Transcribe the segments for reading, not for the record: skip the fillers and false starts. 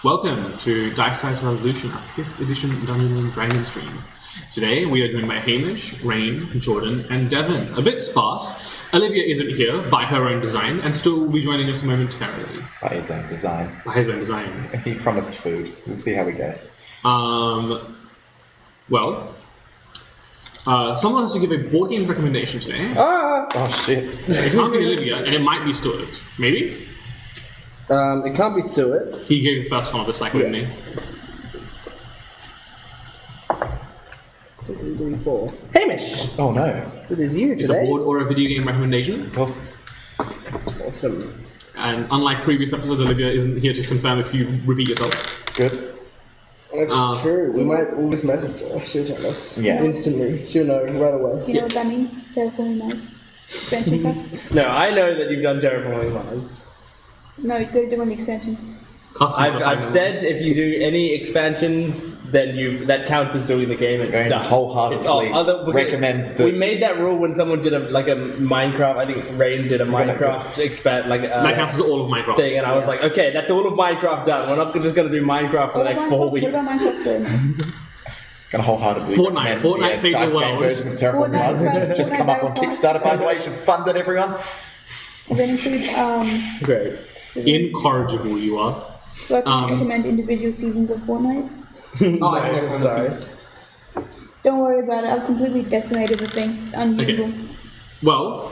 Welcome to Dice Revolution, our 5th edition Dungeons and Dragons stream. Today we are joined by Hamish, Rain, Jordan, and Devon. A bit sparse. Olivia isn't here by her own design and still will be joining us momentarily. By his own design. By his own design. He promised food. We'll see how we go. Someone has to give a board games recommendation today. Oh shit. It can't be Olivia, and it might be Stuart. Maybe? It can't be Stuart. He gave the first one of the cycle, didn't he? 4. Hamish! Oh no. It is you It's today. a board or a video game recommendation. Oh, Awesome. And unlike previous episodes, Olivia isn't here to confirm if you repeat yourself. good. That's true. We might always message her. She'll tell us. Yeah. Instantly. She'll know right away. Do you know what that means? Terraforming Mars. Expansion pack? No, I know that you've done Terraforming Mars. No, you gotta do on the expansions. Custom I've modified said if you do any expansions, then that counts as doing the game. It's Going to done. wholeheartedly It's all- recommend that. We made that rule when someone did a Minecraft. I think Rain did a gonna Minecraft expand That counts as all of Minecraft. thing, and I was like, okay, that's all of Minecraft done. We're not just gonna do Minecraft for the next 4 weeks. What about Minecraft Story Mode? Gonna wholeheartedly Fortnite. recommend Fortnite saved the dice game world. version of Terraforming Fortnite, Mars, which has right, just come up on Fortnite, Kickstarter. By the way, you should fund it, everyone. Does that include, Great. Incorrigible you are. do I recommend individual seasons of Fortnite? Sorry. Don't worry about it, I've completely decimated the thing. It's unusable. Okay. Well,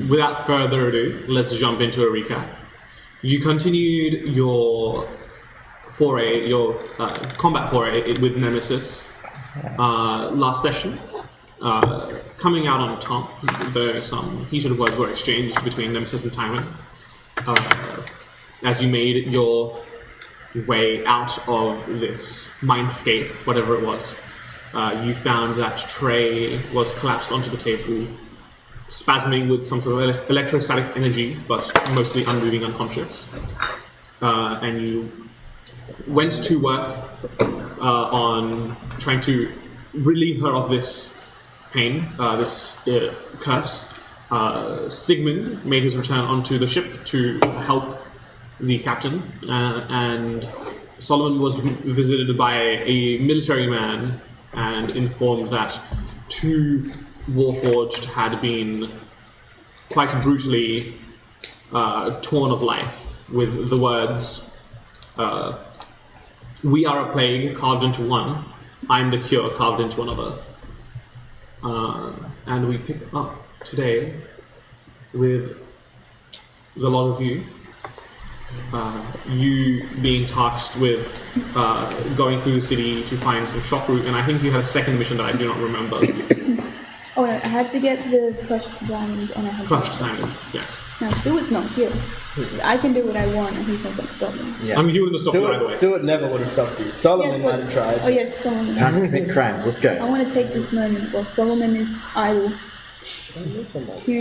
without further ado, let's jump into a recap. You continued your foray, your combat foray with Nemesis last session. Coming out on top, though some heated words were exchanged between Nemesis and Tyrant. As you made your way out of this mindscape, whatever it was, you found that Trey was collapsed onto the table, spasming with some sort of electrostatic energy, but mostly unmoving, unconscious. And you went to work on trying to relieve her of this pain, this curse. Sigmund made his return onto the ship to help the captain, and Solomon was visited by a military man and informed that 2 Warforged had been quite brutally torn of life with the words, "We are a plague carved into one, I'm the cure carved into another." And we pick up today with the lot of you. You being tasked with going through the city to find some shockroots, and I think you had a second mission that I do not remember. Oh no, I had to get the crushed diamond and I had Crushed to... diamond, yes. Now Stuart's not here. So I can do what I want and he's not gonna stop me. Yeah. I mean, you would have stopped by the way. Stuart never would have stopped you. Solomon Yes, might have tried. Oh yes, Solomon. Time to commit crimes. Let's I go. want to take this moment while Solomon is idle to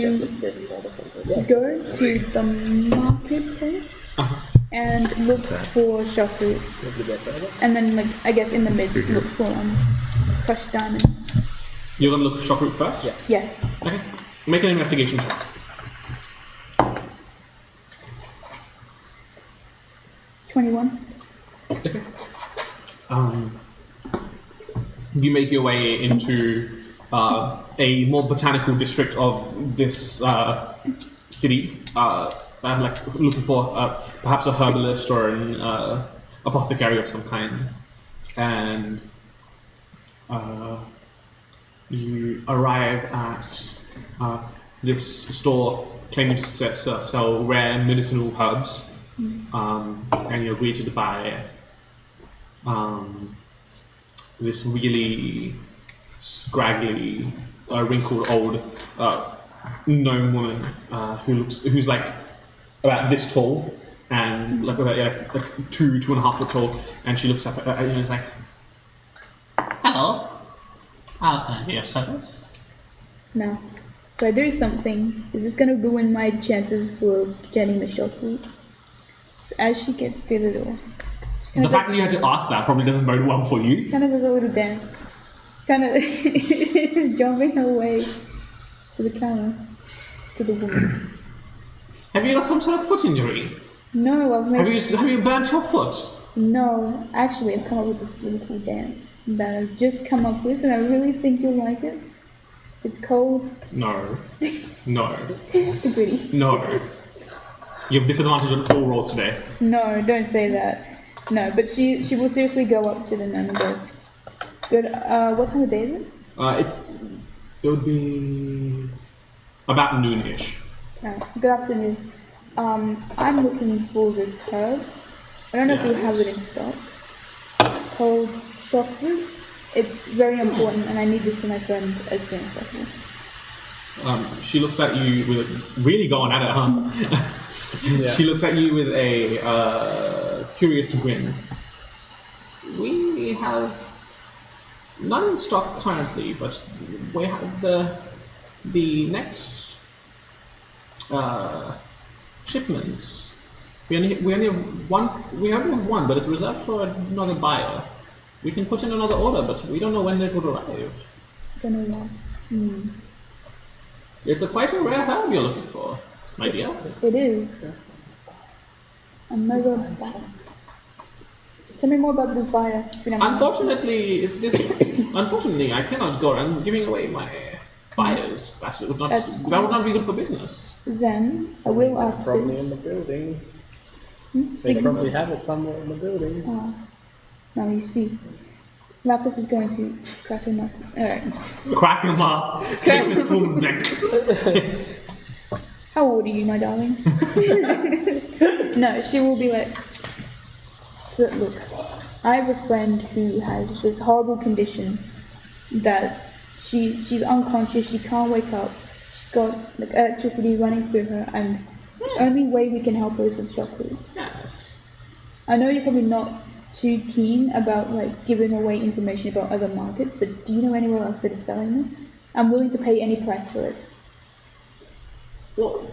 go to the marketplace and look for shockroots, and then I guess in the midst look for crushed diamond. You're going to look for shockroots first? Yeah. Yes. Okay. Make an investigation check. 21. Okay. You make your way into a more botanical district of this city, like looking for perhaps a herbalist or an apothecary of some kind, and you arrive at this store claiming to sell rare medicinal herbs, and you're greeted by this really scraggly, wrinkled old gnome woman who's like about this tall and like 2.5 foot tall, and she looks up at you and is like, "Hello, how can I be of service?" Now, if I do something, is this gonna ruin my chances for getting the shockroots? So as she gets through the door, The fact that you had to ask that probably doesn't bode well for you. kind of does a little dance, kind of jumping her way to the counter, to the woman. Have you got some sort of foot injury? No, I've Have made... you burnt your foot? No, actually, I've come up with this really cool dance that I've just come up with, and I really think you'll like it. It's called No. No. the gritty. No. You have disadvantage on all rolls today. No, don't say that. No, but she will seriously go up to the nun and go, good, what time of day is it? It would be about noonish. Good afternoon. I'm looking for this herb. I don't know if you have it in stock. It's called shockroot. It's very important, and I need this for my friend as soon as possible. She looks at you with really going at it, huh? Yeah. She looks at you with a curious grin. We have none in stock currently, but we have the next shipment. We only have one. We only have one, but it's reserved for another buyer. We can put in another order, but we don't know when it would arrive. Don't know why. It's quite a rare herb you're looking for, my dear. It is. A mother buyer. Tell me more about this buyer. if you don't mind. Unfortunately, I cannot go around giving away my buyers. That would not be good for business. Then I will It's ask probably in this. the building. They Sigma. probably have it somewhere in the building. Now you see. Lapis is going to crack him up. Alright. Crack him up. Takes this woman's neck. How old are you, my darling? No, she will be like, so look, I have a friend who has this horrible condition that she's unconscious, she can't wake up, she's got like electricity running through her, and the only way we can help her is with shockroot. Yes. I know you're probably not too keen about like giving away information about other markets, but do you know anywhere else that is selling this? I'm willing to pay any price for it. Well,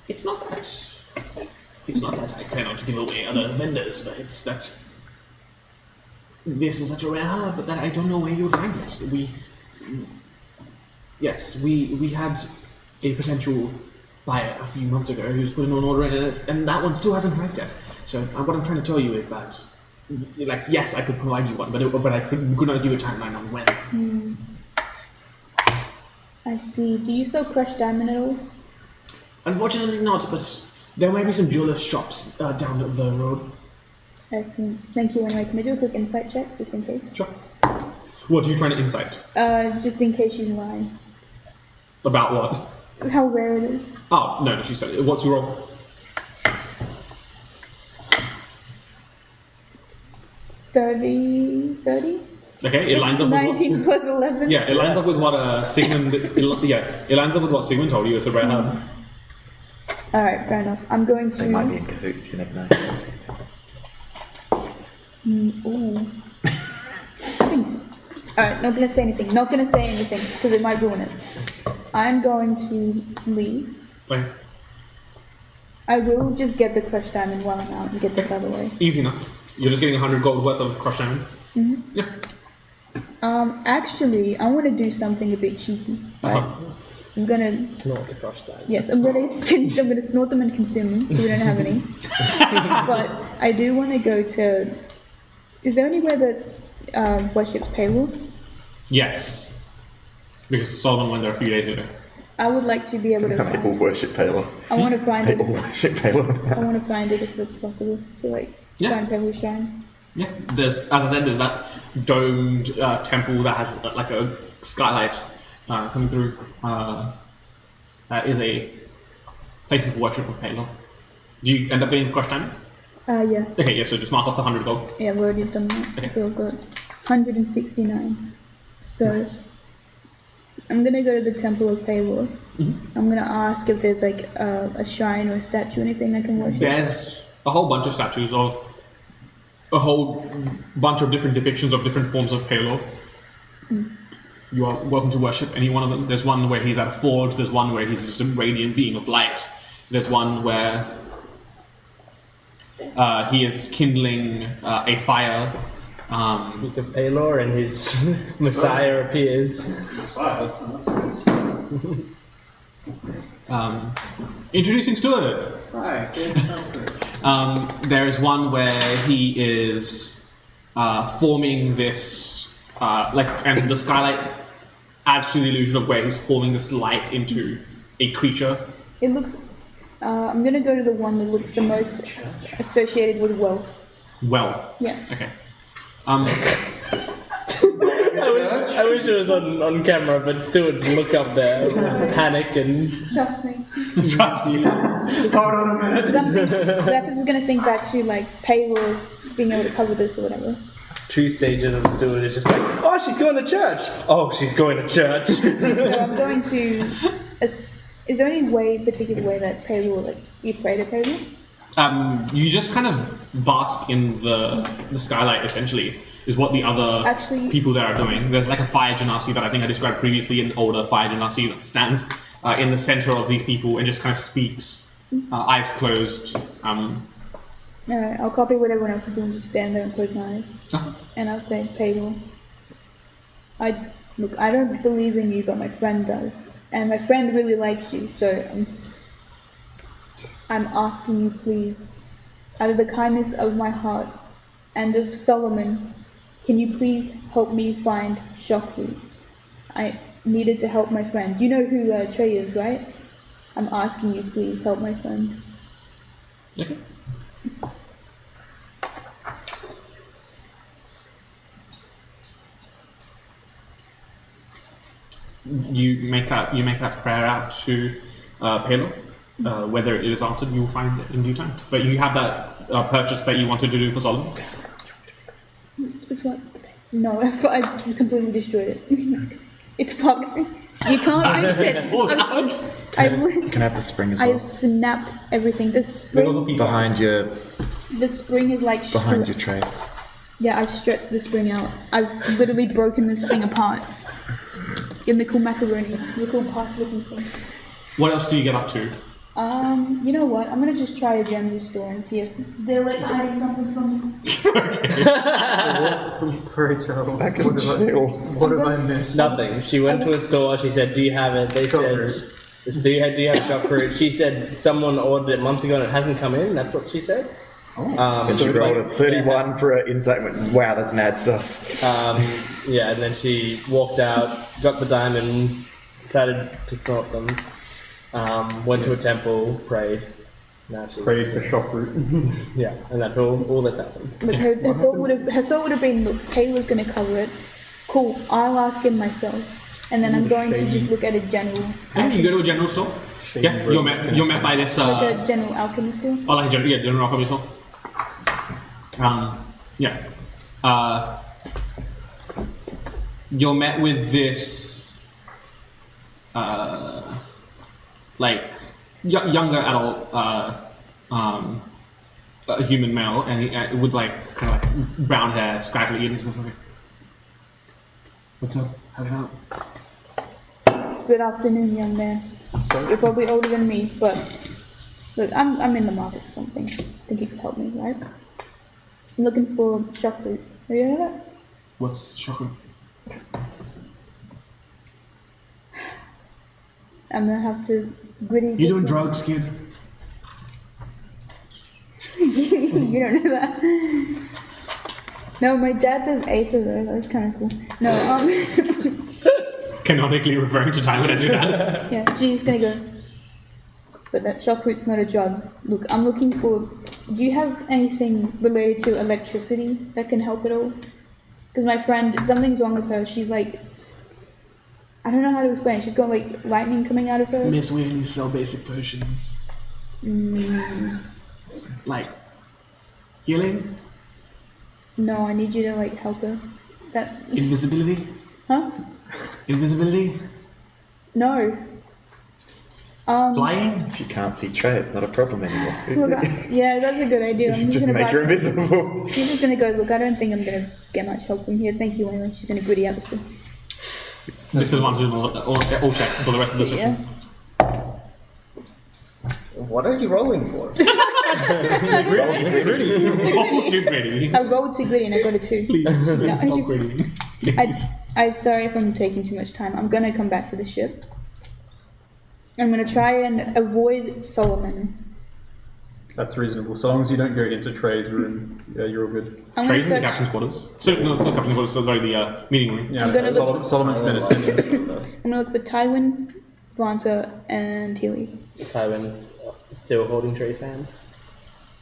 it's not that I cannot give away other vendors, but it's that this is such a rare herb that I don't know where you would find it. We had a potential buyer a few months ago who's put an order in, and that one still hasn't arrived yet. So what I'm trying to tell you is that, like, yes, I could provide you one, but I could not give you a timeline on when. I see. Do you sell crushed diamond at all? Unfortunately not, but there might be some jeweler's shops down the road. Excellent. Thank you anyway. Can I do a quick insight check, just in case? Sure. What are you trying to insight? Just in case she's lying. About what? How rare it is. Oh, no, she said, what's your roll? 30? Okay, it lines up with 19 what... plus 11. Yeah, it lines up with what Sigmund... it lines up with what Sigmund told you. It's a rare herb. Alright, fair enough. I'm going to... They might be in cahoots, you never know. Ooh. Alright, not gonna say anything. Not gonna say anything, because it might ruin it. I'm going to leave. Fine. I will just get the crushed diamond while I'm out and get this out of the way. Easy enough. You're just getting 100 gold worth of crushed diamond. Mm-hmm. Yeah. Actually, I want to do something a bit cheeky. Right? I'm gonna... Snort the crushed diamond. Yes, I'm gonna snort them and consume them, so we don't have any. But I do want to go to... Is there anywhere that worships payroll? Yes. Because Solomon went there a few days ago. I would like to be able to People find... worship Paler. I want to find it. People worship Paler. I want to find it if it's possible to find Pebble Shrine. Yeah. As I said, there's that domed temple that has like a skylight coming through. That is a place of worship of Palor. Do you end up getting crushed diamond? Yeah. Okay, yeah, so just mark off the 100 gold. Yeah, I've already done that. Okay. So I've got 169. So Nice. I'm gonna go to the Temple of Paywar. I'm gonna ask if there's like a shrine or a statue, anything I can worship. There's a whole bunch of statues of a whole bunch of different depictions of different forms of Palor. You are welcome to worship any one of them. There's one where he's at a forge, there's one where he's just a radiant being of light, there's one where he is kindling a fire. Speak of Palor and his Messiah appears. Introducing Stuart. Hi, There is one where he is forming this, and the skylight adds to the illusion of where he's forming this light into a creature. It looks. I'm gonna go to the one that looks the most associated with wealth. Wealth. Yeah. Okay. I wish it was on camera, but Stuart's look up there, panic and. Trust me. Trust you. Hold on a minute. Zappos is gonna think back to like Paylor being able to cover this or whatever. 2 stages of Stuart is just like, oh, she's going to church. Oh, she's going to church. So I'm going to. Is there any particular way that Paylor, like you pray to Paylor? You just kind of bask in the skylight, essentially, is what the other people there are doing. There's like a fire genasi that I think I described previously, an older fire genasi that stands in the center of these people and just kind of speaks, eyes closed. Alright, I'll copy what everyone else is doing, just stand there and close my eyes. And I'll say, Paylor, I don't believe in you, but my friend does. And my friend really likes you, so I'm asking you, please, out of the kindness of my heart and of Solomon, can you please help me find Shockroot? I needed to help my friend. You know who Trey is, right? I'm asking you, please help my friend. Okay. You make that prayer out to Palo. Whether it is answered, you will find it in due time. But you have that purchase that you wanted to do for Solomon. Which one? No, I completely destroyed it. It's fucked me. You can't fix it. Can I have the spring as I well? have snapped everything. The spring Behind your is like behind your tray. Yeah, I've stretched the spring out. I've literally broken this thing apart. Give me cool macaroni. The cool pasta looking thing. What else do you get up to? You know what? I'm gonna just try a general store and see if they're like hiding something from me. Very terrible. Back in jail. What have I missed? Nothing. She went to a store. She said, "Do you have it?" They said, "Do you have Shockroot?" She said, "Someone ordered it months ago and it hasn't come in." That's what she said. And she rolled a 31 for her insight. Went, wow, that's mad sus. Yeah, and then she walked out, got the diamonds, decided to snort them, went to a temple, prayed. Now she's Prayed for Shockroot. Yeah, and that's all that's happened. Look, her thought would have been, look, Kayla's gonna cover it. Cool. I'll ask him myself, and then I'm going to just look at a general. Yeah, you go to a general store. Yeah, you're met by this. Like a general alchemist store. Oh, like a general alchemy store. You're met with this, younger adult, a human male, and he, with kind of brown hair, scraggly, and he's just like, "What's up? How can I help?" Good afternoon, young man. You're probably older than me, but look, I'm in the market for something. I think you could help me, right? I'm looking for Shockroot. Have you heard of that? What's Shockroot? I'm gonna have to gritty. You doing drugs, kid? You don't know that. No, my dad does Aether though. That's kind of cool. No, Canonically referring to Tywin as your dad. yeah, she's gonna go. But that Shockroot's not a drug. Look, I'm looking for. Do you have anything related to electricity that can help at all? Because my friend, something's wrong with her. She's like, I don't know how to explain. She's got like lightning coming out of her. Miss, we only sell basic potions. Like healing, No, I need you to like help her. That. invisibility, Huh? invisibility, No. flying. If you can't see Trey, it's not a problem anymore. Look, yeah, that's a good idea. I'm Just gonna make her buy- invisible. She's just gonna go, look, I don't think I'm gonna get much help from here. Thank you anyway. She's gonna gritty out the store. Disadvantages all checks for the rest of the session. Yeah. What are you rolling for? Roll too pretty. I rolled too gritty and I got a 2. Please, No, stop pretty. I'm sorry if I'm taking too much time. I'm gonna come back to the ship. I'm gonna try and avoid Solomon. That's reasonable. So long as you don't go into Trey's room, yeah, you're all good. I'm gonna Trey's in the search. captain's quarters. So, no, not captain's quarters, sorry, the meeting room. Yeah, I'm gonna Solomon's been attending. I'm gonna look for Tywin, Vanta, and Tilly. Tywin's still holding Trey's hand.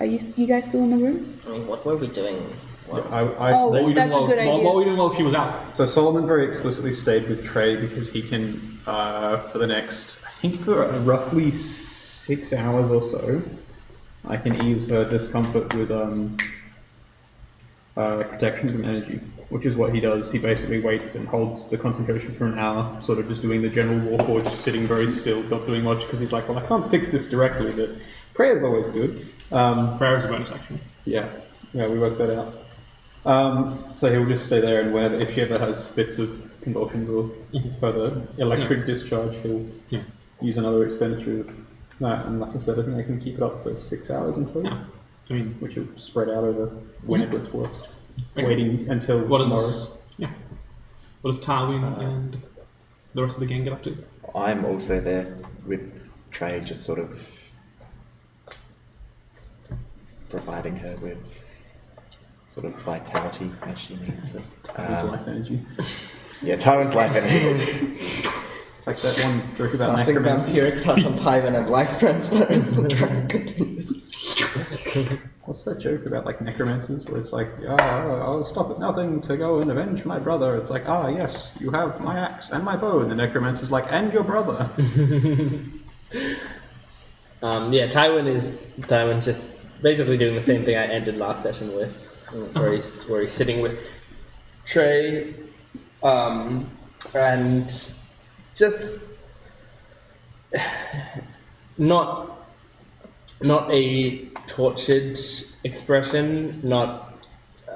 Are you guys still in the room? I mean, what were we doing? Well, Oh, What were you doing that's a good idea. What were you doing while she was out? So Solomon very explicitly stayed with Trey because he can, for the next, I think for roughly 6 hours or so, I can ease her discomfort with protection from energy, which is what he does. He basically waits and holds the concentration for an hour, sort of just doing the general warforge, sitting very still, not doing much, because he's like, well, I can't fix this directly, but prayer's always good. Prayer is a bonus action. Yeah, we worked that out. So he'll just stay there, and whenever, if she ever has fits of convulsions or further electric discharge, he'll use another expenditure of that. And like I said, I think I can keep it up for 6 hours in total, which will spread out over whenever it's worst. Okay. Waiting until tomorrow. What does Tywin and the rest of the gang get up to? I'm also there with Trey, just sort of providing her with sort of vitality as she needs it. It's life energy. Yeah, Tywin's life energy. It's like that one joke about Passing necromancy. vampiric touch on Tywin and life transference and trying continues. What's that joke about like necromancers where it's like, I'll stop at nothing to go and avenge my brother. It's like, yes, you have my axe and my bow. And the necromancer's like, and your brother. Tywin's just basically doing the same thing I ended last session with, where he's sitting with Trey, and just not a tortured expression, not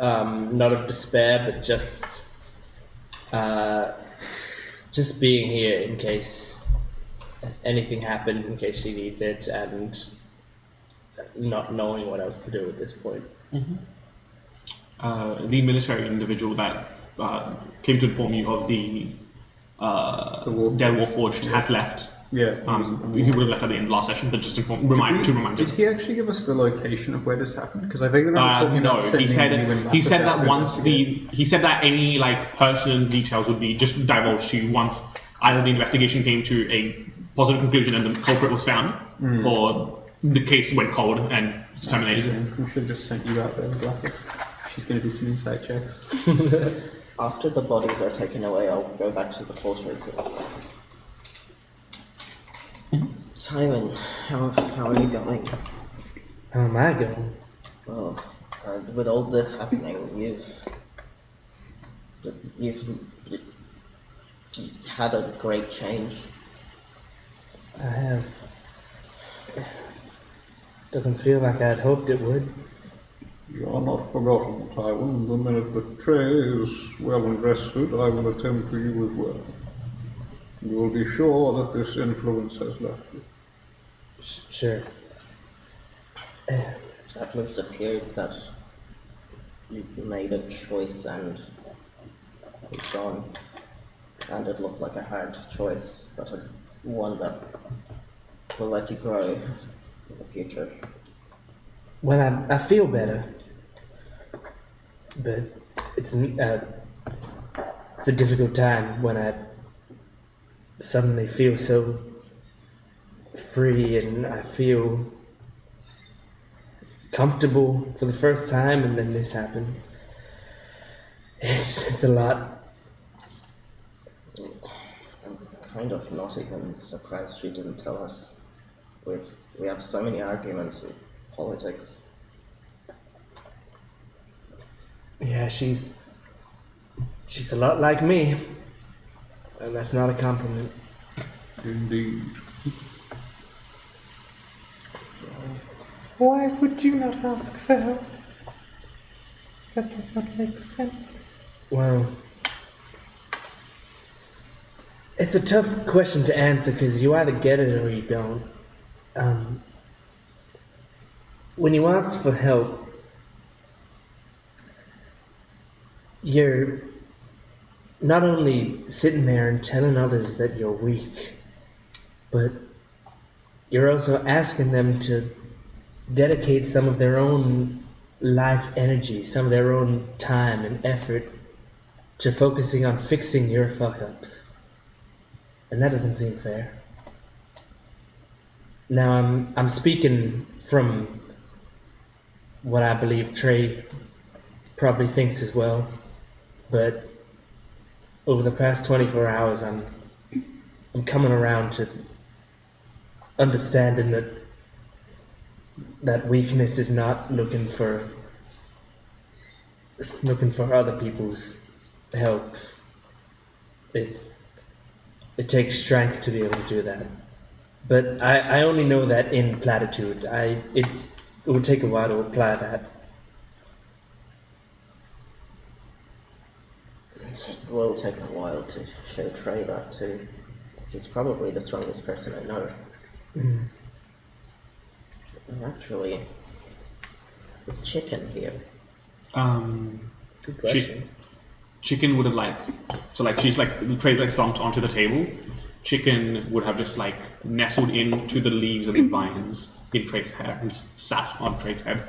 of despair, but just being here in case anything happens, in case she needs it, and not knowing what else to do at this point. The military individual that came to inform you of the Dead Warforged has left. Yeah. He would have left at the end of last session, but just remind you. Did he actually give us the location of where this happened? Because I vaguely remember talking No, about he sending you and he said Lapis out that to once investigate. he said that any like pertinent details would be just divulged to you once either the investigation came to a positive conclusion and the culprit was found, or the case went cold and was terminated. We should have just sent you out there with Lapis. She's going to do some insight checks. after the bodies are taken away, I'll go back to the fortress. Tywin, how are you going? How am I going? Well, with all this happening, you've had a great change. I have. Doesn't feel like I'd hoped it would. You are not forgotten, Tywin. The minute the tray is well invested, I will attend to you as well. You will be sure that this influence has left you. Sure. At least appeared that you made a choice and he's gone. And it looked like a hard choice, but one that will let you grow in the future. Well, I feel better, but it's a difficult time when I suddenly feel so free and I feel comfortable for the first time, and then this happens. It's a lot. I'm kind of not even surprised she didn't tell us. We have so many arguments in politics. Yeah, she's a lot like me, and that's not a compliment. Indeed. Why would you not ask for help? That does not make sense. Well, it's a tough question to answer because you either get it or you don't. When you ask for help, you're not only sitting there and telling others that you're weak, but you're also asking them to dedicate some of their own life energy, some of their own time and effort to focusing on fixing your fuck-ups. And that doesn't seem fair. Now, I'm speaking from what I believe Trey probably thinks as well, but over the past 24 hours, I'm coming around to understanding that weakness is not looking for other people's help. It takes strength to be able to do that. But I only know that in platitudes. It would take a while to apply that. It will take a while to show Trey that too. He's probably the strongest person I know. Actually, is Chicken here? Good question. Chicken would have she's Trey's slumped onto the table. Chicken would have just nestled into the leaves and the vines in Trey's hair and just sat on Trey's head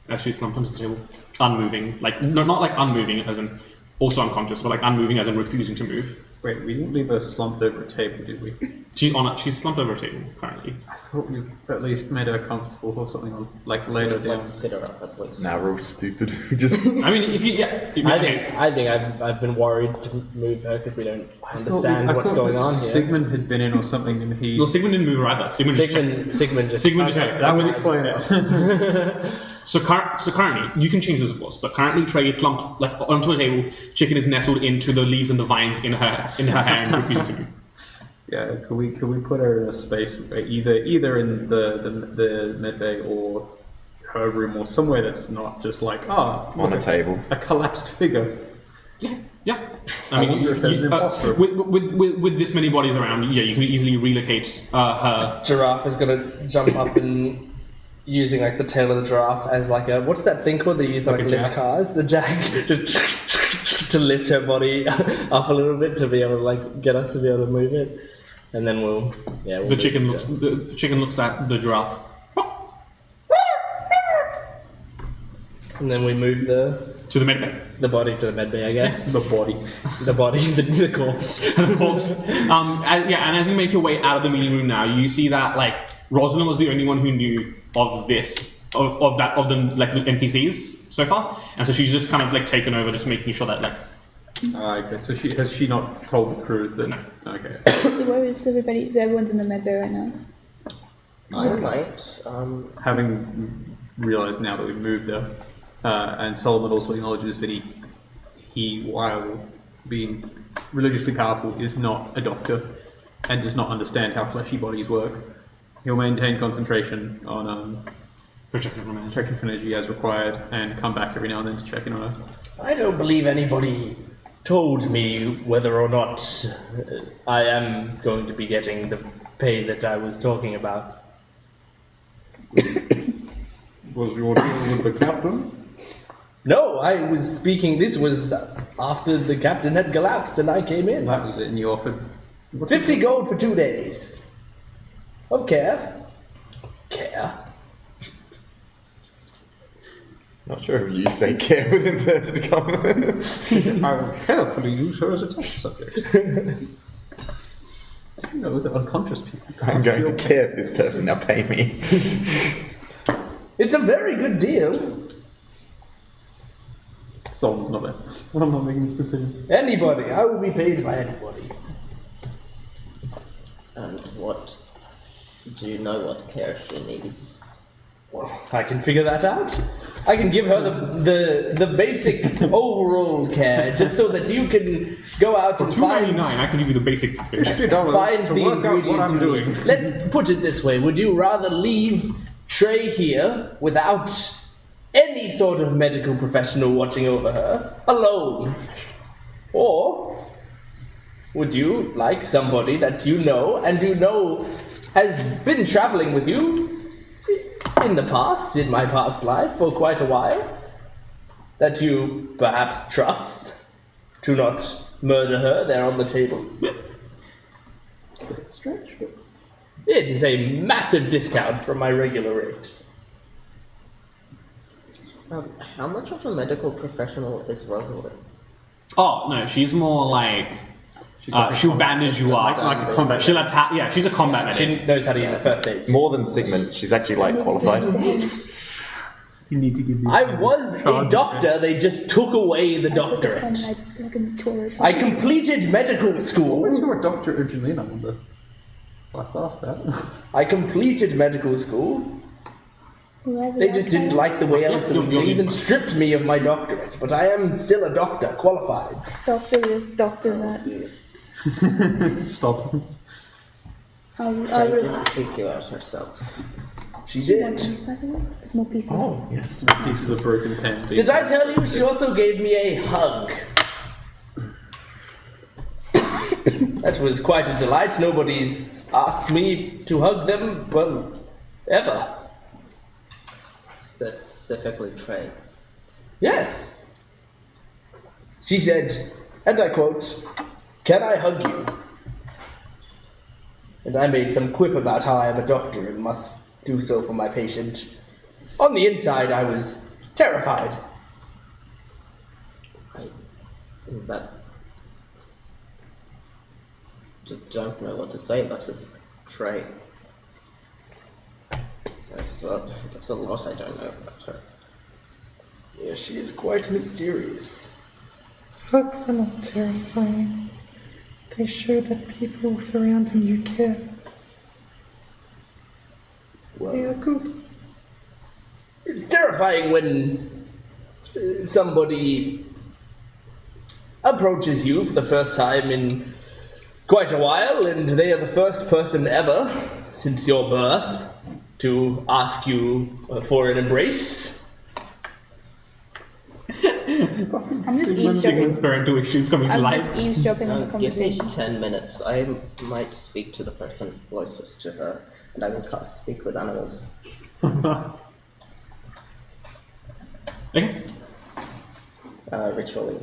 as she slumped onto the table, unmoving. Not unmoving as in also unconscious, but unmoving as in refusing to move. Wait, we didn't leave her slumped over a table, did we? She's slumped over a table currently. I thought we've at least made her comfortable or something, or laid her down. Sit her up at least. Now we're all stupid. We just. I mean, if you I think I've been worried to move her because we don't understand what's going on here. Sigmund had been in or something, and he. Well, Sigmund didn't move her either. Sigmund just. That would explain it. So currently, you can change this of course, but currently Trey is slumped onto a table. Chicken is nestled into the leaves and the vines in her hair and refusing to move. Yeah, could we put her in a space either in the med bay or her room or somewhere that's not just on a table, a collapsed figure. Yeah. I mean, with this many bodies around, you can easily relocate her. Giraffe is gonna jump up and using the tail of the giraffe as a what's that thing called they use to lift jack? cars? The jack, just to lift her body up a little bit to be able to get us to be able to move it, and then we'll the chicken looks at the giraffe, and then we move to the med bay. The body to the med bay, I guess. The body, the corpse, the corpse. And as you make your way out of the meeting room now, you see that Rosalind was the only one who knew of this, of the NPCs so far, and so she's just kind of taken over, just making sure that okay, so has she not told the crew that? No. Okay. So where is everybody? So everyone's in the med bay right now. I might. Having realised now that we've moved her, and Solomon also acknowledges that he, while being religiously powerful, is not a doctor and does not understand how fleshy bodies work. He'll maintain concentration on protection from energy as required, and come back every now and then to check in on her. I don't believe anybody told me whether or not I am going to be getting the pay that I was talking about. Was your deal with the captain? No, I was speaking. This was after the captain had collapsed and I came in. That was it, and you offered 50 gold for 2 days. Of care. Not sure if you say care with inverted commas. I will carefully use her as a test subject. You know that unconscious people. I'm going to care for this person. Now pay me. It's a very good deal. Solomon's not there. I'm not making this decision. Anybody. I will be paid by anybody. And what? Do you know what care she needs? Well, I can figure that out. I can give her the basic overall care, just so that you can go out and find... $2.99, I can give you the basic package. Find to the work out what ingredients I'm you doing. need. Let's put it this way. Would you rather leave Trey here without any sort of medical professional watching over her, alone? Or would you like somebody that you know and you know has been traveling with you in the past, in my past life, for quite a while, that you perhaps trust to not murder her there on the table? Stretch, but It is a massive discount from my regular rate. How much of a medical professional is Rosalind? Oh no, she's more like she'll bandage you up. Like a combat. She'll attack. Yeah, she's a combat medic. She knows how to use a first aid. More than Sigmund, she's actually like qualified. You need to give me. I was a doctor, they just took away the doctorate. I completed medical school. Was you a doctor originally? I wonder. I'll have to ask that. I completed medical school. They just didn't like the way I was doing things and stripped me of my doctorate. But I am still a doctor, qualified. Doctor this, doctor that. Stop. I Try will. to seek you out herself. She One did. piece, by the way. There's more pieces. Oh, yes. Piece of the broken pen. Did I tell you she also gave me a hug? That was quite a delight. Nobody's asked me to hug them, well, ever. Specifically Trey. Yes. She said, and I quote, "Can I hug you?" And I made some quip about how I am a doctor and must do so for my patient. On the inside, I was terrified. Don't know what to say. That is Trey. There's a lot I don't know about her. Yeah, she is quite mysterious. Hugs are not terrifying. They show that people surrounding you care. They are good. It's terrifying when somebody approaches you for the first time in quite a while, and they are the first person ever since your birth to ask you for an embrace. I'm just eavesdropping. Sigmund's parental issues coming to I'm light. just eavesdropping on the Give me conversation. 10 minutes. I might speak to the person closest to her, and I will cast Speak with Animals. Okay. Ritually.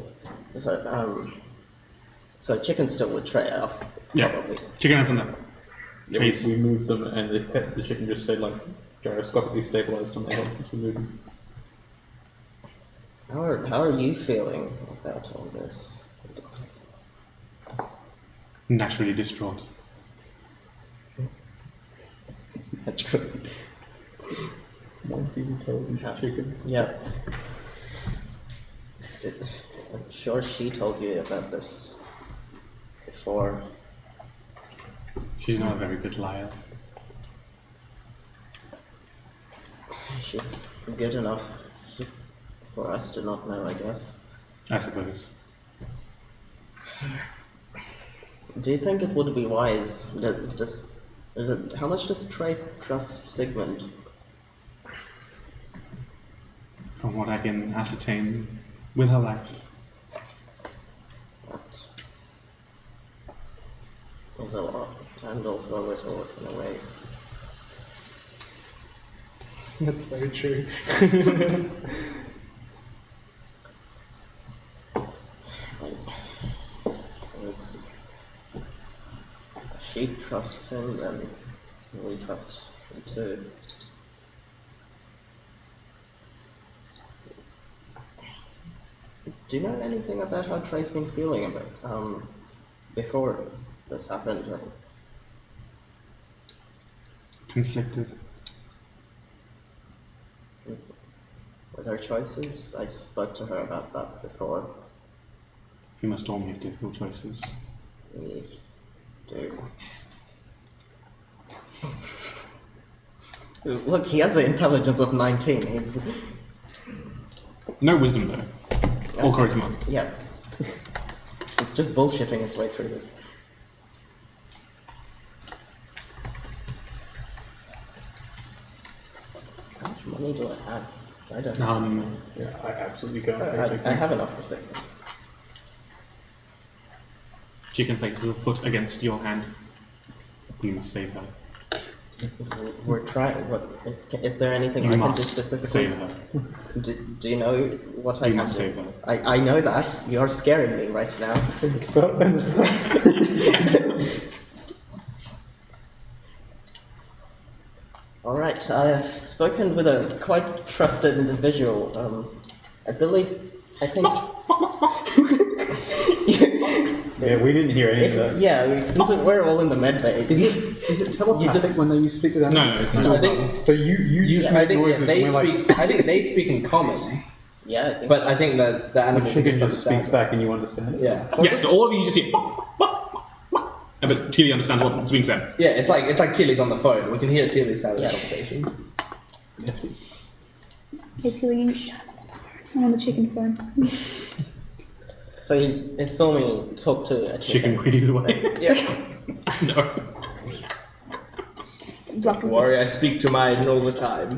So chicken's still with Trey off. Yeah. Probably. Chicken has on that. Yeah, Chase. we moved them, and the chicken just stayed like gyroscopically stabilized on their head as we moved them. How are you feeling about all this? Naturally distraught. Multi-intelligent chicken. Yeah. I'm sure she told you about this before. She's not a very good liar. She's good enough for us to not know, I guess. I suppose. Do you think it would be wise? How much does Trey trust Sigmund? From what I can ascertain with her life. That is a lot, and also a little in a way. That's very true. If she trusts him, then we trust him too. Do you know anything about how Trey's been feeling about before this happened? Conflicted. With her choices? I spoke to her about that before. We must all make difficult choices. We do. Look, he has the intelligence of 19. He's No wisdom though. Or charisma. yeah. He's just bullshitting his way through this. How much money do I have? I don't know. Yeah, I absolutely can't. I have enough for Sigmund. Chicken places a foot against your hand. You must save her. We're trying. What is there anything You I can do must specifically? save her. Do you know what I You can must do? save her. I know that. You're scaring me right now. All right, I have spoken with a quite trusted individual. I think. Yeah, we didn't hear any of that. Yeah, since we're all in the med bay. Is it telepathic when they speak with animals? No, it's I still think So you just I make think noises that they and we're speak. like, I think they speak in common, Yeah, I think but so. I think that the the animal chicken just just speaks understands. back and you understand it. Yeah, Yeah, so all of you just hear but Tilly understands what's being said. yeah. It's like Tilly's on the phone. We can hear Tilly's side of the conversation. Hey Tilly, you shut up on the phone. I'm on the chicken phone. So he saw me talk to a Chicken quitties away. Yeah. No. Ruffles. Worry, I speak to mine all the time.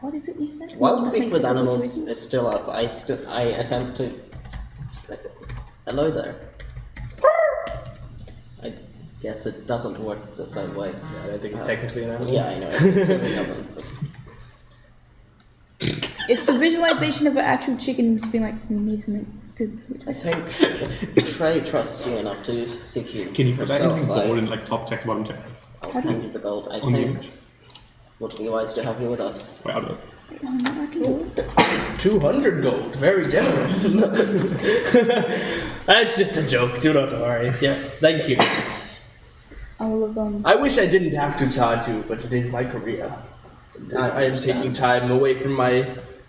What is it you said? While You must speak make with difficult animals choices? is still up, I attempt to say, hello there. I guess it doesn't work the same way. I don't think it's technically an animal. Yeah, I know. It really doesn't. But It's the visualization of an actual chicken just being like, we need something to. I think if Trey trusts you enough to seek you Can you put that yourself, in gold in like top text, bottom text? I'll hand you the gold. I On the think image. would be wise to have you with us. Wait, I'll do it. I can do it. 200 gold, very generous. That's just a joke. Do not worry. Yes, thank you. I will have, I wish I didn't have to charge you, but it is my career. I am taking time away from my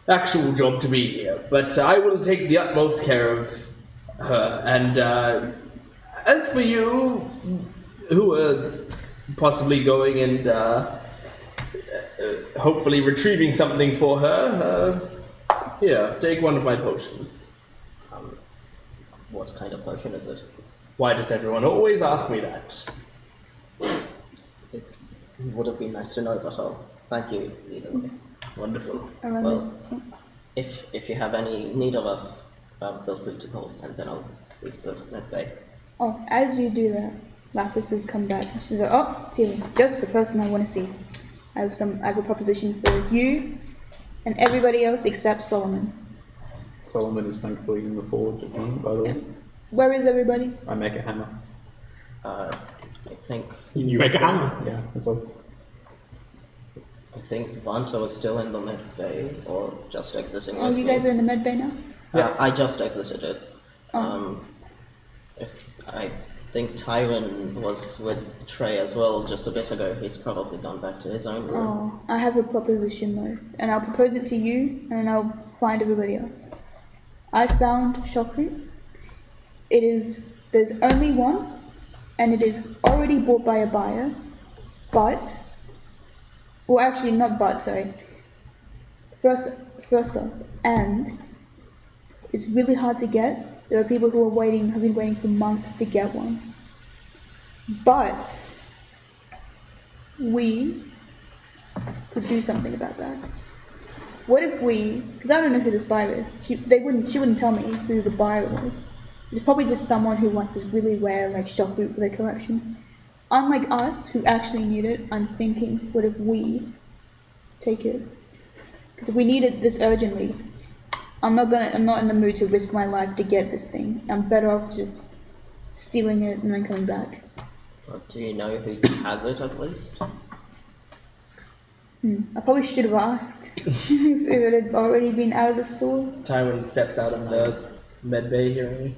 actual job to be here, but I will take the utmost care of her. And as for you, who are possibly going and hopefully retrieving something for her, here, take one of my potions. What kind of potion is it? Why does everyone always ask me that? It would have been nice to know, but I'll thank you either way. Wonderful. around Well, this. if you have any need of us, feel free to call, and then I'll leave the med bay. Oh, as you do that, Lapis has come back. She's like, oh, Tilly, just the person I want to see. I have a proposition for you and everybody else except Solomon. Solomon is thankfully in the forward at the moment, by the way. Where is everybody? I make a hammer. I think You make a hammer. Yeah, that's all. Vanto is still in the med bay, or just exiting. Oh, you guys are in the med bay now? I just exited it. Oh. I think Tyron was with Trey as well just a bit ago. He's probably gone back to his own room. Oh, I have a proposition though, and I'll propose it to you, and I'll find everybody else. I found shotcrete. There's only one, and it is already bought by a buyer, but, well actually not but, sorry. First off, and it's really hard to get. There are people who have been waiting for months to get one. But we could do something about that. What if we, because I don't know who this buyer is. She wouldn't tell me who the buyer was. It's probably just someone who wants this really rare like shotcrete for their collection. Unlike us, who actually need it, I'm thinking, what if we take it? Because if we need it this urgently, I'm not in the mood to risk my life to get this thing. I'm better off just stealing it and then coming back. Do you know who has it at least? I probably should have asked if it had already been out of the store. Tywin steps out of the med bay hearing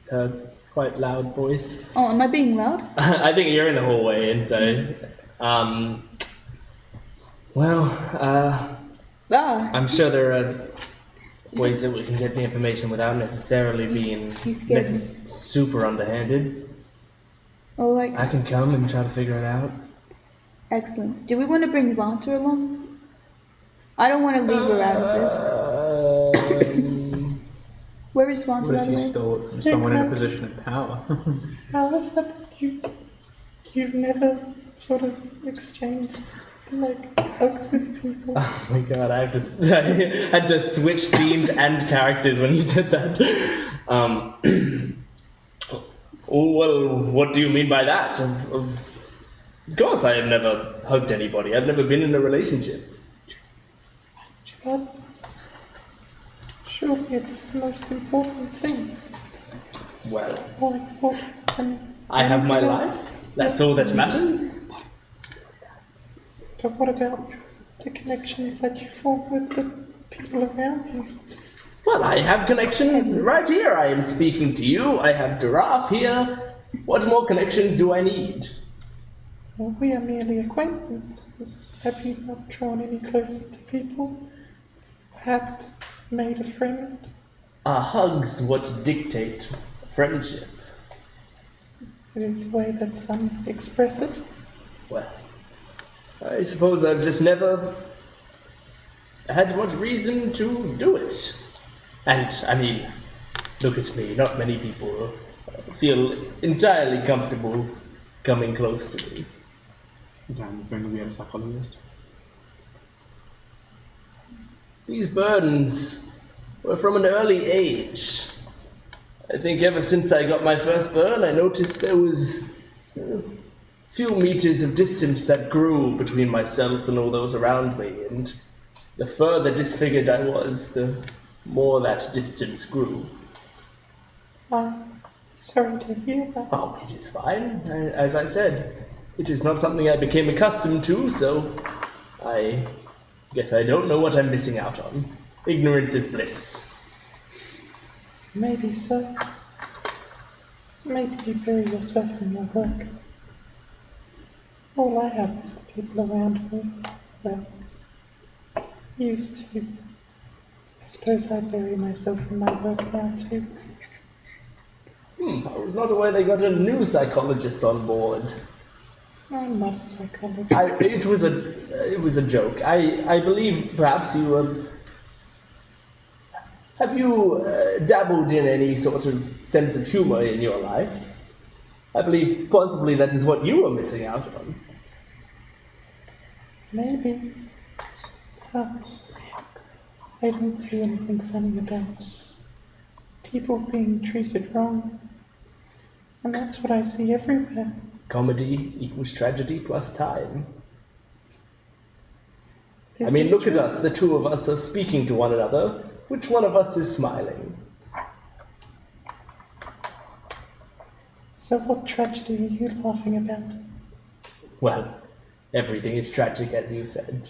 her quite loud voice. Oh, am I being loud? I think you're in the hallway, and so, I'm sure there are ways that we can get the information without necessarily being you scared me. super underhanded. Oh, like, I can come and try to figure it out. excellent. Do we want to bring Vanta along? I don't want to leave her out of this. Where is Vanta, What by if the you way? stole it from someone in a position of power? How is it that you've never sort of exchanged like hugs with people? Oh my god, I had to switch scenes and characters when you said that. Well, what do you mean by that? Of course I have never hugged anybody. I've never been in a relationship. But surely it's the most important thing. Well, More important than I have my anything life. else. That's all that matters. But what about the connections that you form with the people around you? Well, I have connections right here. I am speaking to you. I have Giraffe here. What more connections do I need? Well, we are merely acquaintances. Have you not drawn any closer to people? Perhaps made a friend? Are hugs what dictate friendship? It is the way that some express it. Well, I suppose I've just never had much reason to do it. And, I mean, look at me. Not many people feel entirely comfortable coming close to me. Damn, if only we had a psychologist. These burdens were from an early age. I think ever since I got my first burn, I noticed there was a few meters of distance that grew between myself and all those around me, and the further disfigured I was, the more that distance grew. Sorry to hear that. Oh, it is fine. As I said, it is not something I became accustomed to, so I guess I don't know what I'm missing out on. Ignorance is bliss. Maybe so. Maybe you bury yourself in your work. All I have is the people around me. Well, I used to. I suppose I bury myself in my work now too. I was not aware they got a new psychologist on board. I'm not a psychologist. It was a joke. I believe perhaps you have you dabbled in any sort of sense of humor in your life? I believe possibly that is what you were missing out on. Maybe. But I don't see anything funny about people being treated wrong. And that's what I see everywhere. Comedy equals tragedy plus time. This I mean, is look true. at us. The two of us are speaking to one another. Which one of us is smiling? So what tragedy are you laughing about? Well, everything is tragic, as you said.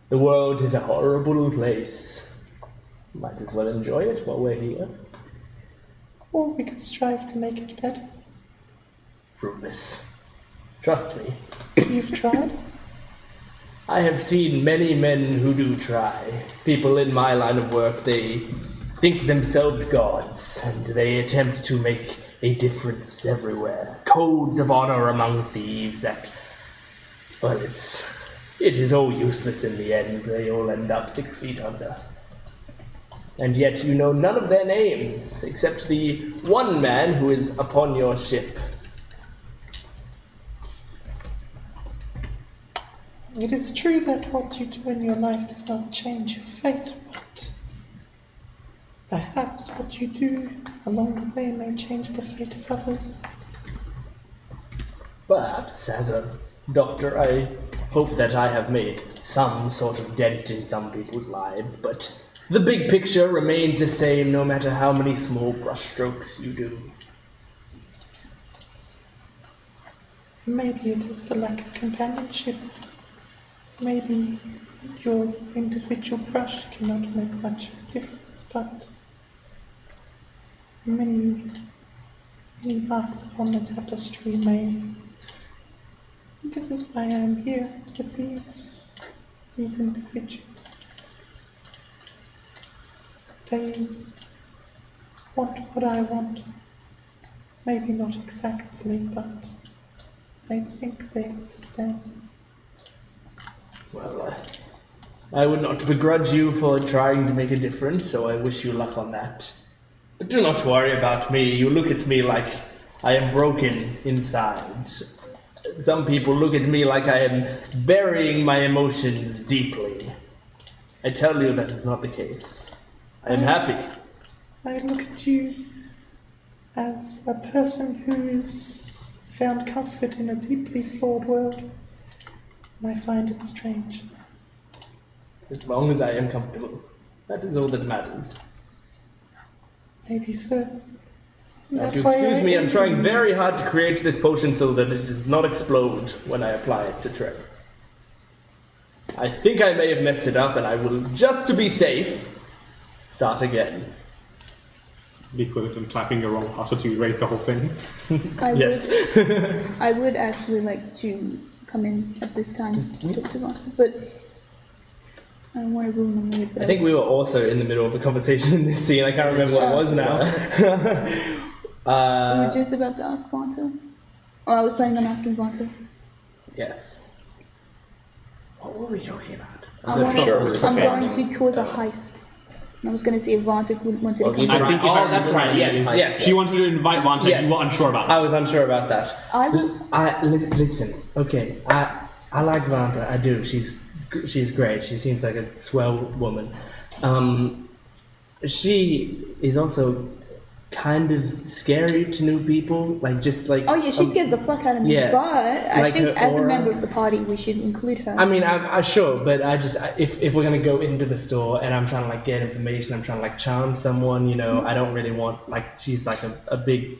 The world is a horrible place. Might as well enjoy it while we're here. Or we could strive to make it better. Fruitless. Trust me. You've tried? I have seen many men who do try. People in my line of work, they think themselves gods, and they attempt to make a difference everywhere. Codes of honor among thieves that... Well, it is all useless in the end. They all end up 6 feet under. And yet you know none of their names, except the one man who is upon your ship. It is true that what you do in your life does not change your fate, but perhaps what you do along the way may change the fate of others. Perhaps, as a doctor, I hope that I have made some sort of dent in some people's lives, but the big picture remains the same no matter how many small brushstrokes you do. Maybe it is the lack of companionship. Maybe your individual brush cannot make much of a difference, but many marks upon the tapestry may. This is why I am here with these individuals. They want what I want. Maybe not exactly, but I think they understand. Well, I would not begrudge you for trying to make a difference, so I wish you luck on that. But do not worry about me. You look at me like I am broken inside. Some people look at me like I am burying my emotions deeply. I tell you that is not the case. I am happy. I look at you as a person who has found comfort in a deeply flawed world, and I find it strange. As long as I am comfortable. That is all that matters. Maybe so. Now, if you excuse me, I'm trying very hard to create this potion so that it does not explode when I apply it to Trey. I think I may have messed it up, and I will, just to be safe, start again. The equivalent of typing your wrong password to erase the whole thing. I would actually like to come in at this time to talk to Vanta, but I don't want to ruin the mood. I think we were also in the middle of a conversation in this scene. I can't remember what it was now. We were just about to ask Vanta. Or I was planning on asking Vanta. Yes. What were we talking about? I'm going to cause a heist. And I was going to see if Vanta wanted to come. I think that's right. Yes. She wanted to invite Vanta. Yes. You were unsure about that. I was unsure about that. Listen. Okay, I like Vanta. I do. She's great. She seems like a swell woman. She is also kind of scary to new people. Oh yeah, she scares the fuck out of me. Yeah. But I Like think her as a aura. member of the party, we should include her. I mean, I sure, but if we're gonna go into the store and I'm trying to get information, I'm trying to charm someone, I don't really want she's like a big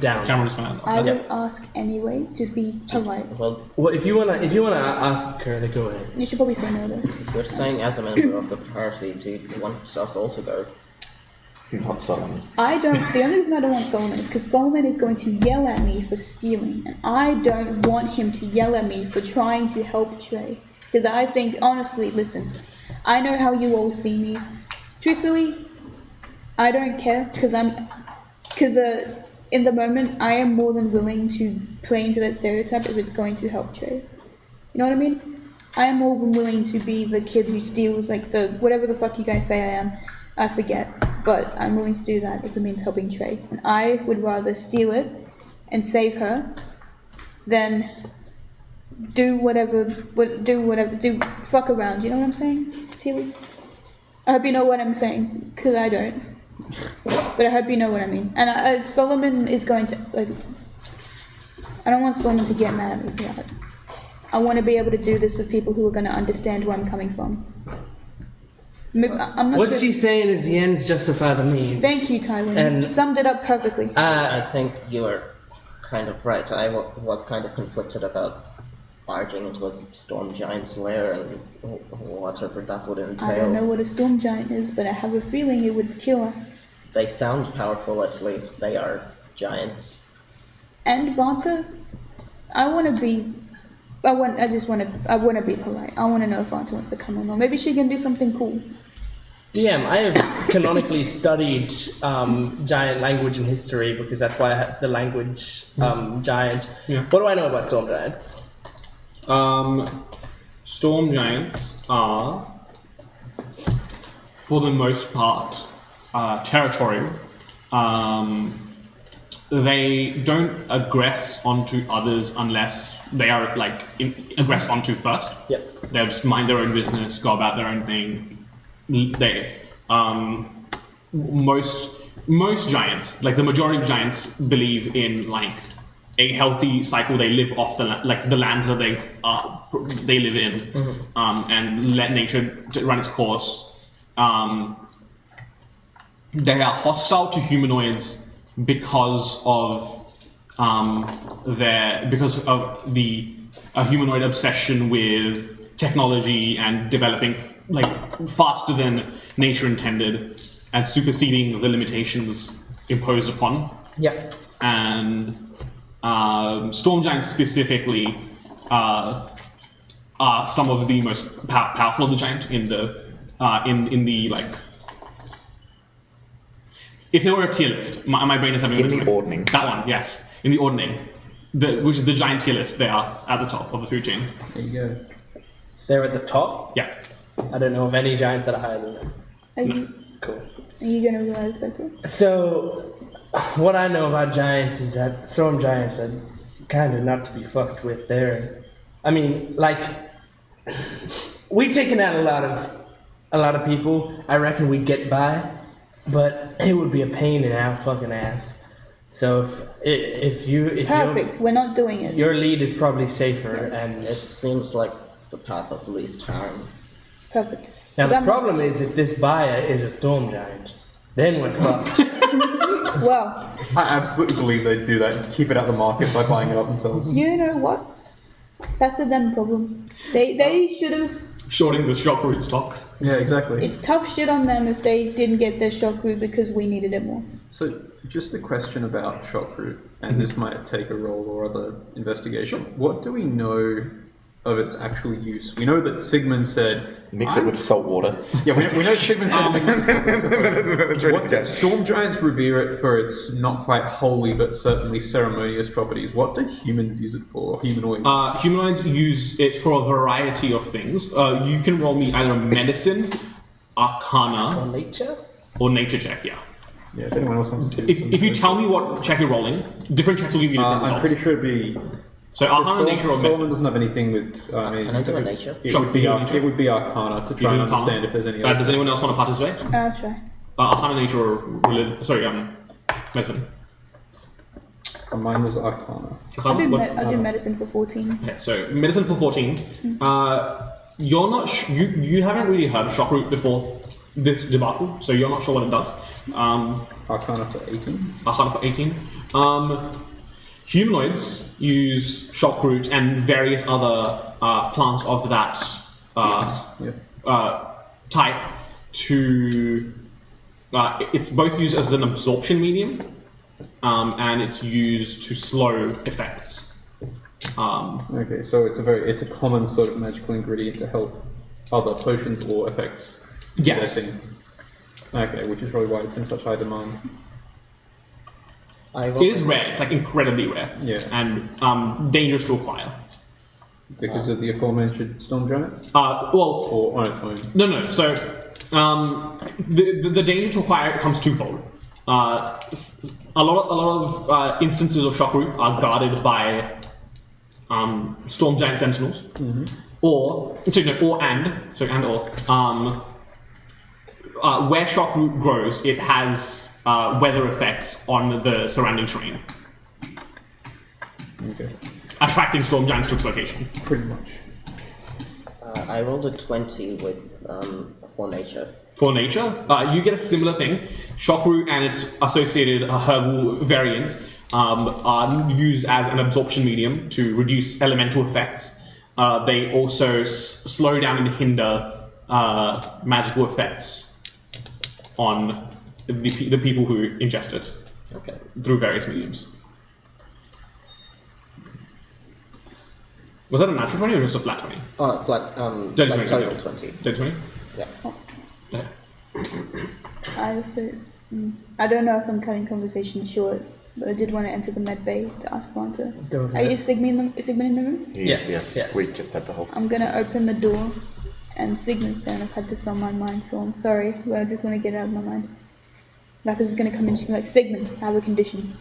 down. Cameron smiled. I would ask anyway to be polite. Well, if you wanna ask her, then go ahead. You should probably say no though. If you're saying as a member of the party, do you want us all to go? Not Solomon. The only reason I don't want Solomon is because Solomon is going to yell at me for stealing, and I don't want him to yell at me for trying to help Trey. Because I think, honestly, listen, I know how you all see me. Truthfully, I don't care because in the moment I am more than willing to play into that stereotype if it's going to help Trey. You know what I mean? I am more than willing to be the kid who steals whatever the fuck you guys say I am. I forget, but I'm willing to do that if it means helping Trey. And I would rather steal it and save her than do fuck around. You know what I'm saying, Tilly? I hope you know what I'm saying, because I don't. But I hope you know what I mean. And Solomon is going to, I don't want Solomon to get mad at me for that. I want to be able to do this with people who are going to understand where I'm coming from. I'm not What sure. she's saying is the ends justify the means. Thank you, Tywin. And- You summed it up perfectly. I think you are kind of right. I was kind of conflicted about barging into a storm giant's lair and whatever that would entail. I don't know what a storm giant is, but I have a feeling it would kill us. They sound powerful, at least. They are giants. And Vanta, I want to be polite. I want to know if Vanta wants to come or not. Maybe she can do something cool. DM, I have canonically studied giant language and history because that's why I have the language giant. Yeah. What do I know about storm giants? Storm giants are, for the most part, territorial. They don't aggress onto others unless they are aggressed onto first. Yep. They'll just mind their own business, go about their own thing. Most giants, the majority of giants, believe in a healthy cycle. They live off the lands that they live in, and let nature run its course. They are hostile to humanoids because of the humanoid obsession with technology and developing faster than nature intended and superseding the limitations imposed upon. Yep. And storm giants specifically are some of the most powerful of the giant in the if there were a tier list, my brain is having In the ordning. That one, yes, in the ordning, which is the giant tier list. They are at the top of the food chain. There you go. They're at the top? Yeah. I don't know of any giants that are higher than them. Cool. Are you going to realize about this? So, what I know about giants is that storm giants are kind of not to be fucked with. We've taken out a lot of people. I reckon we'd get by, but it would be a pain in our fucking ass. So if Perfect. We're not doing it. your lead is probably safer, Yes. and It seems like the path of least harm. Perfect. now 'Cause the I'm- problem is if this buyer is a storm giant, then we're fucked. Well, I absolutely believe they'd do that and keep it out of the market by buying it up themselves. you know what? That's a them problem. They should have. Shorting the shockroot stocks. Yeah, exactly. It's tough shit on them if they didn't get their shockroot because we needed it more. So, just a question about shockroot, and this might take a roll or other investigation. What do we know of its actual use? We know that Sigmund said... Mix it with salt water. Yeah, we know Sigmund said mix it with salt water. It's ready to go. Storm giants revere it for its not quite holy but certainly ceremonious properties. What did humans use it for? Humanoids? Humanoids use it for a variety of things. You can roll me either a medicine, arcana, On nature? or nature check, yeah. Yeah, if anyone else wants to... If you tell me what check you're rolling, different checks will give you different I'm results. pretty sure it'd be... So arcana, nature, or Solomon medicine. doesn't have anything with... Can I do a nature? It Sure, would be you do nature. it would be arcana to try and Arcana. understand if there's any other... Does anyone else want to participate? I'll try. Arcana, nature, or medicine. Mine was arcana. I'll do medicine for 14. Okay, so medicine for 14. You're not you haven't really heard of shockroot before this debacle, so you're not sure what it does. Arcana for 18. Arcana for 18. Humanoids use shockroot and various other plants of that type to. It's both used as an absorption medium, and it's used to slow effects. Okay, so it's a common sort of magical ingredient to help other potions or effects. Yes. Okay, which is probably why it's in such high demand. It is rare. It's like incredibly rare. Yeah. And dangerous to acquire. Because of the aforementioned storm giants? Well, Or on its own? no. So the danger to acquire comes twofold. A lot of instances of shockroot are guarded by storm giant sentinels, where shockroot grows, it has weather effects on the surrounding terrain, Okay, attracting storm giants to its location. pretty much. I rolled a 20 with for nature. For nature, you get a similar thing. Shockroot and its associated herbal variants are used as an absorption medium to reduce elemental effects. They also slow down and hinder magical effects on the people who ingest it Okay. through various mediums. Was that a natural 20 or just a flat 20? Flat, Dirty like 20, total yeah. 20. Dirty 20? Yeah. Okay. I also, I don't know if I'm cutting conversation short, but I did want to enter the med bay to ask Vanta. Is Sigmund in the room? Yes. We just had the whole... I'm gonna open the door, and Sigmund's there, and I've had this on my mind, so I'm sorry, but I just want to get it out of my mind. Lapis is gonna come in and she's gonna be like, Sigmund, I have a condition.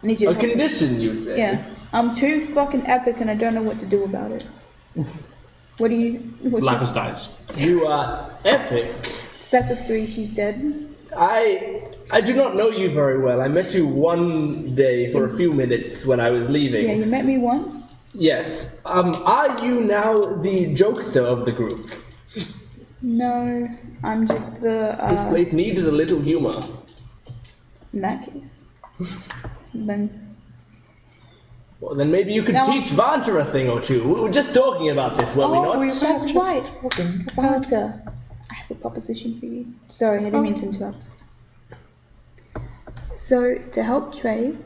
I need you to A help me." condition, you say? Yeah. I'm too fucking epic and I don't know what to do about it. What do you... What's your- Lapis dies. You are epic. That's a 3, she's dead. I do not know you very well. I met you one day for a few minutes when I was leaving. Yeah, you met me once? Yes. Are you now the jokester of the group? No, I'm just the... This place needed a little humor. In that case. Then... Well, then maybe you could No. teach Vanta a thing or two. We were just talking about this, were we not? We were That's just right. talking about Vanta, I have a proposition for you. Sorry, I didn't mean to interrupt. So, to help Trey,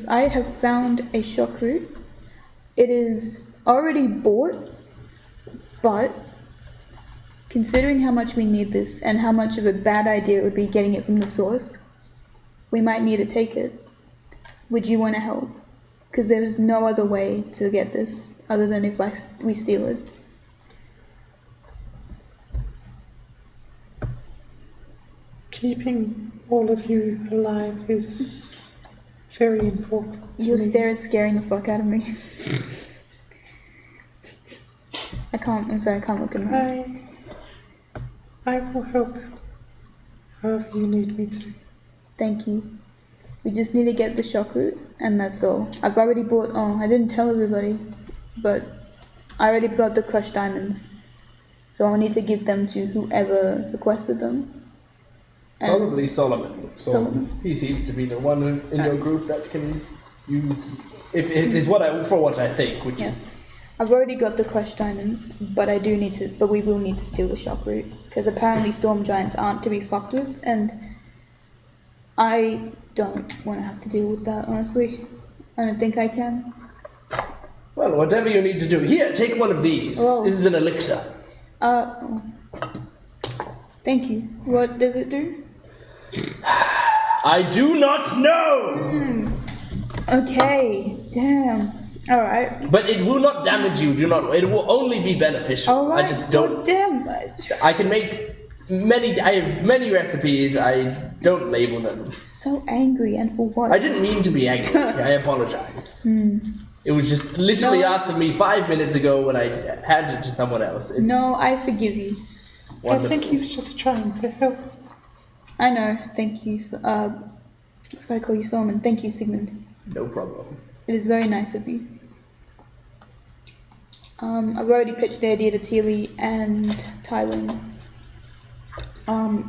I have found a shockroot. It is already bought, but considering how much we need this and how much of a bad idea it would be getting it from the source, we might need to take it. Would you want to help? Because there is no other way to get this other than if we steal it. keeping all of you alive is very important to Your me. stare is scaring the fuck out of me. I'm sorry, I can't look at him. I will help however you need me to. Thank you. We just need to get the shock root, and that's all. I've already bought, I didn't tell everybody, but I already bought the crushed diamonds. So I'll need to give them to whoever requested them. And Probably Solomon. Solomon. He seems to be the one in your group that can use. If it is for what I think, which Yeah. is I've already got the crushed diamonds, but we will need to steal the shock root because apparently storm giants aren't to be fucked with, and I don't want to have to deal with that. Honestly, I don't think I can. Well, whatever you need to do. Here, take one of these. Oh. This is an elixir. Thank you. What does it do? I do not know! Okay, damn. Alright. But it will not damage you, it will only be beneficial. Alright. I just don't... Oh, damn. I can make I have many recipes, I don't label them. So angry, and for what? I didn't mean to be angry, I apologize. It was just literally asked of me 5 minutes ago when I handed it to someone else. It's No, I forgive you. wonderful. I think he's just trying to help. I know. Thank you. That's why I call you Solomon. Thank you, Sigmund. No problem. It is very nice of you. I've already pitched the idea to Teely and Tywin.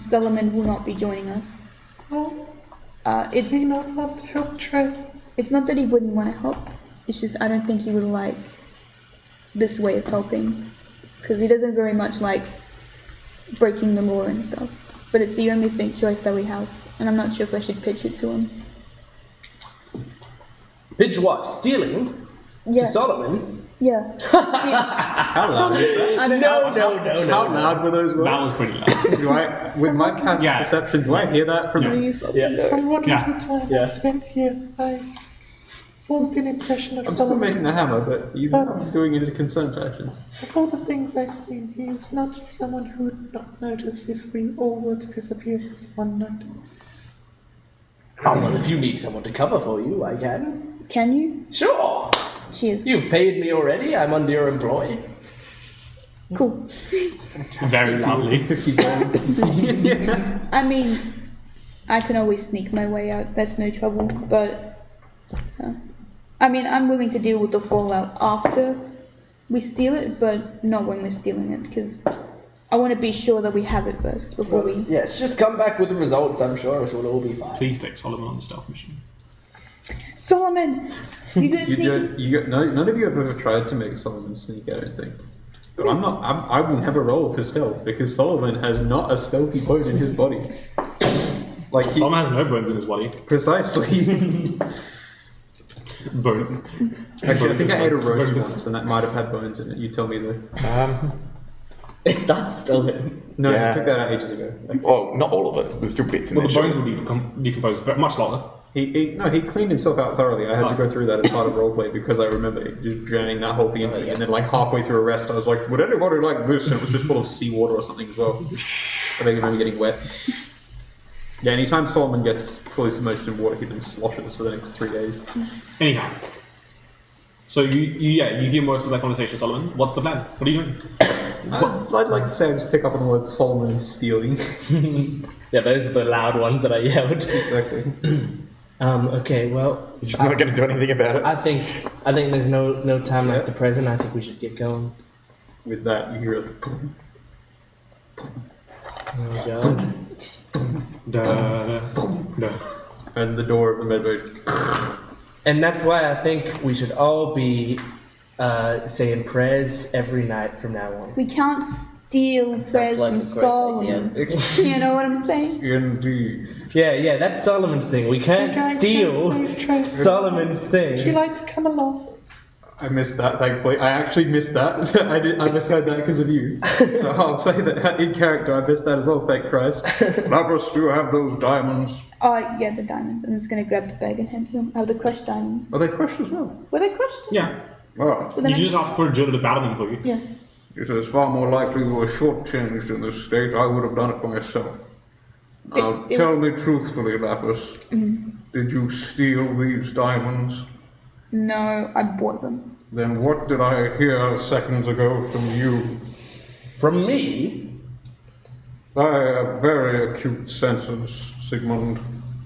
Solomon will not be joining us. Oh, does he not want to help Trey? It's not that he wouldn't want to help. It's just I don't think he would like this way of helping. Because he doesn't very much like breaking the law and stuff. But it's the only choice that we have. And I'm not sure if I should pitch it to him. Pitch what? Stealing? Yes. To Solomon? Yeah. How loud is that? I don't know. No. How loud were those words? That was pretty loud. Do I, with my passive Yeah. perception, do I hear that from No, you fucking Yeah. don't. From what Yeah. little time Yeah. I've spent here, I formed an impression of I'm still Solomon. making the hammer, but you're But- doing it in concerned fashion. Of all the things I've seen, he is not someone who would not notice if we all were to disappear one night. Oh, well, if you need someone to cover for you, I can. Can you? Sure. Cheers. You've paid me already. I'm under your employ. Cool. Very loudly. I mean, I can always sneak my way out. That's no trouble. But, I mean, I'm willing to deal with the fallout after we steal it, but not when we're stealing it, because I want to be sure that we have it first before we... Yes, just come back with the results. I'm sure it will all be fine. Please take Solomon on the stealth mission. Solomon! You good at sneaking? None of you have ever tried to make Solomon sneak, I don't think. But I will never roll for stealth because Solomon has not a stealthy bone in his body. Like Solomon has no bones in his body. Precisely. Bone. Actually, I think I ate a roast Bones. once and that might have had bones in it. You tell me though. Is that still him? No, Yeah. I took that out ages ago. Well, not all of it. There's still bits in Well, there. the bones will decompose much slower. He cleaned himself out thoroughly. I had to go through that as part of roleplay because I remember just drowning that whole thing into it. And then, like, halfway through a rest, I was like, would anybody like this? And it was just full of seawater or something as well. I think I'm getting wet. Yeah, anytime Solomon gets fully submerged in water, he then sloshes for the next 3 days. Anyhow. So you hear most of that conversation, Solomon. What's the plan? What are you doing? I'd like to say I just pick up on the word Solomon and stealing. Yeah, those are the loud ones that I yelled. Exactly. Okay, well, You're just not going to do anything about it. I think there's no time like the present. I think we should get going. With that, you hear a boom. Oh god. And the door of the medbay. And that's why I think we should all be saying prayers every night from now on. We can't steal prayers like from a great Solomon. You know what I'm saying? Indeed. Yeah, that's Solomon's thing. We can't We're going to steal save Trey. Solomon's Would you thing. like to come along? I missed that, thankfully. I actually missed that. I misheard that because of you. So I'll say that in character, I missed that as well, thank Christ. Lapras, do you have those diamonds? Oh, yeah, the diamonds. I'm just gonna grab the bag and hand them. Oh, the crushed diamonds. Are they crushed as well? Were they crushed? Yeah. Well, Were they You can next- just ask for a Jill to battle them for you. Yeah. it is far more likely we were shortchanged in this state. I would have done it myself. Now, It tell was- me truthfully, Lapras. Did you steal these diamonds? No, I bought them. Then what did I hear seconds ago from you? From me? I have very acute senses, Sigmund,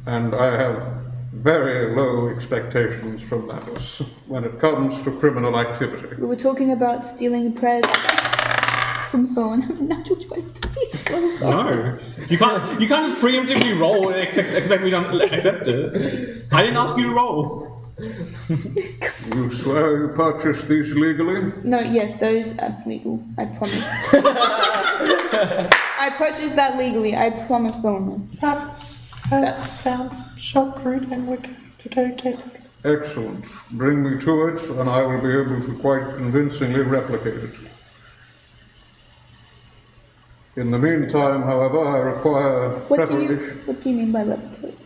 and I have very low expectations from Lapras when it comes to criminal activity. We were talking about stealing prayers from Solomon. That was a natural 20. Please, No. You can't just preemptively roll and expect me to accept it. I didn't ask you to roll. You swear you purchased these legally? No, yes, those are legal. I promise. I purchased that legally. I promise, Solomon. Rabbis has found some shock root and we're going to go get it. Excellent. Bring me to it, and I will be able to quite convincingly replicate it. In the meantime, however, I require preparation. What do you mean by replicate?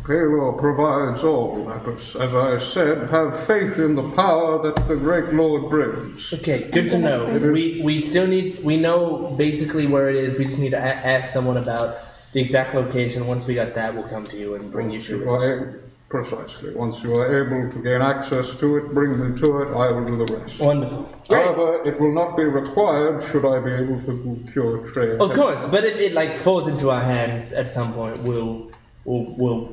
Payroll provides all, Lapis. As I said, have faith in the power that the great Lord brings. Okay, good to know. We still need, we know basically where it is. We just need to ask someone about the exact location. Once we got that, we'll come to you and bring you to it. Precisely. Once you are able to gain access to it, bring me to it, I will do the rest. Wonderful. Great. However, it will not be required should I be able to cure Trey. Of course, but if it like falls into our hands at some point, we'll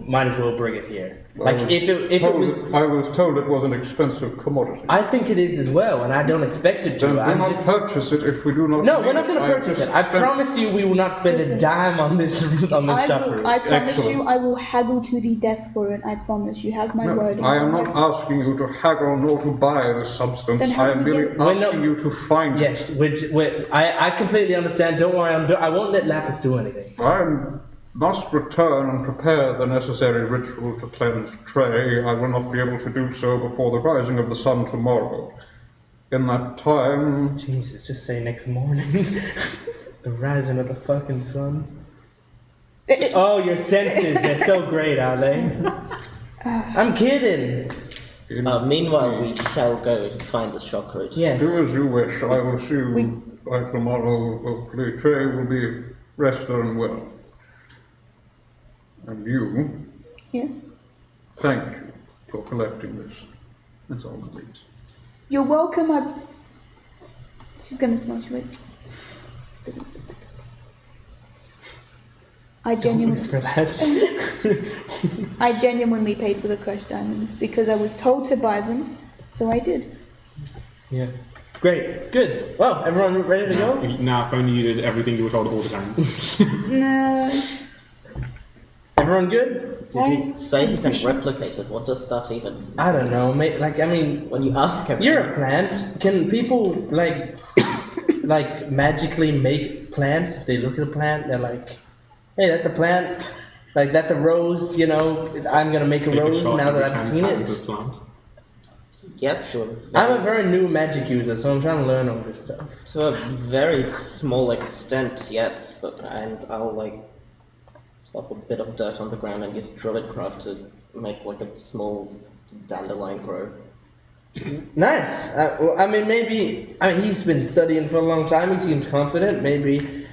might as well bring it here. Like if it was, I was told it was an expensive commodity. I think it is as well, and I don't expect it to. Then do I'm not just purchase it if we do not. no, we're not going to purchase it. I promise you, we will not spend a dime on this shop route. I promise Excellent. you, I will haggle to the death for it. I promise. You have my word. I am not asking you to haggle nor to buy the substance. Then how I am do we merely get asking you to find Yes, which I completely understand. Don't worry, I won't let Lapis do anything. it. I must return and prepare the necessary ritual to cleanse Trey. I will not be able to do so before the rising of the sun tomorrow. In that time... Jesus, just say next morning. The rising of the fucking sun. Oh, your senses, they're so great, are they? I'm kidding. Meanwhile, we shall go to find the shock root. Yes. Do as you wish. I will see you by tomorrow. Hopefully Trey will be rested and well. And you, Yes. thank you for collecting this. That's all, please. You're welcome. She's gonna smudge it. Doesn't suspect it. I genuinely for that. I genuinely paid for the crushed diamonds because I was told to buy them, so I did. Yeah. Great. Good. Well, everyone ready to go? Now, if only you did everything you were told all the time. No. Everyone good? Did he say he can replicate it? What does that even... I don't know. Like, I mean, When you ask him... you're a plant. Can people like magically make plants? If they look at a plant, they're like, "Hey, that's a plant. Like that's a rose." You know, I'm gonna make a rose now that I've seen it. Yes, to a I'm a very new magic user, so I'm trying to learn all this stuff. To a very small extent, yes, and I'll like slap a bit of dirt on the ground and use druidcraft to make like a small dandelion grow. Nice. Well, I mean, maybe he's been studying for a long time. He seems confident. Maybe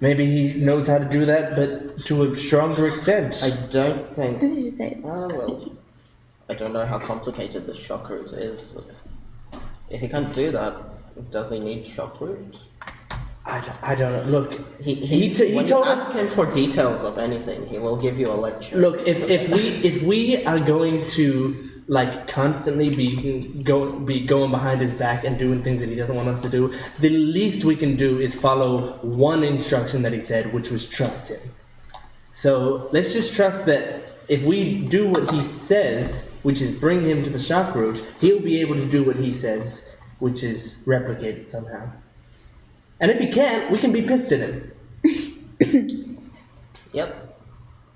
he knows how to do that, but to a stronger extent. I don't As think. soon as you say it. Oh well, I don't know how complicated the shock root is. But if he can't do that, does he need shock root? I don't know. Look, He told when you us. ask him for details of anything, he will give you a lecture. Look, if we are going to like constantly be going behind his back and doing things that he doesn't want us to do, the least we can do is follow one instruction that he said, which was trust him. So let's just trust that if we do what he says, which is bring him to the shock root, he'll be able to do what he says, which is replicate it somehow. And if he can't, we can be pissed at him. Yep,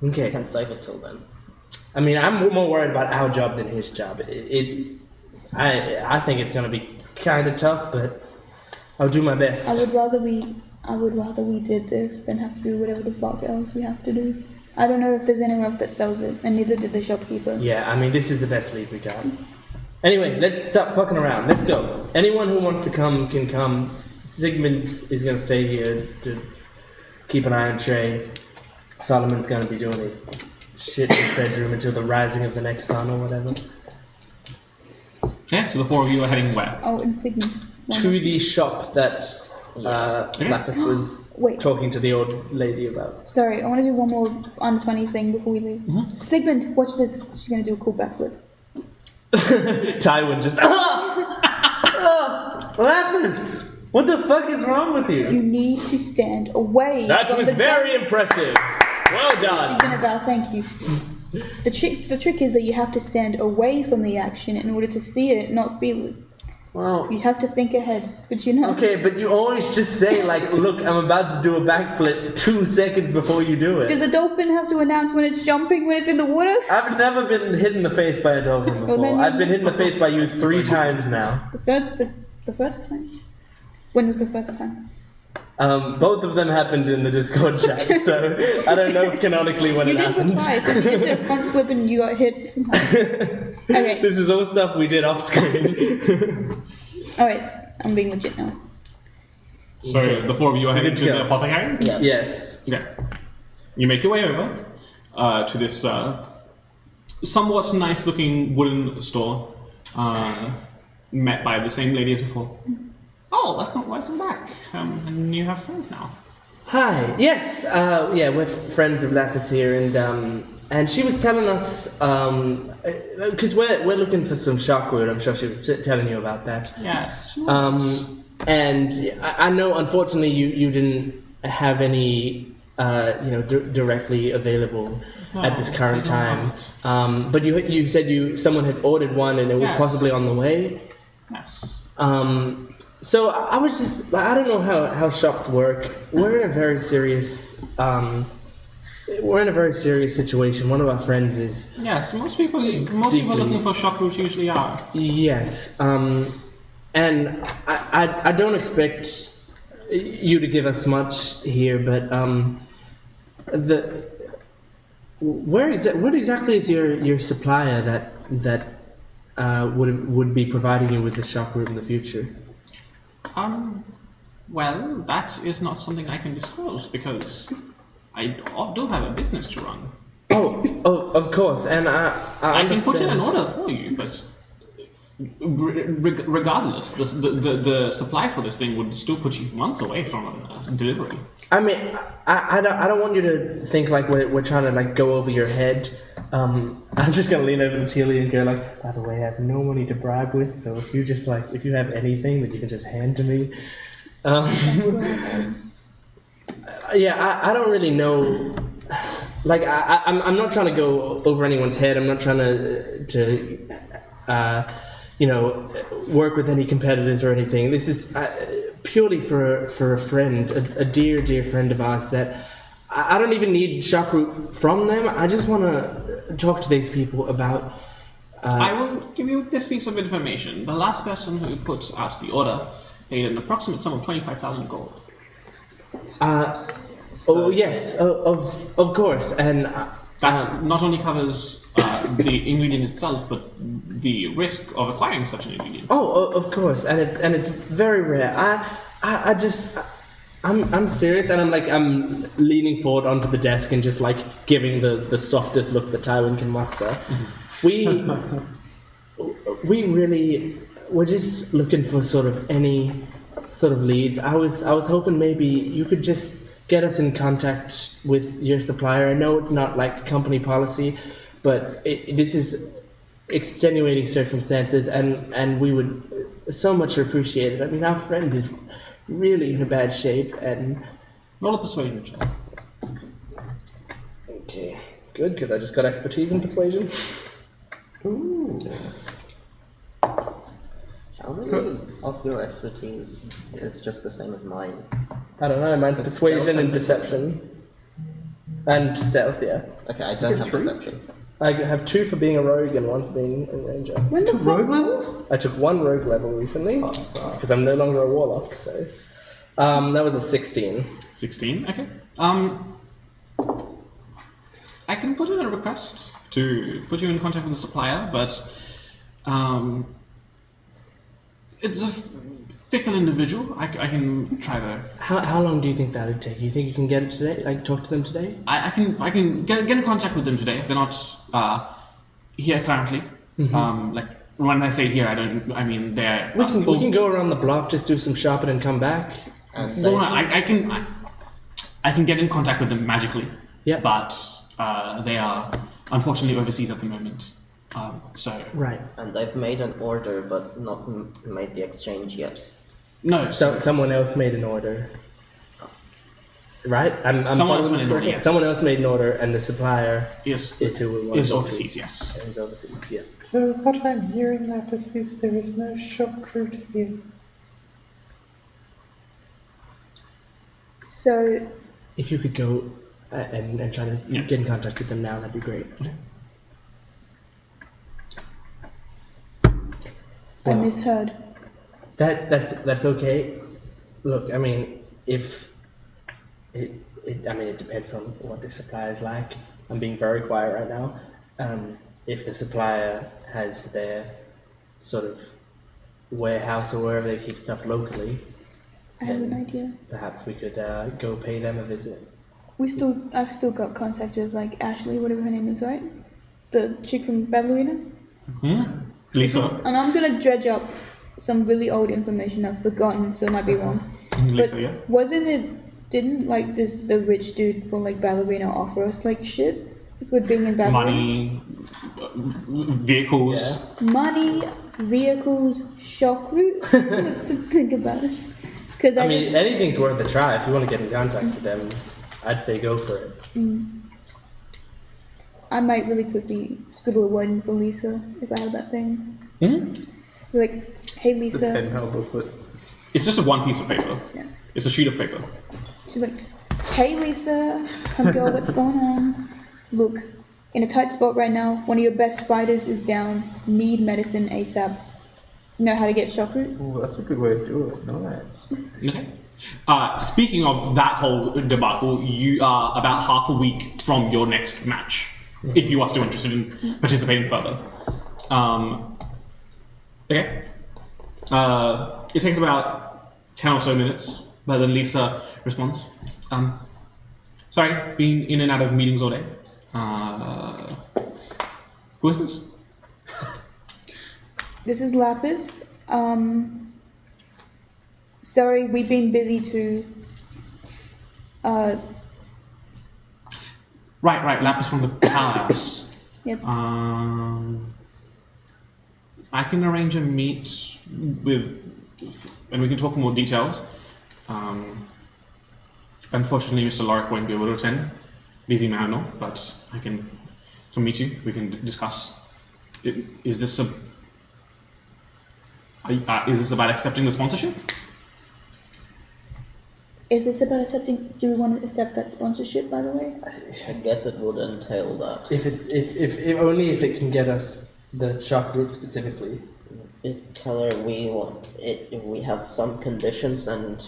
Okay. I can save it till then. I mean, I'm more worried about our job than his job. I think it's gonna be kind of tough, but I'll do my best. I would rather we did this than have to do whatever the fuck else we have to do. I don't know if there's anyone else that sells it, and neither did the shopkeeper. Yeah, I mean, this is the best lead we got. Anyway, let's stop fucking around. Let's go. Anyone who wants to come can come. Sigmund is gonna stay here to keep an eye on Trey. Solomon's gonna be doing his shit in his bedroom until the rising of the next sun or whatever. Yeah, so the four of you are heading where? Oh, and Sigmund. To the shop that Lapis was Wait. talking to the old lady about. Sorry, I want to do one more unfunny thing before we leave. Sigmund, watch this. She's gonna do a cool backflip. Tywin just. Lapis! What the fuck is wrong with you? You need to stand away. That from was the very impressive. Well She's done. gonna bow. Thank you. The trick is that you have to stand away from the action in order to see it, not feel it. Well, You have to think ahead, but you know. okay, but you always just say like, "Look, I'm about to do a backflip 2 seconds before you do it." Does a dolphin have to announce when it's jumping, when it's in the water? I've never been hit in the face by a dolphin before. then you- I've been hit in the face by you 3 times now. The first time. When was the first time? Both of them happened in the Discord chat, so I don't know canonically when You it didn't happened. reply, so you just did a front flip and you got hit somehow. Okay. This is all stuff we did off screen. Alright, I'm being legit now. So the 4 of you are heading Good to to the go. apothecary? Yeah. Yes. Okay. You make your way over to this somewhat nice-looking wooden store, met by the same lady as before. Oh, welcome back. And you have friends now. Hi. Yes. Yeah, we're friends of Lapis here, and she was telling us because we're looking for some sharkwood. I'm sure she was telling you about that. Yes. And I know, unfortunately, you didn't have any, directly available at this current I time. don't. But you said someone had ordered one, and it was Yes. possibly on the way. Yes. So I was just, I don't know how shops work. We're in a very serious situation. One of our friends is. Yes, most people looking for shockroot usually are. Yes. And I don't expect you to give us much here, but what exactly is your supplier that would be providing you with the shockroot in the future? Well, that is not something I can disclose because I do have a business to run. Oh, of course, and I can put in an understand. order for you, but regardless, the supply for this thing would still put you months away from a delivery. I mean, I don't want you to think like we're trying to like go over your head. I'm just gonna lean over to Tilly and go like, by the way, I have no money to bribe with, so if you have anything that you can just hand to me. Yeah, I don't really know. Like, I'm not trying to go over anyone's head. I'm not trying to work with any competitors or anything. This is purely for a friend, a dear friend of ours that I don't even need shockroot from them. I just want to talk to these people about. I will give you this piece of information. The last person who put out the order paid an approximate sum of 25,000 gold. Oh yes, of course, and That not only covers the ingredient itself, but the risk of acquiring such an ingredient. of course, and it's very rare. I'm serious, and I'm leaning forward onto the desk and just like giving the softest look that Tywin can muster. We're just looking for sort of any sort of leads. I was hoping maybe you could just get us in contact with your supplier. I know it's not like company policy, but this is extenuating circumstances, and we would so much appreciate it. I mean, our friend is really in a bad shape, and Roll a persuasion check. okay, good, because I just got expertise in persuasion. Ooh. How many of your expertise is just the same as mine? I don't know, mine's It's persuasion stealth and and deception. And stealth, yeah. Okay, I don't have perception. I have 2 for being a rogue and 1 for being a ranger. When the fuck? levels? I took 1 rogue level recently, because I'm no longer a warlock, so... that was a 16. 16, okay. I can put in a request to put you in contact with the supplier, but it's a fickle individual. I can try to. How long do you think that would take? You think you can get it today? Like, talk to them today? I can get in contact with them today. They're not here currently. Like when I say here, I mean they're. We can go around the block, just do some shopping and come back. And Well, no, I can get in contact with them magically. Yeah. But they are unfortunately overseas at the moment. So Right. and they've made an order, but not made the exchange yet. no. So someone else made an order. right? I'm Someone else following made an this order, correctly? yes. Someone else made an order, and the supplier Is who we want is to go to. overseas? Yes. Is overseas, yeah. So what I'm hearing, Lapis, is there is no shock route here. So, If you could go and try to Yeah. get in contact with them now, that'd be great. I misheard. That's okay. Look, I mean, if it depends on what the supplier is like. I'm being very quiet right now. If the supplier has their sort of warehouse or wherever they keep stuff locally, I have an idea. perhaps we could go pay them a visit. I've still got contact with like Ashley, whatever her name is, right? The chick from Ballerina. Lisa. And I'm gonna dredge up some really old information I've forgotten, so it might be wrong. Lisa, But yeah. wasn't it? Didn't like the rich dude from like Ballerina offer us like shit for being in Ballerina? Money, vehicles. Money, vehicles, shock route. Let's think about it. Because I mean, anything's worth a try. If you want to get in contact with them, I'd say go for it. I might really quickly scribble a word in for Lisa if I have that thing. Like, hey The Lisa. pen pal booklet. It's just a one piece of paper. Yeah. It's a sheet of paper. She's like, hey Lisa, come girl, what's going on? Look, in a tight spot right now, one of your best fighters is down, need medicine ASAP. Know how to get shock route? Oh, that's a good way to do it. Nice. Okay. Speaking of that whole debacle, you are about half a week from your next match, if you are still interested in participating further. Okay. It takes about 10 or so minutes, but then Lisa responds. Sorry, been in and out of meetings all day. Who is this? This is Lapis. Sorry, we've been busy too. Right, Lapis from the palace. Yep. I can arrange a meet with, and we can talk more details. Unfortunately, Mr. Lorik won't be able to attend. Busy man, no, but I can meet you. We can discuss. Is this about accepting the sponsorship? Is this about accepting? Do we want to accept that sponsorship, by the way? I guess it would entail that. If only if it can get us the shock route specifically. Tell her we want it. We have some conditions and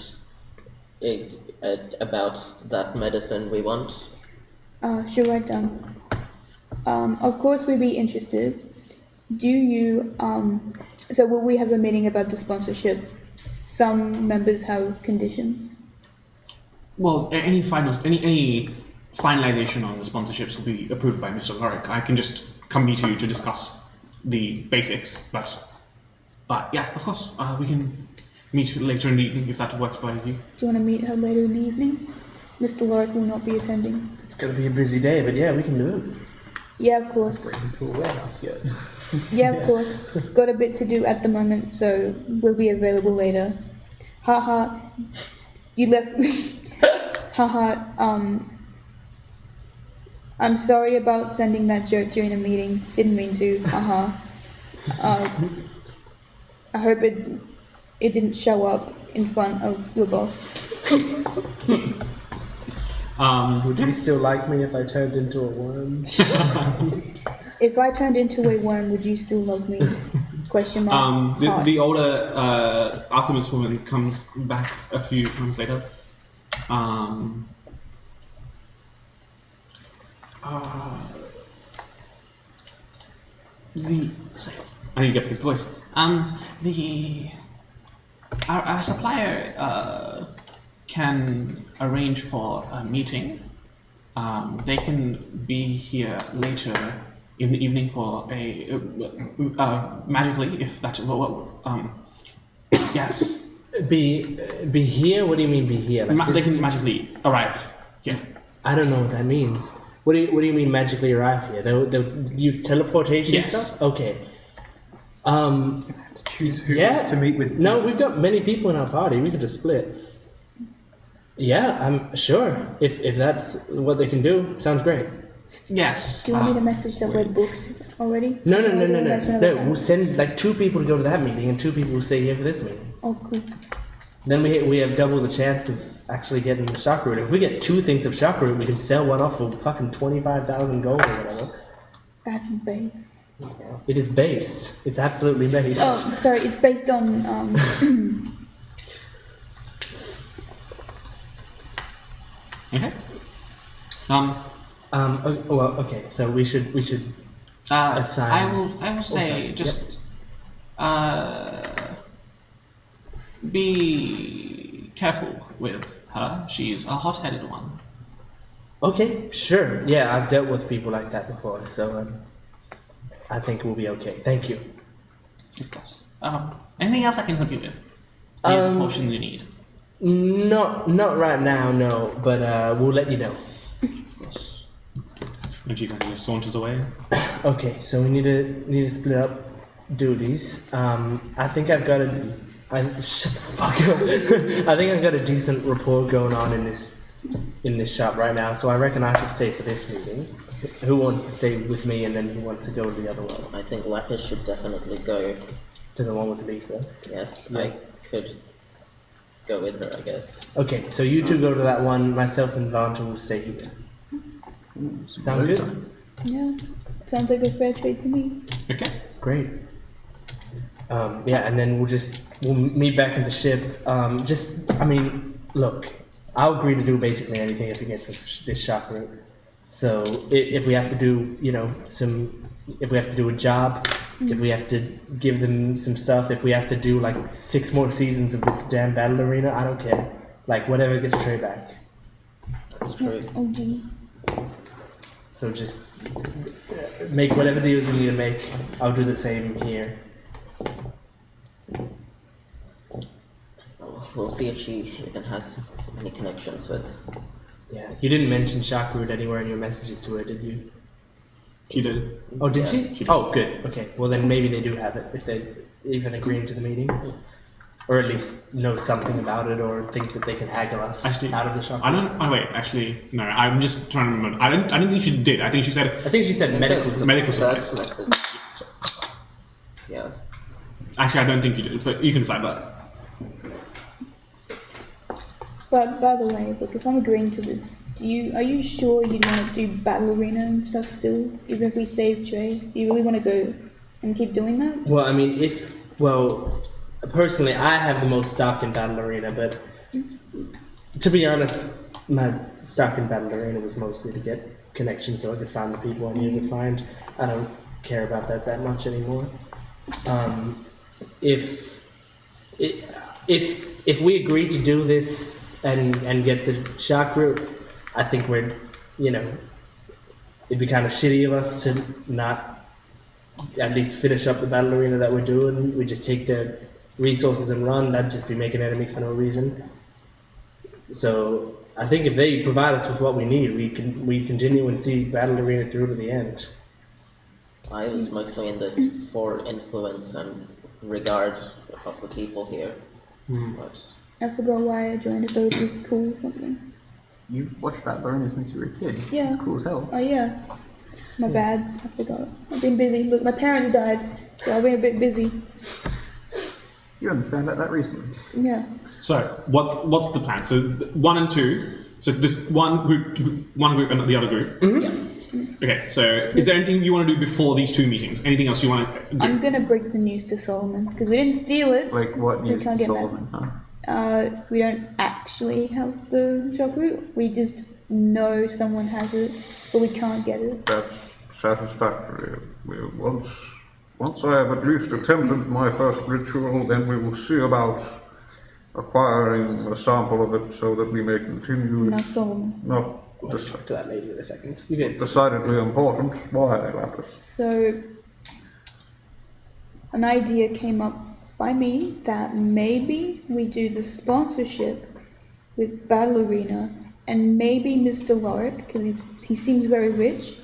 about that medicine we want. She'll write down. Of course, we'd be interested. Do you? So will we have a meeting about the sponsorship? Some members have conditions. Well, any finalization on the sponsorships will be approved by Mr. Lorik. I can just come meet you to discuss the basics, but yeah, of course, we can meet later in the evening if that works by you. Do you want to meet her later in the evening? Mr. Lorik will not be attending. It's gonna be a busy day, but yeah, we can do it. Yeah, of course. Into a warehouse yet? Yeah, of course. Got a bit to do at the moment, so we'll be available later. Haha. You left me. Haha. I'm sorry about sending that joke during a meeting. Didn't mean to. Haha. I hope it didn't show up in front of your boss. Would you still like me if I turned into a worm? If I turned into a worm, would you still love me? Question mark. The older alchemist woman comes back a few times later. Sorry, I need to get a good voice. Our supplier can arrange for a meeting. They can be here later in the evening for a magically, if that's yes. Be here? What do you mean be here? Like They can magically arrive here. I don't know what that means. What do you mean magically arrive here? They'll use teleportation Yes. and stuff? Okay. Choose who Yeah. wants to meet with. No, we've got many people in our party. We could just split. Yeah, I'm sure. If that's what they can do, sounds great. Yes. Do you want me to message the red books already? No. Or is it a nice one at a time? We'll send like 2 people to go to that meeting and 2 people will stay here for this meeting. Oh, cool. Then we have double the chance of actually getting the shock root. If we get 2 things of shock root, we can sell one off for fucking 25,000 gold or whatever. That's based. It is based. It's absolutely based. Oh, sorry, it's based on, Okay. Well, okay. So we should assign. I will say sorry. just be careful with her. She's a hot-headed one. Okay, sure. Yeah, I've dealt with people like that before, so I think we'll be okay. Thank you. Of course. Anything else I can help you with? Do you have the potion you need? Not right now, no. But we'll let you know. Of course. And she kind of just saunters away. Okay, so we need to split up duties. I think I've got shut the fuck up. I think I've got a decent rapport going on in this shop right now, so I reckon I should stay for this meeting. Who wants to stay with me, and then who wants to go to the other one? I think Lapis should definitely go. To the one with Lisa. Yes, Yeah. I could go with her, I guess. Okay, so you 2 go to that one. Myself and Vanta will stay here. Sound good? yeah, sounds like a fair trade to me. Okay. Great. Yeah, and then we'll meet back in the ship. Look, I'll agree to do basically anything if we get this shock root. So if we have to do, if we have to do a job, if we have to give them some stuff, if we have to do like 6 more seasons of this damn battle arena, I don't care. Like whatever gets Trey back. That's true. Oh, gee. So just make whatever deals you need to make. I'll do the same here. We'll see if she even has any connections with. Yeah, you didn't mention shock root anywhere in your messages to her, did you? She did. Oh, did Yeah, she? she did. Oh, good. Okay. Well, then maybe they do have it if they even agree to the meeting, or at least know something about it, or think that they can haggle us Actually, out of the shock. I don't. Oh wait, actually, no. I'm just trying to remember. I don't think she did. I think she said I think she said medical supplies. medical First supplies. message. Yeah. Actually, I don't think you did, but you can decide that. But by the way, look, if I'm agreeing to this, are you sure you want to do battle arena and stuff still? Even if we save Trey, do you really want to go and keep doing that? Well, I mean, personally, I have the most stock in battle arena, but to be honest, my stock in battle arena was mostly to get connections so I could find the people I needed to find. I don't care about that much anymore. If we agree to do this and get the shock root, I think we're, it'd be kind of shitty of us to not at least finish up the battle arena that we're doing. We just take the resources and run. That'd just be making enemies for no reason. So I think if they provide us with what we need, we continue and see battle arena through to the end. I was mostly in this for influence and regard of the people here. But I forgot why I joined. I thought it was cool or something. You've watched Battle Arena since you were a kid. Yeah. It's cool as hell. Oh yeah, my bad. I forgot. I've been busy. Look, my parents died, so I've been a bit busy. You understand that recently. Yeah. So what's the plan? So 1 and 2. So this one group and the other group. Okay. So is there anything you want to do before these 2 meetings? Anything else you want to do? I'm gonna break the news to Solomon because we didn't steal it. Like what so we news can't to get mad. Solomon, huh? We don't actually have the shock root. We just know someone has it, but we can't get it. That's satisfactory. Once I have at least attempted my first ritual, then we will see about acquiring a sample of it so that we may continue. Now Solomon. No, We'll talk to that lady in a second. You get decidedly important. Why, Lapis? So, an idea came up by me that maybe we do the sponsorship with Battle Arena, and maybe Mr. Lorik, because he seems very rich,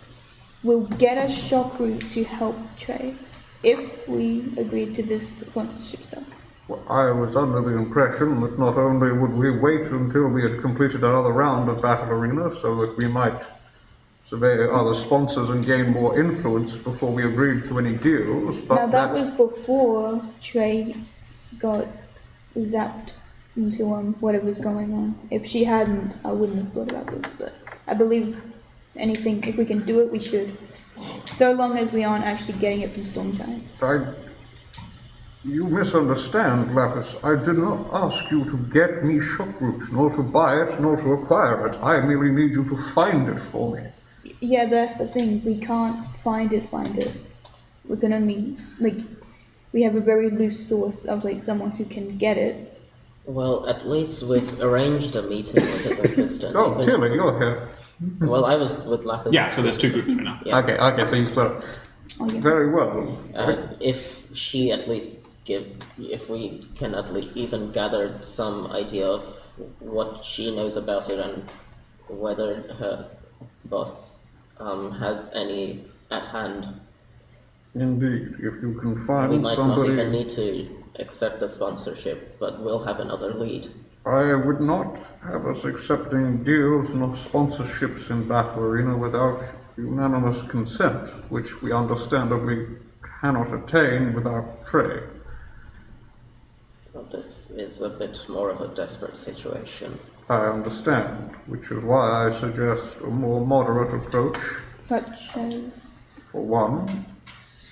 will get us shock root to help Trey if we agree to this sponsorship stuff. Well, I was under the impression that not only would we wait until we had completed another round of Battle Arena so that we might survey other sponsors and gain more influence before we agreed to any deals, but Now that was before Trey got zapped into whatever's going on. If she hadn't, I wouldn't have thought about this, but I believe anything, if we can do it, we should. So long as we aren't actually getting it from storm giants. You misunderstand, Lapis. I did not ask you to get me shockroot, nor to buy it, nor to acquire it. I merely need you to find it for me. Yeah, that's the thing. We can't find it. We can only, we have a very loose source of, someone who can get it. Well, at least we've arranged a meeting with his assistant. Oh, Tilly, you're here. Well, I was with Lapis. Yeah, so there's two groups right now. Yeah. Okay, so you split up. Oh, yeah. Very well. If she at least if we can at least even gather some idea of what she knows about it and whether her boss has any at hand. Indeed, if you can find we might somebody... not even need to accept the sponsorship, but we'll have another lead. I would not have us accepting deals nor sponsorships in Battle Arena without unanimous consent, which we understandably cannot attain without Trey. Well, this is a bit more of a desperate situation. I understand, which is why I suggest a more moderate approach. Such as? For one,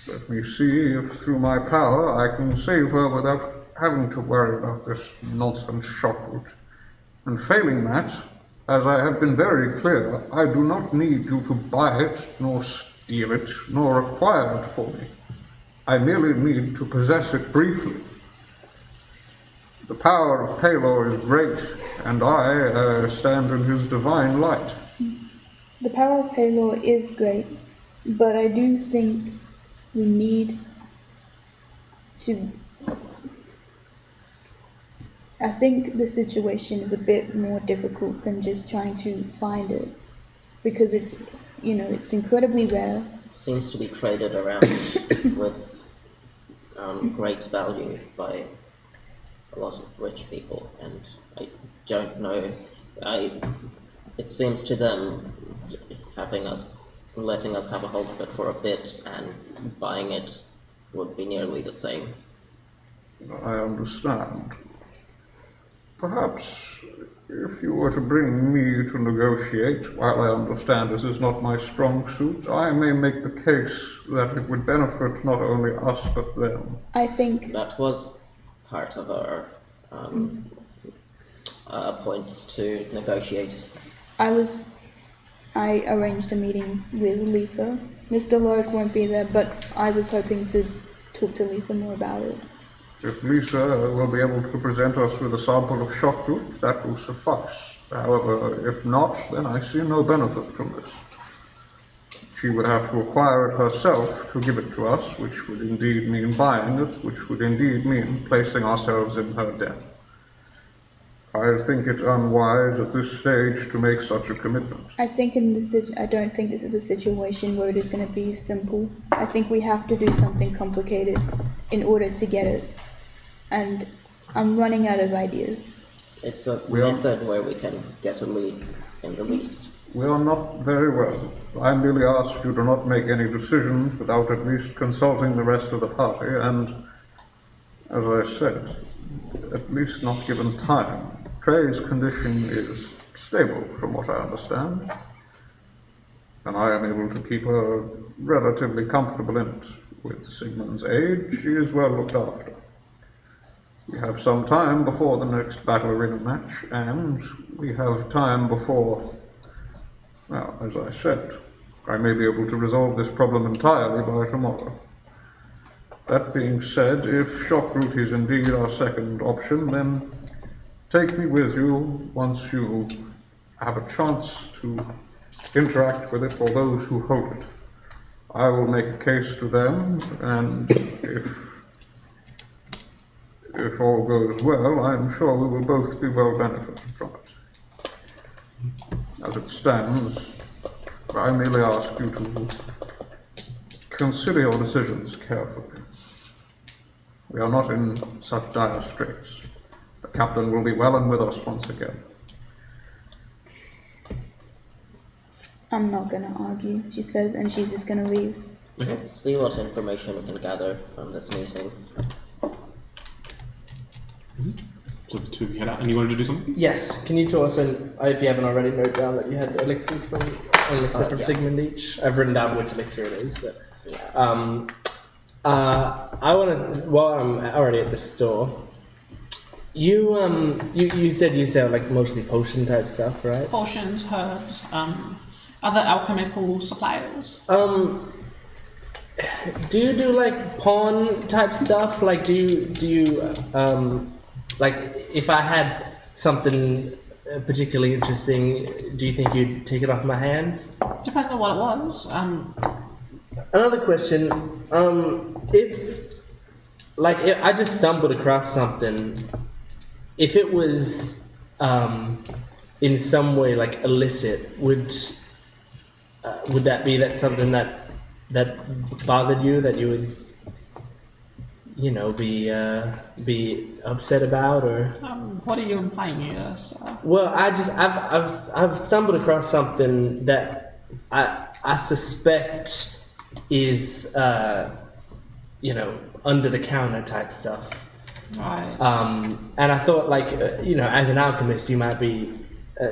let me see if through my power I can save her without having to worry about this nonsense shockroot. And failing that, as I have been very clear, I do not need you to buy it, nor steal it, nor acquire it for me. I merely need to possess it briefly. The power of Palor is great, and I stand in his divine light. The power of Palor is great, but I do think we need to... I think the situation is a bit more difficult than just trying to find it, because it's, it's incredibly rare. It seems to be traded around with great value by a lot of rich people, and I don't know. It seems to them letting us have a hold of it for a bit and buying it would be nearly the same. I understand. Perhaps if you were to bring me to negotiate, while I understand this is not my strong suit, I may make the case that it would benefit not only us but them. I think that was part of our points to negotiate. I arranged a meeting with Lisa. Mr. Lurk won't be there, but I was hoping to talk to Lisa more about it. If Lisa will be able to present us with a sample of shockroot, that will suffice. However, if not, then I see no benefit from this. She would have to acquire it herself to give it to us, which would indeed mean buying it, which would indeed mean placing ourselves in her debt. I think it unwise at this stage to make such a commitment. I don't think this is a situation where it is going to be simple. I think we have to do something complicated in order to get it. And I'm running out of ideas. It's a method where we can get a lead in the least. We are not very well. I merely ask you to not make any decisions without at least consulting the rest of the party, and, as I said, at least not given time. Trey's condition is stable, from what I understand, and I am able to keep her relatively comfortable in it. With Sigmund's aid, she is well looked after. We have some time before the next Battle Arena match, and we have time before, well, as I said, I may be able to resolve this problem entirely by tomorrow. That being said, if shockroot is indeed our second option, then take me with you once you have a chance to interact with it for those who hold it. I will make a case to them, and if all goes well, I'm sure we will both be well benefited from it. As it stands, I merely ask you to consider your decisions carefully. We are not in such dire straits. The captain will be well and with us once again. I'm not gonna argue, she says, and she's just gonna leave. Let's see what information we can gather from this meeting. So the two of you head out, and you wanted to do something? Yes. Can you toss in, if you haven't already, note down that you had elixirs from Yeah. Sigmund each? I've written down which elixir it is, but Yeah. I want to. While I'm already at the store, you said you sell like mostly potion type stuff, right? Potions, herbs, other alchemical supplies. Do you do like pawn type stuff? Like, do you like if I had something particularly interesting, do you think you'd take it off my hands? Depends on what it was. Another question, if I just stumbled across something, if it was in some way like illicit, would that be something that bothered you, that you would be upset about, or? What are you implying here, sir? Well, I've stumbled across something that I suspect is under the counter type stuff. Right. And I thought as an alchemist you might be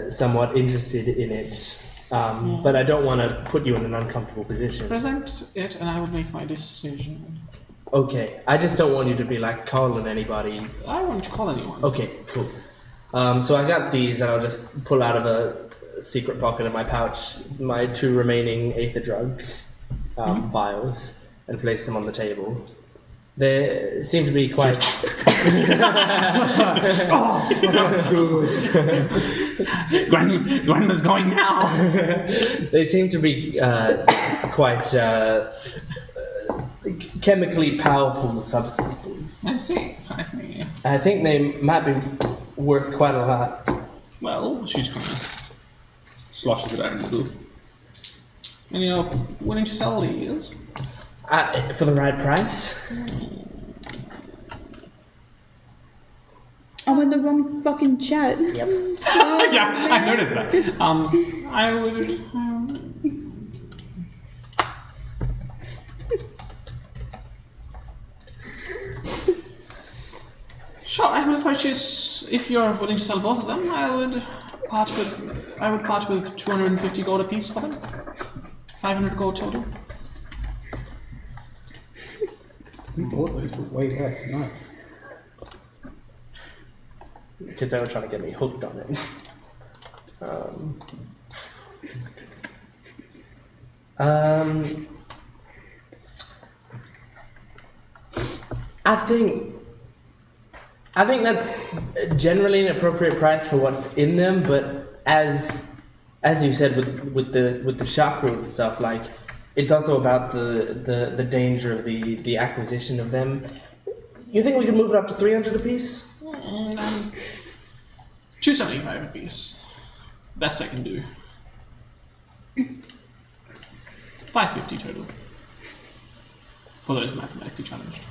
somewhat interested in it. But I don't want to put you in an uncomfortable position. Present it and I will make my decision. Okay, I just don't want you to be like calling anybody. I won't call anyone. Okay, cool. So I got these, and I'll just pull out of a secret pocket of my pouch my 2 remaining Aether drug vials and place them on the table. They seem to be quite. Grandma's going now. They seem to be quite chemically powerful substances. I see. I think they might be worth quite a lot. Well, she kind of sloshes it out in the blue. And you're willing to sell these? For the right price? I'm in the wrong fucking chat. Yep. Yeah, I noticed that. I would. Sure, I will purchase. If you're willing to sell both of them, I would part with 250 gold apiece for them. 500 gold total. We bought those for way less. Nice. Because they were trying to get me hooked on it. I think that's generally an appropriate price for what's in them, but as you said with the chakra and stuff, like it's also about the danger of the acquisition of them. You think we could move it up to 300 apiece? 275 apiece. Best I can do. 550 total. For those mathematically challenged.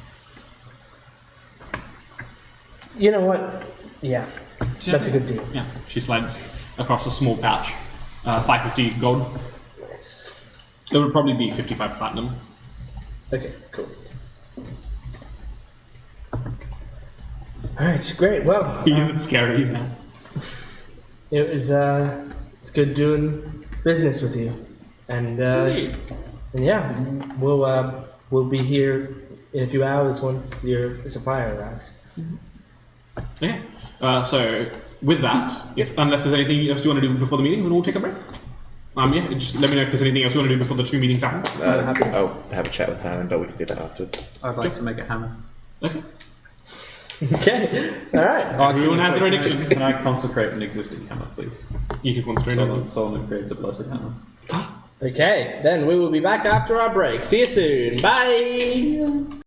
You know what? Yeah, that's a good deal. Yeah, she slides across a small pouch. 550 gold. Nice. It would probably be 55 platinum. Okay, cool. Alright, great. Well, He's scary now. it was it's good doing business with you. And Indeed. and yeah, we'll be here in a few hours once your supplier arrives. Okay. So with that, unless there's anything else you want to do before the meetings, then we'll take a break. Yeah, just let me know if there's anything else you want to do before the 2 meetings happen. I'll have a chat with Talon, but we can do that afterwards. I'd like to make a hammer. Okay. Okay. Alright. Everyone has their addiction. Can I consecrate an existing hammer, please? You can concentrate on them. Solomon creates a blessed hammer. Okay, then we will be back after our break. See you soon. Bye.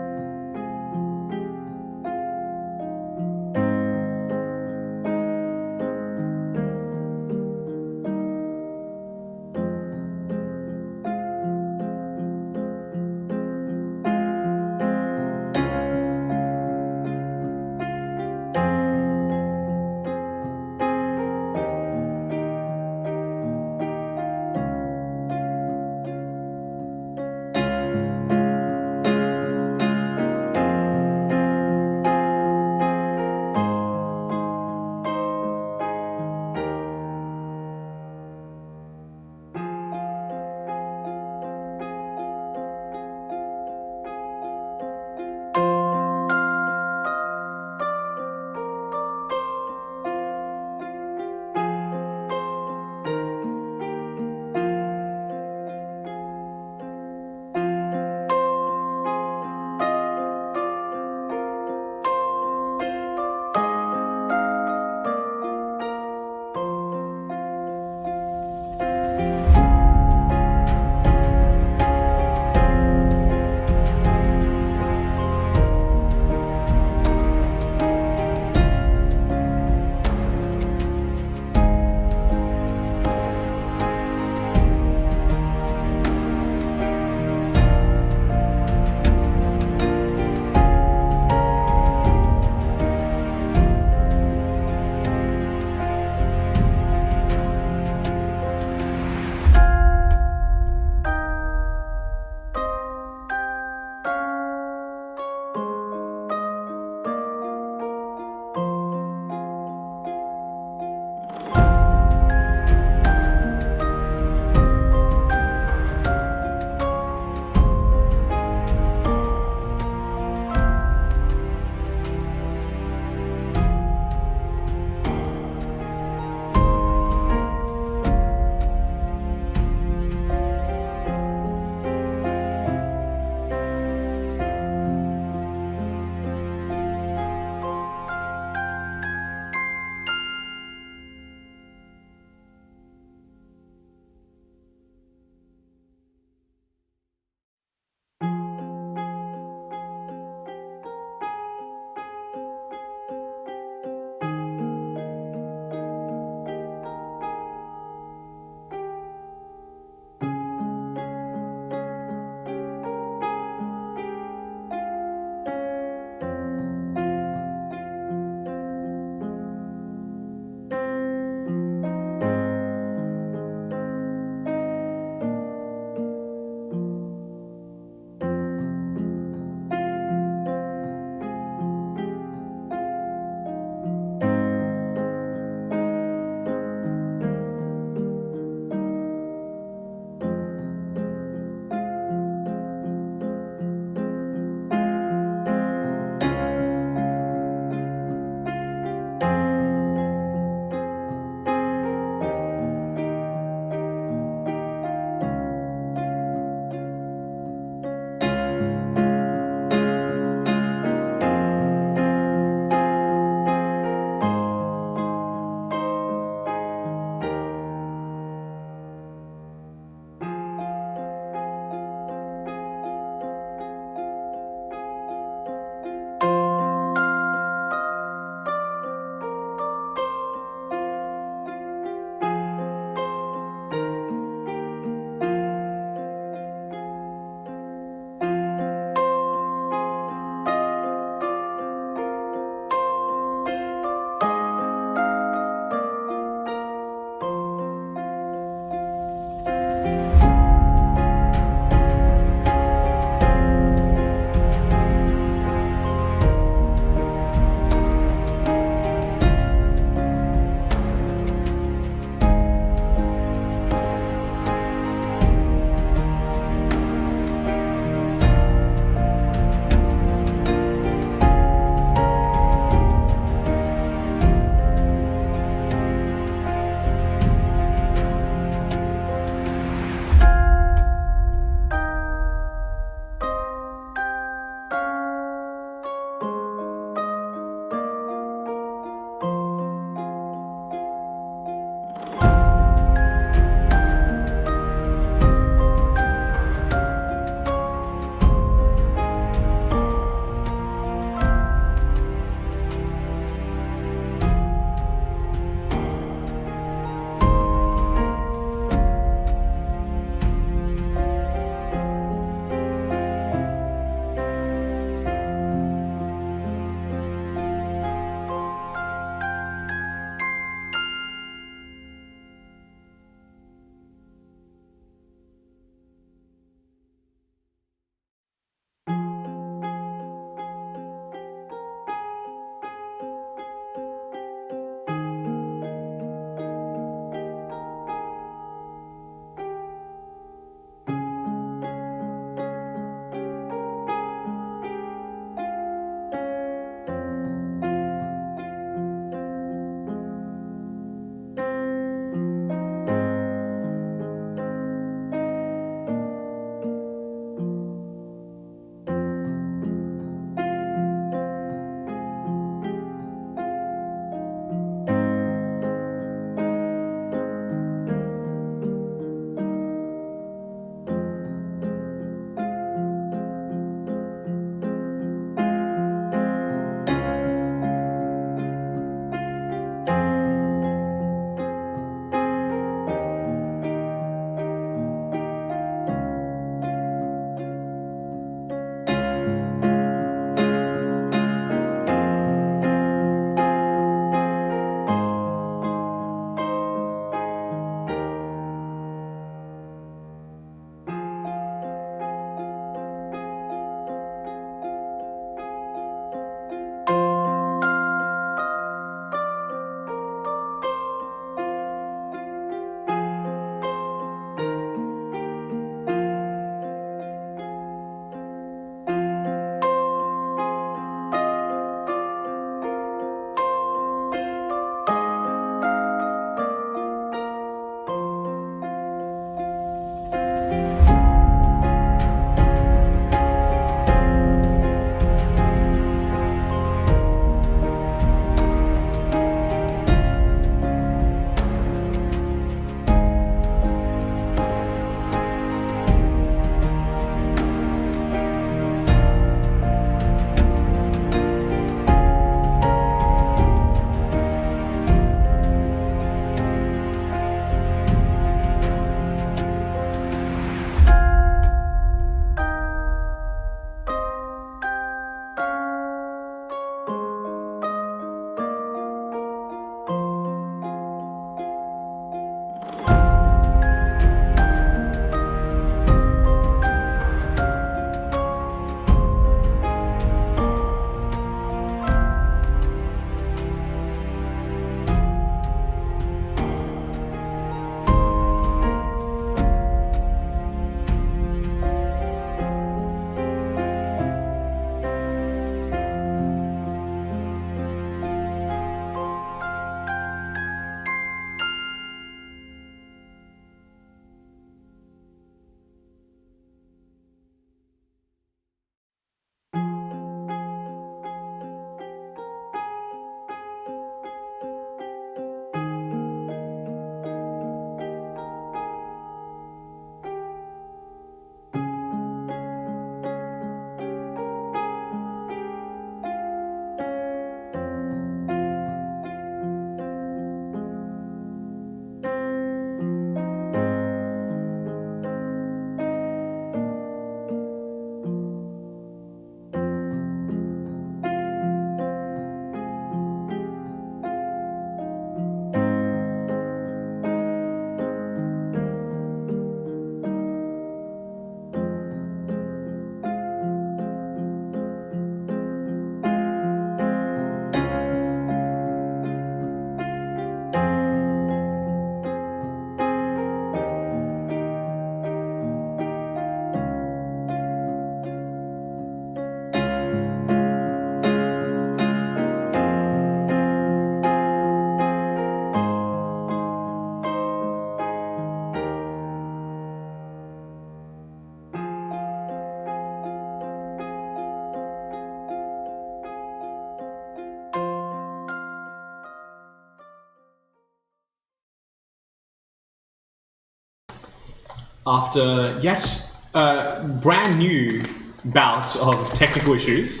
after yet brand new bout of technical issues,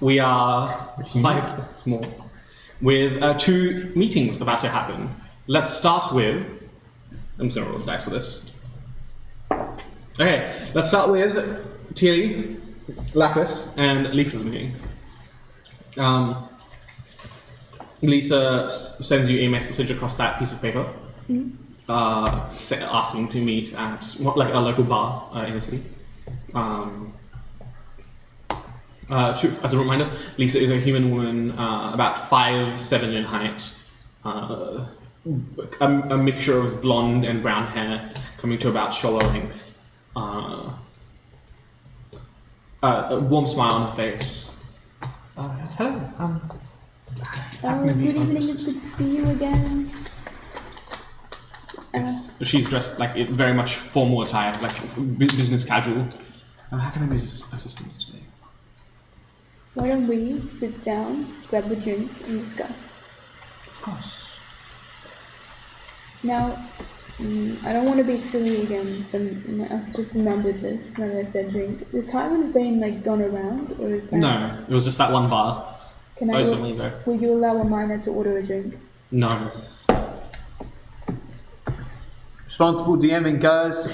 we are small with 2 meetings about to happen. Let's start with. I'm just gonna roll the dice for this. Okay, let's start with Tilly, Lapis, and Lisa's meeting. Lisa sends you a message across that piece of paper, asking to meet at like a local bar in the city. As a reminder, Lisa is a human woman, about 5'7" in height, a mixture of blonde and brown hair, coming to about shoulder length. A warm smile on her face. Hello. Good evening, it's good to see you again. Yes. She's dressed like very much formal attire, like business casual. How can I be of assistance today? Why don't we sit down, grab a drink, and discuss? Of course. Now, I don't want to be silly again, but I've just remembered this now that I said drink. Is Tywin's Bane like gone around, or is that? No, it was just that one bar. Can I? Will you allow a minor to order a drink? No. Responsible DMing, guys.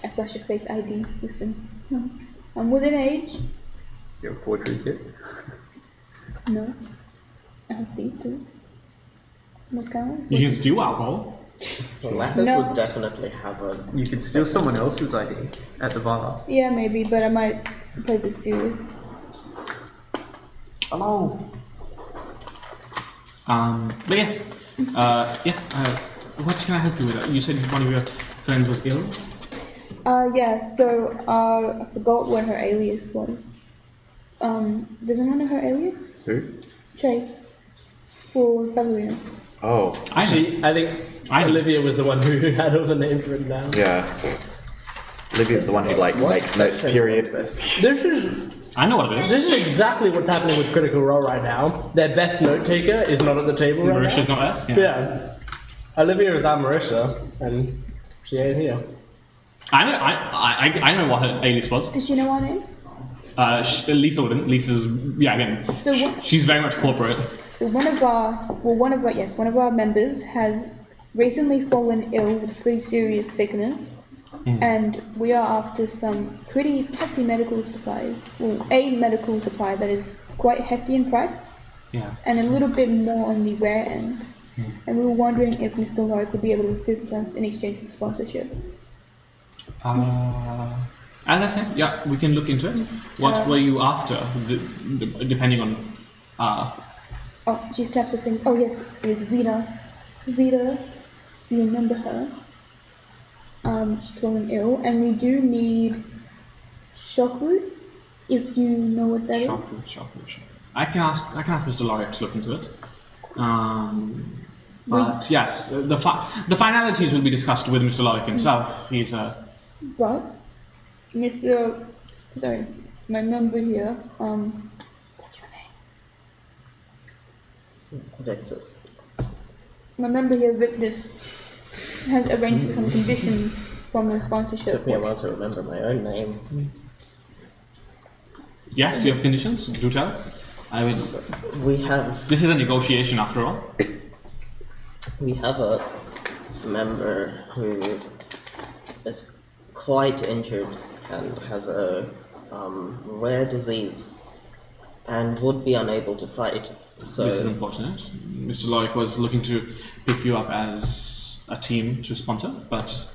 I flash a fake ID. Listen, I'm within age. You have a forgery kit? No, I have thieves' tools. What's going on? You can steal alcohol. Lapis No. would definitely have a. You can steal someone else's ID at the bar. Yeah, maybe, but I might play this serious. Hello. But yes. What can I help you with? You said one of your friends was ill? Yeah, so, I forgot what her alias was. Does anyone know her alias? Who? Trace. For Ballerina. Oh, I think Olivia was the one who had all the names written down. yeah. Olivia's the one who makes notes. Period. This is I know what it is. This is exactly what's happening with Critical Role right now. Their best note taker is not at the table right Marisha's now. not there? Yeah. Olivia is our Marisha, and she ain't here. I know what her alias was. Does she know our names? Lisa wouldn't. Lisa's, again, So she's very much corporate. So one of our members has recently fallen ill with pretty serious sickness, and we are after some pretty hefty medical supplies. Well, a medical supply that is quite hefty in price, and a little bit more on the rare end. And we were wondering if Mr. Lorry could be able to assist us in exchange for sponsorship. As I said, yeah, we can look into it. What were you after, depending on... Oh, she snaps her fingers. Oh yes, it was Vita. Vita, you remember her? She's fallen ill, and we do need shockroot, if you know what that is. Shockroot. I can ask Mr. Lorry to look into it. But yes, the finalities will be discussed with Mr. Lorry himself. He's a... But, Mr. Sorry, my number here, what's your name? Victus. My member here, Victus, has arranged for some conditions from the sponsorship. Took me a while to remember my own name. Yes, you have conditions? Do tell. I will... We have. This is a negotiation after all. We have a member who is quite injured and has a rare disease and would be unable to fight. So This is unfortunate. Mr. Loic was looking to pick you up as a team to sponsor, but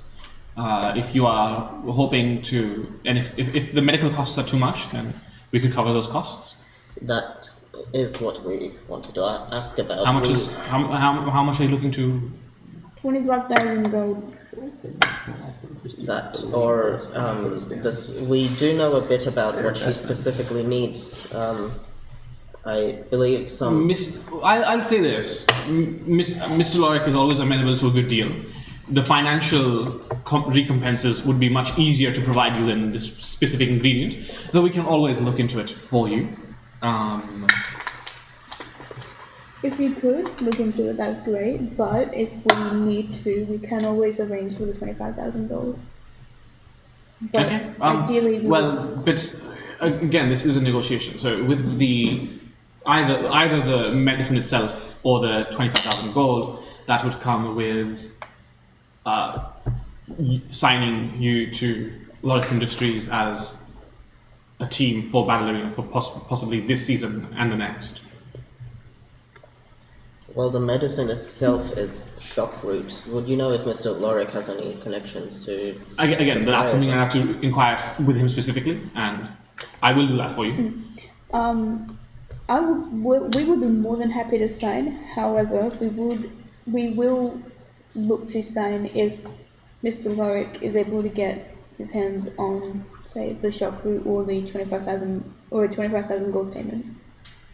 if you are hoping to, and if the medical costs are too much, then we could cover those costs. that is what we wanted to ask about. How much is how much are you looking to? 25,000 gold. That or this? We do know a bit about what she specifically needs. I believe some. I'll say this: Mr. Lorick is always amenable to a good deal. The financial recompenses would be much easier to provide you than this specific ingredient, though we can always look into it for you. If you could look into it, that's great. But if we need to, we can always arrange for the 25,000 gold. But Okay. ideally, we Well, but again, this is a negotiation. So with the either the medicine itself or the 25,000 gold, that would come with signing you to Logic Industries as a team for Battle Arena for possibly this season and the next. Well, the medicine itself is shockroot. Would you know if Mr. Lorik has any connections to... Again, that's something I have to inquire with him specifically, and I will do that for you. we would be more than happy to sign. However, we will look to sign if Mr. Lorik is able to get his hands on, say, the shop route or the 25,000 or a 25,000 gold payment.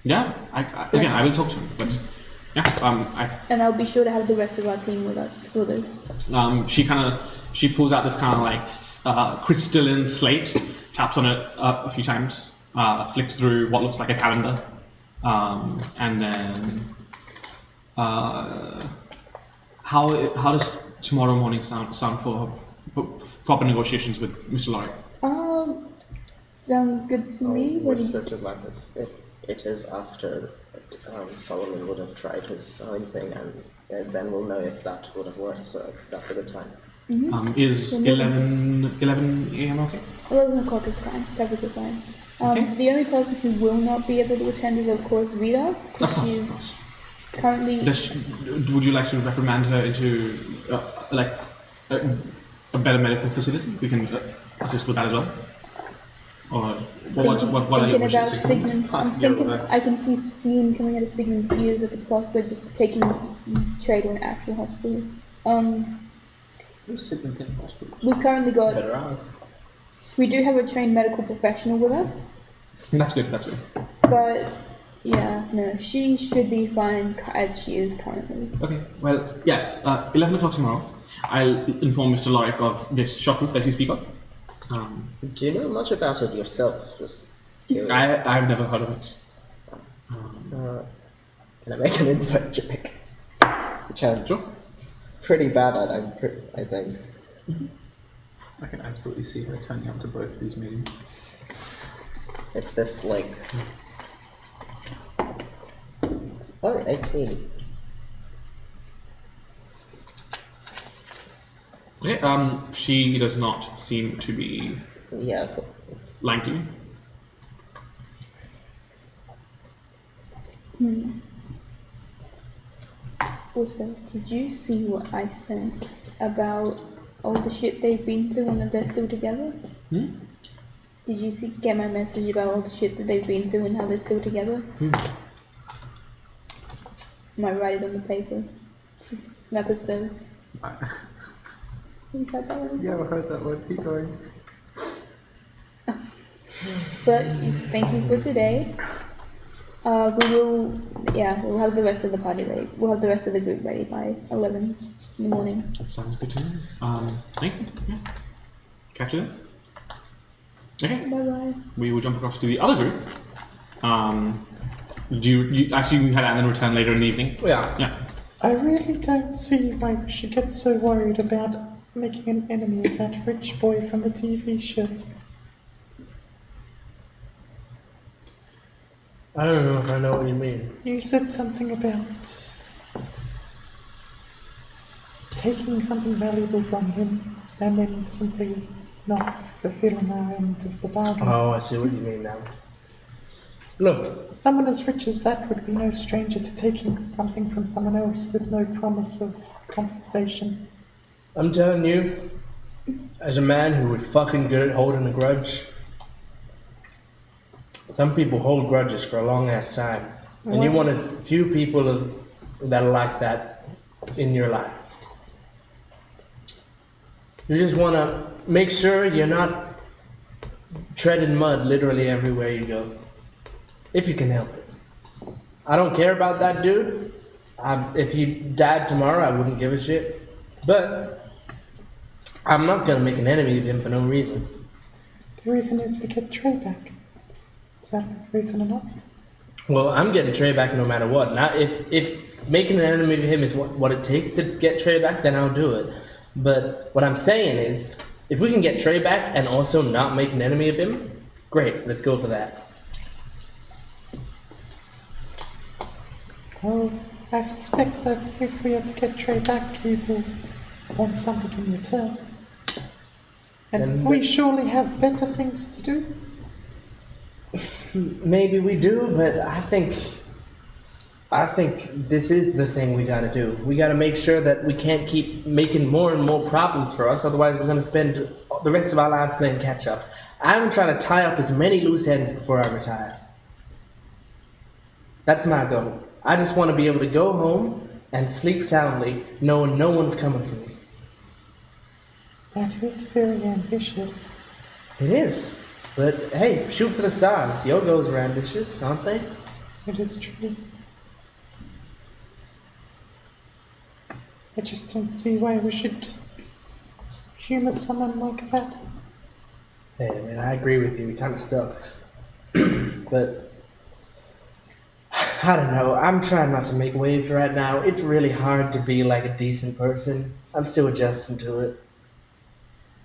Yeah, I will talk to him, but yeah, and I'll be sure to have the rest of our team with us for this. She pulls out this kind of like crystalline slate, taps on it a few times, flicks through what looks like a calendar, and then how does tomorrow morning sound for proper negotiations with Mr. Lorik? Sounds good to me. Whisper to Marcus. It is after Solomon would have tried his own thing, and then we'll know if that would have worked, so that's a good time. Is 11 a.m. okay? 11 o'clock is fine, perfectly fine. Okay. The only person who will not be able to attend is, of course, Rita, because she's currently... Would you like to reprimand her into a better medical facility? We can assist with that as well. Or what are your thinking about wishes? Sigmund. I'm thinking I can see steam coming out of Sigmund's ears at the prospect of taking Trey to an actual hospital. Sigmund in hospital. We've currently got... Better ask. We do have a trained medical professional with us. That's good. But, yeah, no, she should be fine as she is currently. Okay, well, yes, 11 o'clock tomorrow. I'll inform Mr. Lorik of this shock route that you speak of. Do you know much about it yourself? Just curious. I've never heard of it. Can I make an insight check? Which I'm Sure. pretty bad at, I think. I can absolutely see her turning up to both of these meetings. Is this like... Oh, 18. Okay, she does not seem to be Yeah, lying to you. Also, did you see what I sent about all the shit they've been through and that they're still together? Did you get my message about all the shit that they've been through and how they're still together? I might write it on the paper. Just an episode. You heard that one? Yeah, I heard that word. Keep going. But thank you for today. We'll have the rest of the party ready. We'll have the rest of the group ready by 11 in the morning. Sounds good to me. Thank you. Yeah. Catch you then. Okay. Bye bye. We will jump across to the other group. I assume you had and then return later in the evening? Yeah. I really don't see why we should get so worried about making an enemy of that rich boy from the TV show. I don't know if I know what you mean. You said something about taking something valuable from him and then simply not fulfilling our end of the bargain. Oh, I see what you mean now. Look, Someone as rich as that would be no stranger to taking something from someone else with no promise of compensation. I'm telling you, as a man who was fucking good at holding a grudge, some people hold grudges for a long ass time. And you want as few people that are like that in your life. You just want to make sure you're not treading mud literally everywhere you go. If you can help it. I don't care about that dude. If he died tomorrow, I wouldn't give a shit. But I'm not going to make an enemy of him for no reason. The reason is we get Trey back. Is that reason enough? Well, I'm getting Trey back no matter what. Now, if making an enemy of him is what it takes to get Trey back, then I'll do it. But what I'm saying is, if we can get Trey back and also not make an enemy of him, great. Let's go for that. Well, I suspect that if we are to get Trey back, he will want something in return. And Then we surely have better things to do. Maybe we do, but I think this is the thing we gotta do. We gotta make sure that we can't keep making more and more problems for us, otherwise we're gonna spend the rest of our lives playing catch up. I'm trying to tie up as many loose ends before I retire. That's my goal. I just want to be able to go home and sleep soundly, knowing no one's coming for me. That is very ambitious. It is. But hey, shoot for the stars. Your goals are ambitious, aren't they? It is true. I just don't see why we should humor someone like that. Hey, man, I agree with you. It kind of sucks. But I don't know. I'm trying not to make waves right now. It's really hard to be like a decent person. I'm still adjusting to it.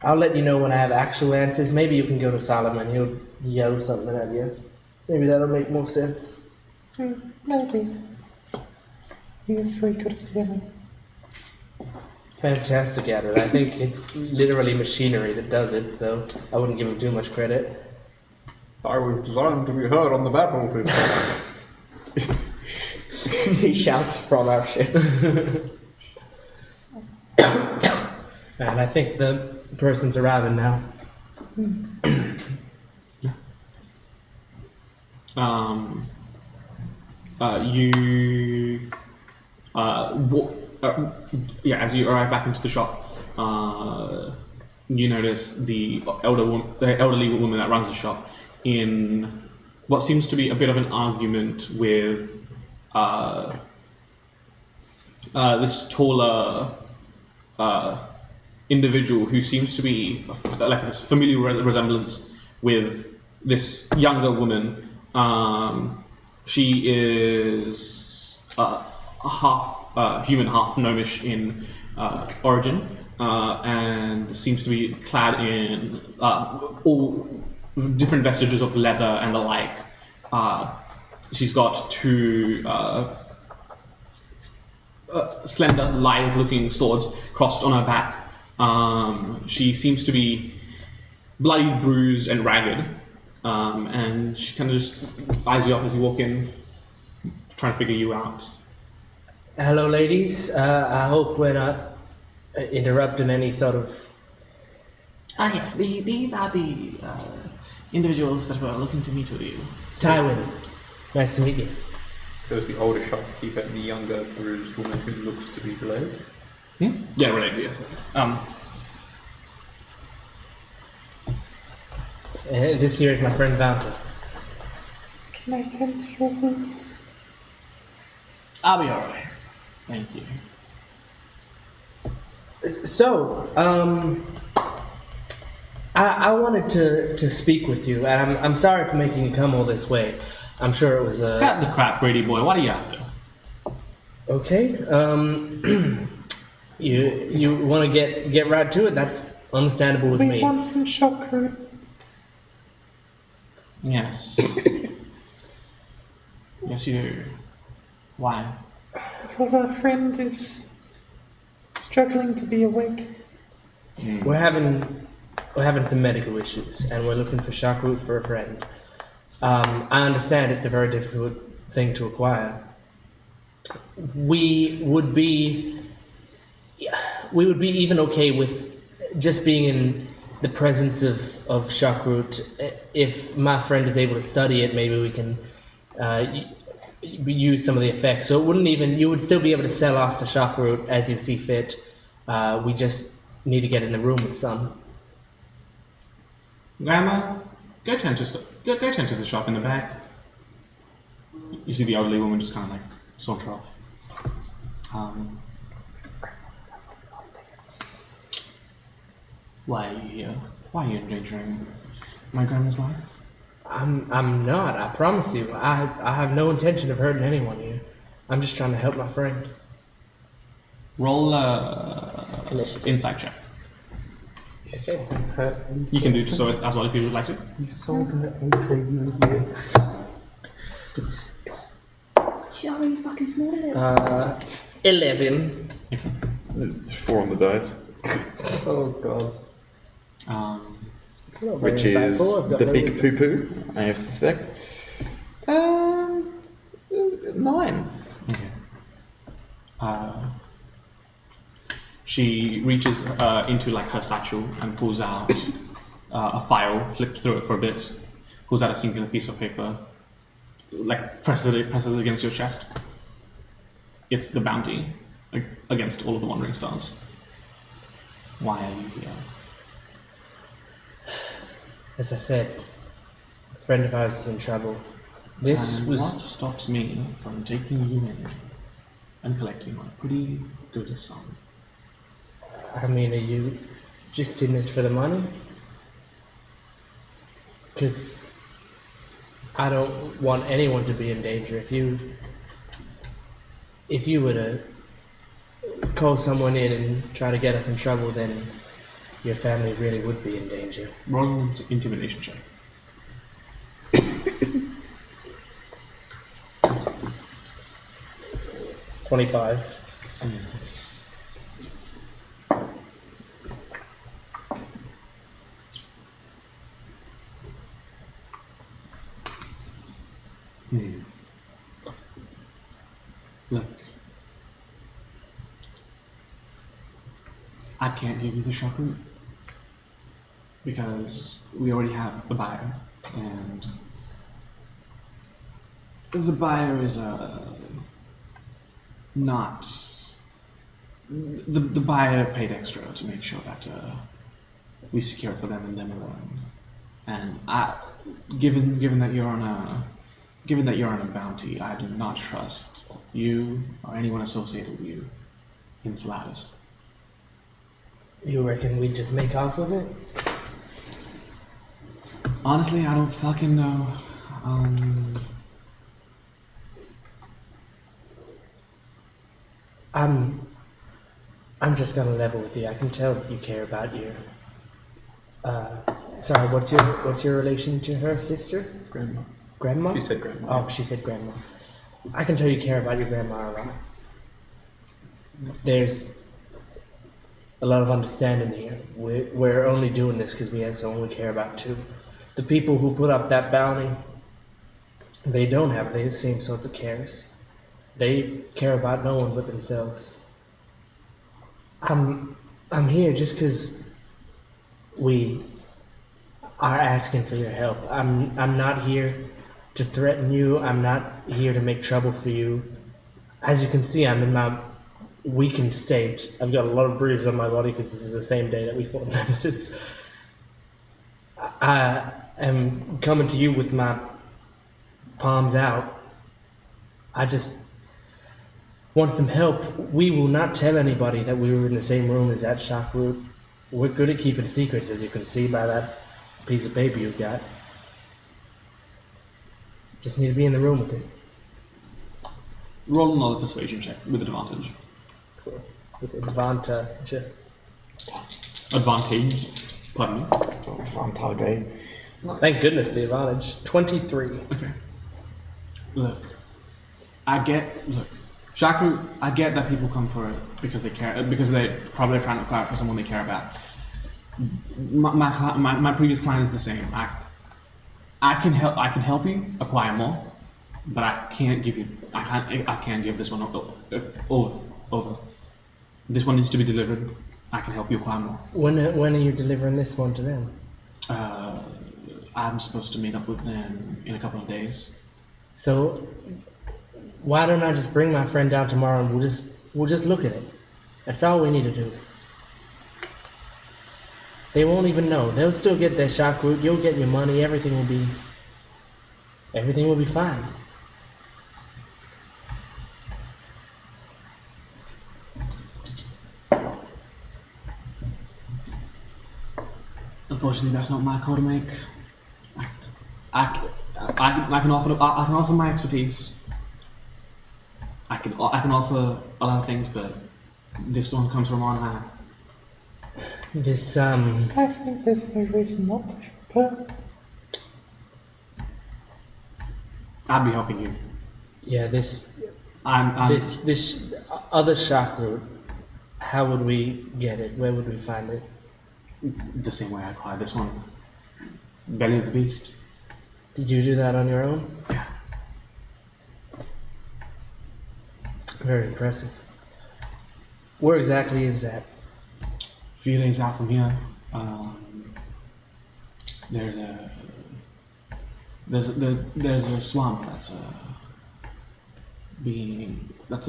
I'll let you know when I have actual answers. Maybe you can go to Solomon. He'll yell something at you. Maybe that'll make more sense. Maybe. He is very good at yelling. Fantastic at it. I think it's literally machinery that does it, so I wouldn't give him too much credit. I was designed to be heard on the battlefield. He shouts from our ship. And I think the person's arriving now. As you arrive back into the shop, you notice the elderly woman that runs the shop in what seems to be a bit of an argument with this taller individual who seems to be like a familiar resemblance with this younger woman. She is half human, half gnomish in origin, and seems to be clad in all different vestiges of leather and the like. She's got two slender, lithe-looking swords crossed on her back. She seems to be bloody, bruised, and ragged, and she kind of just eyes you up as you walk in, trying to figure you out. Hello, ladies. I hope we're not interrupting any sort of... Yes, these are the individuals that were looking to meet with you. Tywin, nice to meet you. So it's the older shopkeeper and the younger bruised woman who looks to be related? Yeah, related, yes. This here is my friend Valter. Can I tend to your wounds? I'll be alright. Thank you. So, I wanted to speak with you, and I'm sorry for making you come all this way. I'm sure it was Cut the crap, Brady boy. What are you after? Okay. You want to get right to it? That's understandable with We me. want some shock root. Yes. Yes, you do. Why? Because our friend is struggling to be awake. We're having some medical issues, and we're looking for shock root for a friend. I understand it's a very difficult thing to acquire. We would be even okay with just being in the presence of shock root. If my friend is able to study it, maybe we can use some of the effects. So you would still be able to sell off the shock root as you see fit. We just need to get in the room with some. Grandma, go tend to the shop in the back. You see the elderly woman just kind of like saunter off. Why are you here? Why are you endangering my grandma's life? I'm not. I promise you. I have no intention of hurting anyone here. I'm just trying to help my friend. Roll insight check. You can do so as well if you would like to. You sold her Aether, you idiot. She already fucking snorted it. 11. Okay. It's 4 on the dice, Oh god. which is the big poo-poo, I suspect. 9. She reaches into like her satchel and pulls out a file, flips through it for a bit, pulls out a singular piece of paper, like presses it against your chest. It's the bounty against all of the wandering stars. Why are you here? As I said, a friend of ours is in trouble. This And was... what stops me from taking you in and collecting a pretty good sum? I mean, are you just in this for the money? Because I don't want anyone to be in danger. If you were to call someone in and try to get us in trouble, then your family really would be in danger. Roll an intimidation check. $25. Look, I can't give you the shock route because we already have a buyer, and the buyer is not. The buyer paid extra to make sure that we secure for them and them alone. And given that you're on a bounty, I do not trust you or anyone associated with you in Salatus. You reckon we'd just make off with it? Honestly, I don't fucking know. I'm just gonna level with you. I can tell that you care about your... sorry, what's your relation to her sister? Grandma. Grandma? She said grandma. Oh, she said grandma. I can tell you care about your grandma a lot. There's a lot of understanding here. We're only doing this because we have someone we care about too. The people who put up that bounty, they don't have the same sorts of cares. They care about no one but themselves. I'm here just because we are asking for your help. I'm not here to threaten you. I'm not here to make trouble for you. As you can see, I'm in my weakened state. I've got a lot of bruises on my body because this is the same day that we fought Nemesis. I am coming to you with my palms out. I just want some help. We will not tell anybody that we were in the same room as that shock root. We're good at keeping secrets, as you can see by that piece of paper you got. Just need to be in the room with it. Roll another persuasion check with advantage. Cool. With advantage. Advantage. Pardon me. Vantage. Thank goodness the advantage. 23. Okay. Look, Shakru, I get that people come for it because they care, because they probably are trying to acquire it for someone they care about. My previous client is the same. I can help you acquire more, but I can't give this one over. This one needs to be delivered. I can help you acquire more. When are you delivering this one to them? I'm supposed to meet up with them in a couple of days. So why don't I just bring my friend down tomorrow and we'll just look at it. That's all we need to do. They won't even know. They'll still get their shock root. You'll get your money. Everything will be fine. Unfortunately, that's not my call to make. I can offer my expertise. I can offer a lot of things, but this one comes from on high. This I think there's no reason not to help her. I'd be helping you. yeah, this I'm this other shock root. How would we get it? Where would we find it? the same way I acquired this one. Belly of the beast. Did you do that on your own? Yeah. Very impressive. Where exactly is that? A few days out from here, there's a swamp that's a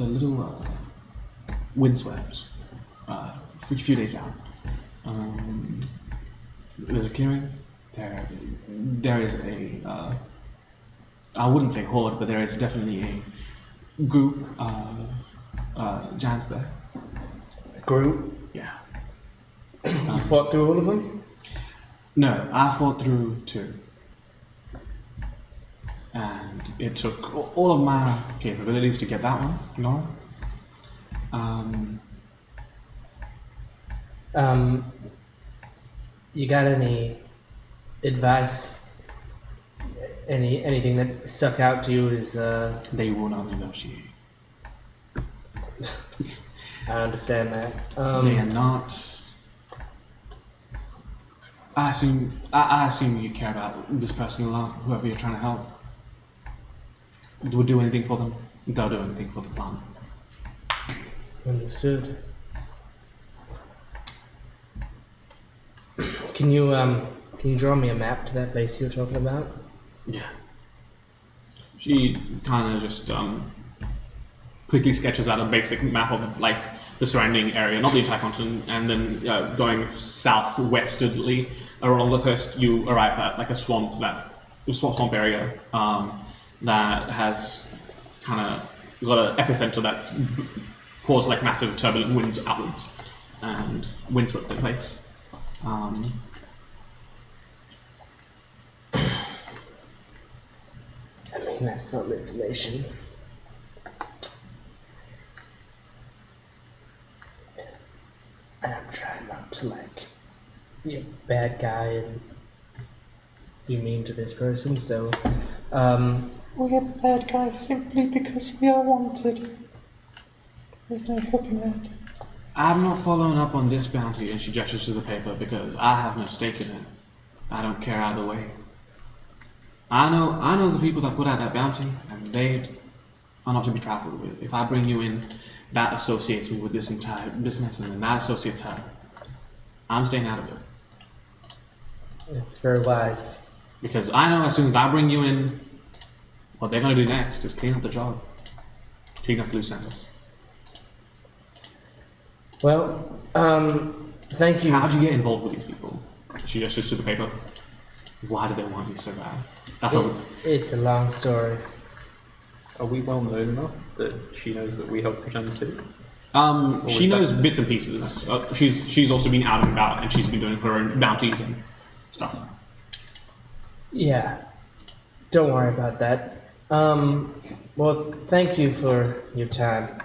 little windswept. A few days out, there's a clearing. There is a I wouldn't say horde, but there is definitely a group of giants there. Group? Yeah. You fought through all of them? No, I fought through 2. And it took all of my capabilities to get that one, You got any advice? Anything that stuck out to you is They will not negotiate. I understand that. They are not. I assume you care about this person a lot, whoever you're trying to help. Would do anything for them. They'll do anything for the clan. Understood. Can you draw me a map to that place you were talking about? Yeah. She kind of just quickly sketches out a basic map of like the surrounding area, not the entire continent, and then going southwestwardly along the coast, you arrive at like a swamp area that has kind of got an epicenter that's caused like massive turbulent winds outwards and windswept the place. That's some information. And I'm trying not to be a bad guy and be mean to this person, so We are the bad guys simply because we are wanted. There's no helping that. I'm not following up on this bounty, and she gestures to the paper, because I have no stake in it. I don't care either way. I know the people that put out that bounty, and they are not to be trifled with. If I bring you in, that associates me with this entire business, and then that associates her. I'm staying out of it. it's very wise. Because I know as soon as I bring you in, what they're going to do next is clean up the job. Clean up loose ends. Well, thank you. How'd you get involved with these people? She gestures to the paper. Why do they want you so bad? It's a long story. Are we well known enough that she knows that we help protect the city? She knows bits and pieces. She's also been out and about, and she's been doing her own bounties and stuff. Yeah, don't worry about that. Well, thank you for your time.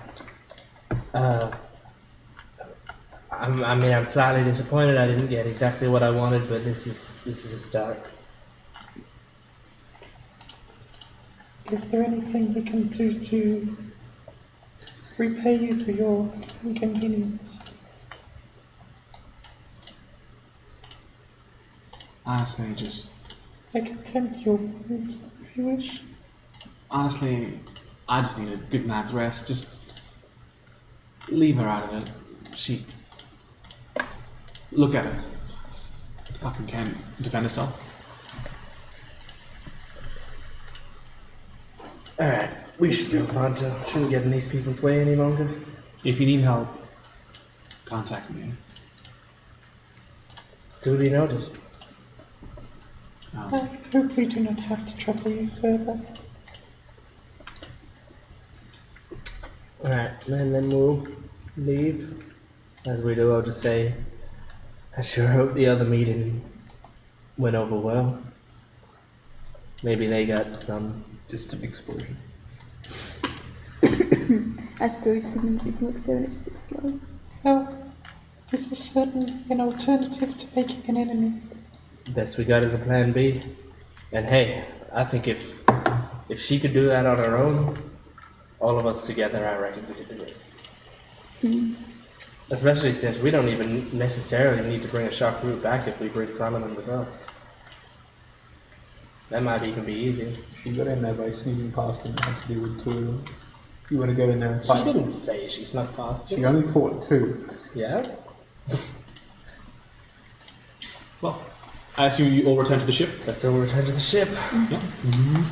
I'm slightly disappointed I didn't get exactly what I wanted, but this is a start. Is there anything we can do to repay you for your inconvenience? Honestly, just... I can tend to your wounds if you wish. Honestly, I just need a good night's rest. Just leave her out of it. She... Look at her. Fucking can't defend herself. Alright, we should go, Fonto. Shouldn't get in these people's way any longer. If you need help, contact me. Duly noted. I hope we do not have to trouble you further. Alright, and then we'll leave. As we do, I'll just say, I sure hope the other meeting went over well. Maybe they got some. Distant explosion. I throw signals into it so it just explodes. Well, this is certainly an alternative to making an enemy. Best we got is a plan B. And hey, I think if she could do that on her own, all of us together, I reckon we could do it. Especially since we don't even necessarily need to bring a shock root back if we bring Solomon with us. That might even be easy. She got in there by sneaking past them and had to deal with two of them. You want to go in there and She fight? didn't say she snuck past She you. only fought two. Yeah? Well, I assume you all return to the ship. Let's all return to the ship. Yeah.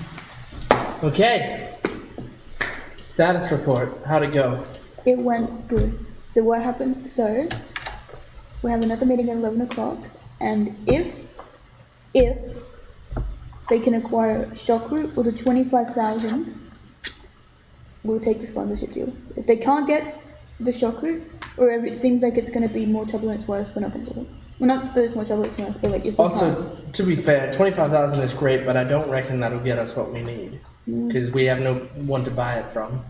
Okay. Status report. How'd it go? It went good. So what happened? So we have another meeting at 11 o'clock, and if they can acquire shock root or the 25,000, we'll take the sponsorship deal. If they can't get the shock root, or if it seems like it's going to be more trouble than it's worth, we're not going to do it. Well, not that it's more trouble than it's worth, but like if we Also, to be fair, 25,000 is great, but I don't reckon that'll get us what we need. Because we have no one to buy it from.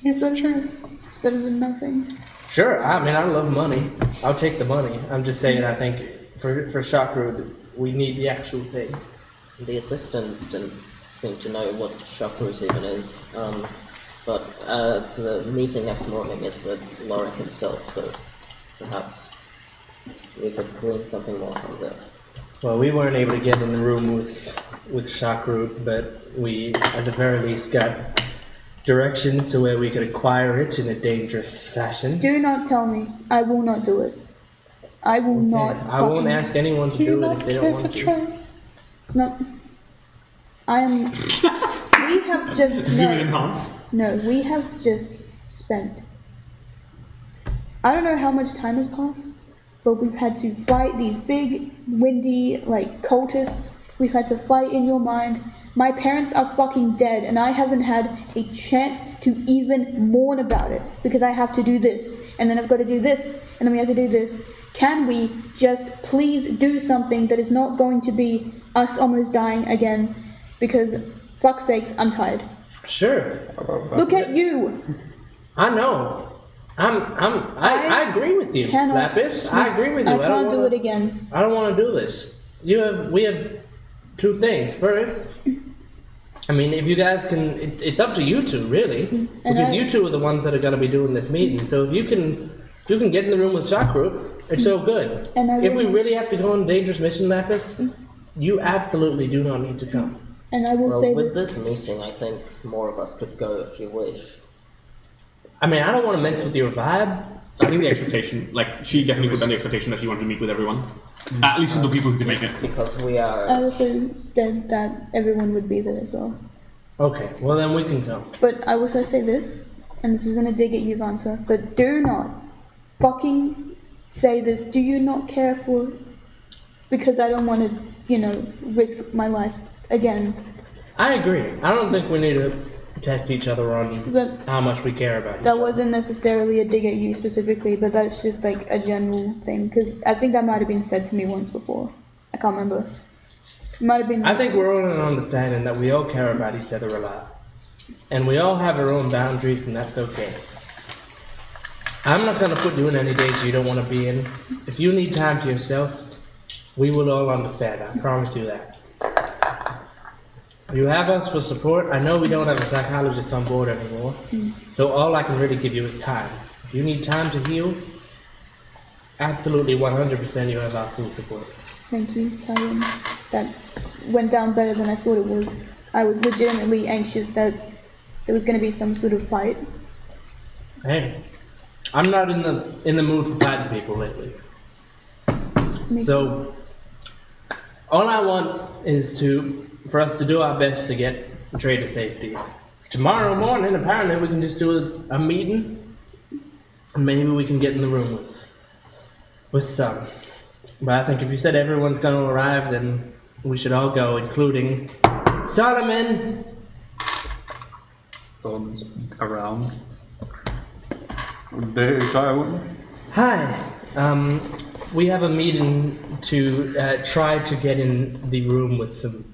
It's true. it's better than nothing. Sure, I mean, I love money. I'll take the money. I'm just saying, I think for shock root, we need the actual thing. The assistant didn't seem to know what shock root even is, but the meeting next morning is with Lorik himself, so perhaps we could glean something more from there. Well, we weren't able to get in the room with shock root, but we, at the very least, got directions to where we could acquire it in a dangerous fashion. Do not tell me. I will not do it. I will not. I won't fucking- ask anyone to Do you do it not if they care don't for want to. Trey? It's not. I am. We have just. Zoom in No, and enhance. no, we have just spent. I don't know how much time has passed, but we've had to fight these big, windy, like, cultists. We've had to fight in your mind. My parents are fucking dead, and I haven't had a chance to even mourn about it because I have to do this, and then I've got to do this, and then we have to do this. Can we just please do something that is not going to be us almost dying again? Because, fuck's sakes, I'm tired. Sure, How about that? Look at you! I know. I agree with you, cannot- Lapis. I agree with you. I don't can't do wanna- it again. I don't want to do this. We have two things. First, I mean, if you guys can, it's up to you two, really, because you two are the ones that are going to be doing this meeting. So if you can get in the room with shock root, it's so good. And I If we will- really have to go on a dangerous mission, Lapis, you absolutely do not need to come. And I will Well, say with this. this meeting, I think more of us could go if you wish. I mean, I don't want to mess with your vibe. I think the expectation, like, she definitely put down the expectation that she wanted to meet with everyone. At least with the people who could make it. Because we are... I also said that everyone would be there as well. Okay, well then we can come. But I will also say this, and this isn't a dig at you, Vanta, but do not fucking say this. Do you not care for... Because I don't want to, risk my life again. I agree. I don't think we need to test each other on But how much we care about each that other. wasn't necessarily a dig at you specifically, but that's just like a general thing. Because I think that might have been said to me once before. I can't remember. It might have been... I think we're all in an understanding that we all care about each other a lot. And we all have our own boundaries, and that's okay. I'm not going to put you in any danger you don't want to be in. If you need time to yourself, we will all understand. I promise you that. You have us for support. I know we don't have a psychologist on board anymore. So all I can really give you is time. If you need time to heal, absolutely 100% you have our full support. Thank you, Tyron. That went down better than I thought it was. I was legitimately anxious that there was going to be some sort of fight. Hey, I'm not in the mood for fighting people lately. So all I want is for us to do our best to get Trey to safety. Tomorrow morning, apparently, we can just do a meeting, and maybe we can get in the room with some. But I think if you said everyone's going to arrive, then we should all go, including Solomon. Solomon's around. Good day, Tywin. Hi. We have a meeting to try to get in the room with some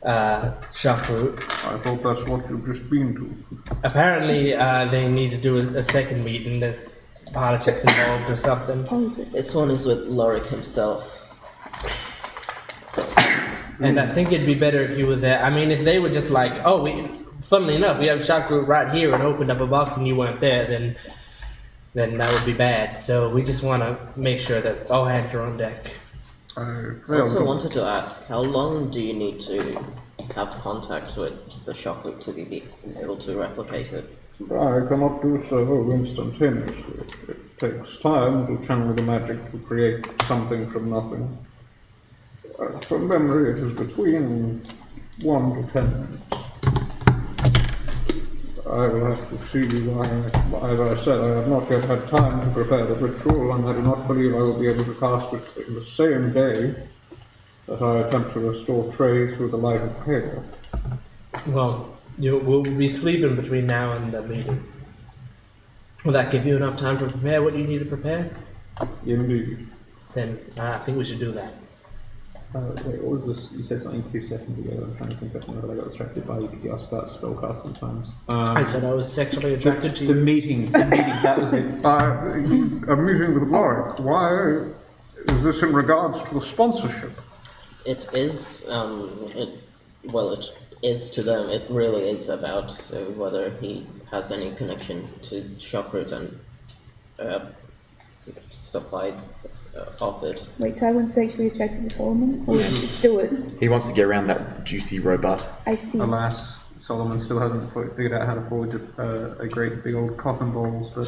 shockroot. I thought that's what you've just been to. Apparently, they need to do a second meeting. There's politics involved or something. This one is with Lorik himself. And I think it'd be better if you were there. I mean, if they were just like, funnily enough, we have shockroot right here and opened up a box and you weren't there, then that would be bad. So we just want to make sure that all hands are on deck. I also wanted to ask, how long do you need to have contact with the shockroot to be able to replicate it? I cannot do so instantaneously. It takes time to channel the magic to create something from nothing. From memory, it is between 1 to 10 minutes. I will have to see why, as I said, I have not yet had time to prepare the ritual, and I do not believe I will be able to cast it in the same day that I attempt to restore Trey through the light of Halo. Well, you will be sleeping between now and the meeting. Will that give you enough time to prepare what you need to prepare? Indeed. Then I think we should do that. Wait, what was this? You said something 2 seconds ago. I'm trying to think of what I got distracted by because you asked about spellcasting times. I said I was sexually attracted to The you. meeting, that was it. A meeting with Lorik. Why is this in regards to the sponsorship? It is, it is to them. It really is about whether he has any connection to shockroot and supply of it. Wait, Tywin's sexually attracted to Solomon? Or to Stuart? He wants to get around that juicy robot. I see. Alas, Solomon still hasn't figured out how to forge a great big old coffin balls, but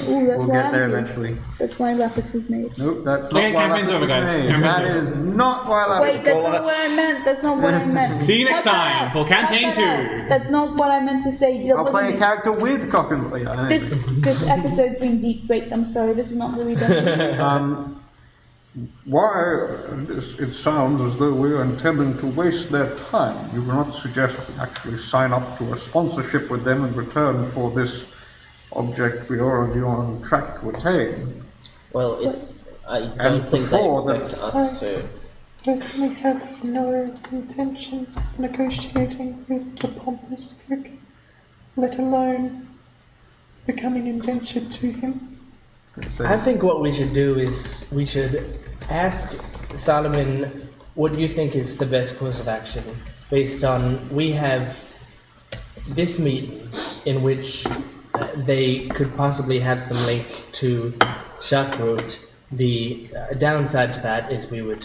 Ooh, that's we'll why get there I'm here. eventually. That's why Lapis was made. Nope, that's not Okay, why campaign's Lapis over, was guys. made. Campaign's That over. is not why Lapis. Wait, that's not what I meant. That's not what I meant. See you next Cut that time out. for campaign Cut that 2. out. That's not what I meant to say. That I'll wasn't play a it. character with coffin balls. Yeah, This episode's been deep faked. I'm sorry. This is not really done. It sounds as though we are intending to waste their time. You will not suggest we actually sign up to a sponsorship with them in return for this object we are already on track to attain. Well, I don't think they before expect us to. Personally have no intention of negotiating with the pompous prick, let alone becoming indentured to him. I think what we should do is we should ask Solomon what you think is the best course of action based on we have this meeting in which they could possibly have some link to shockroot. The downside to that is we would,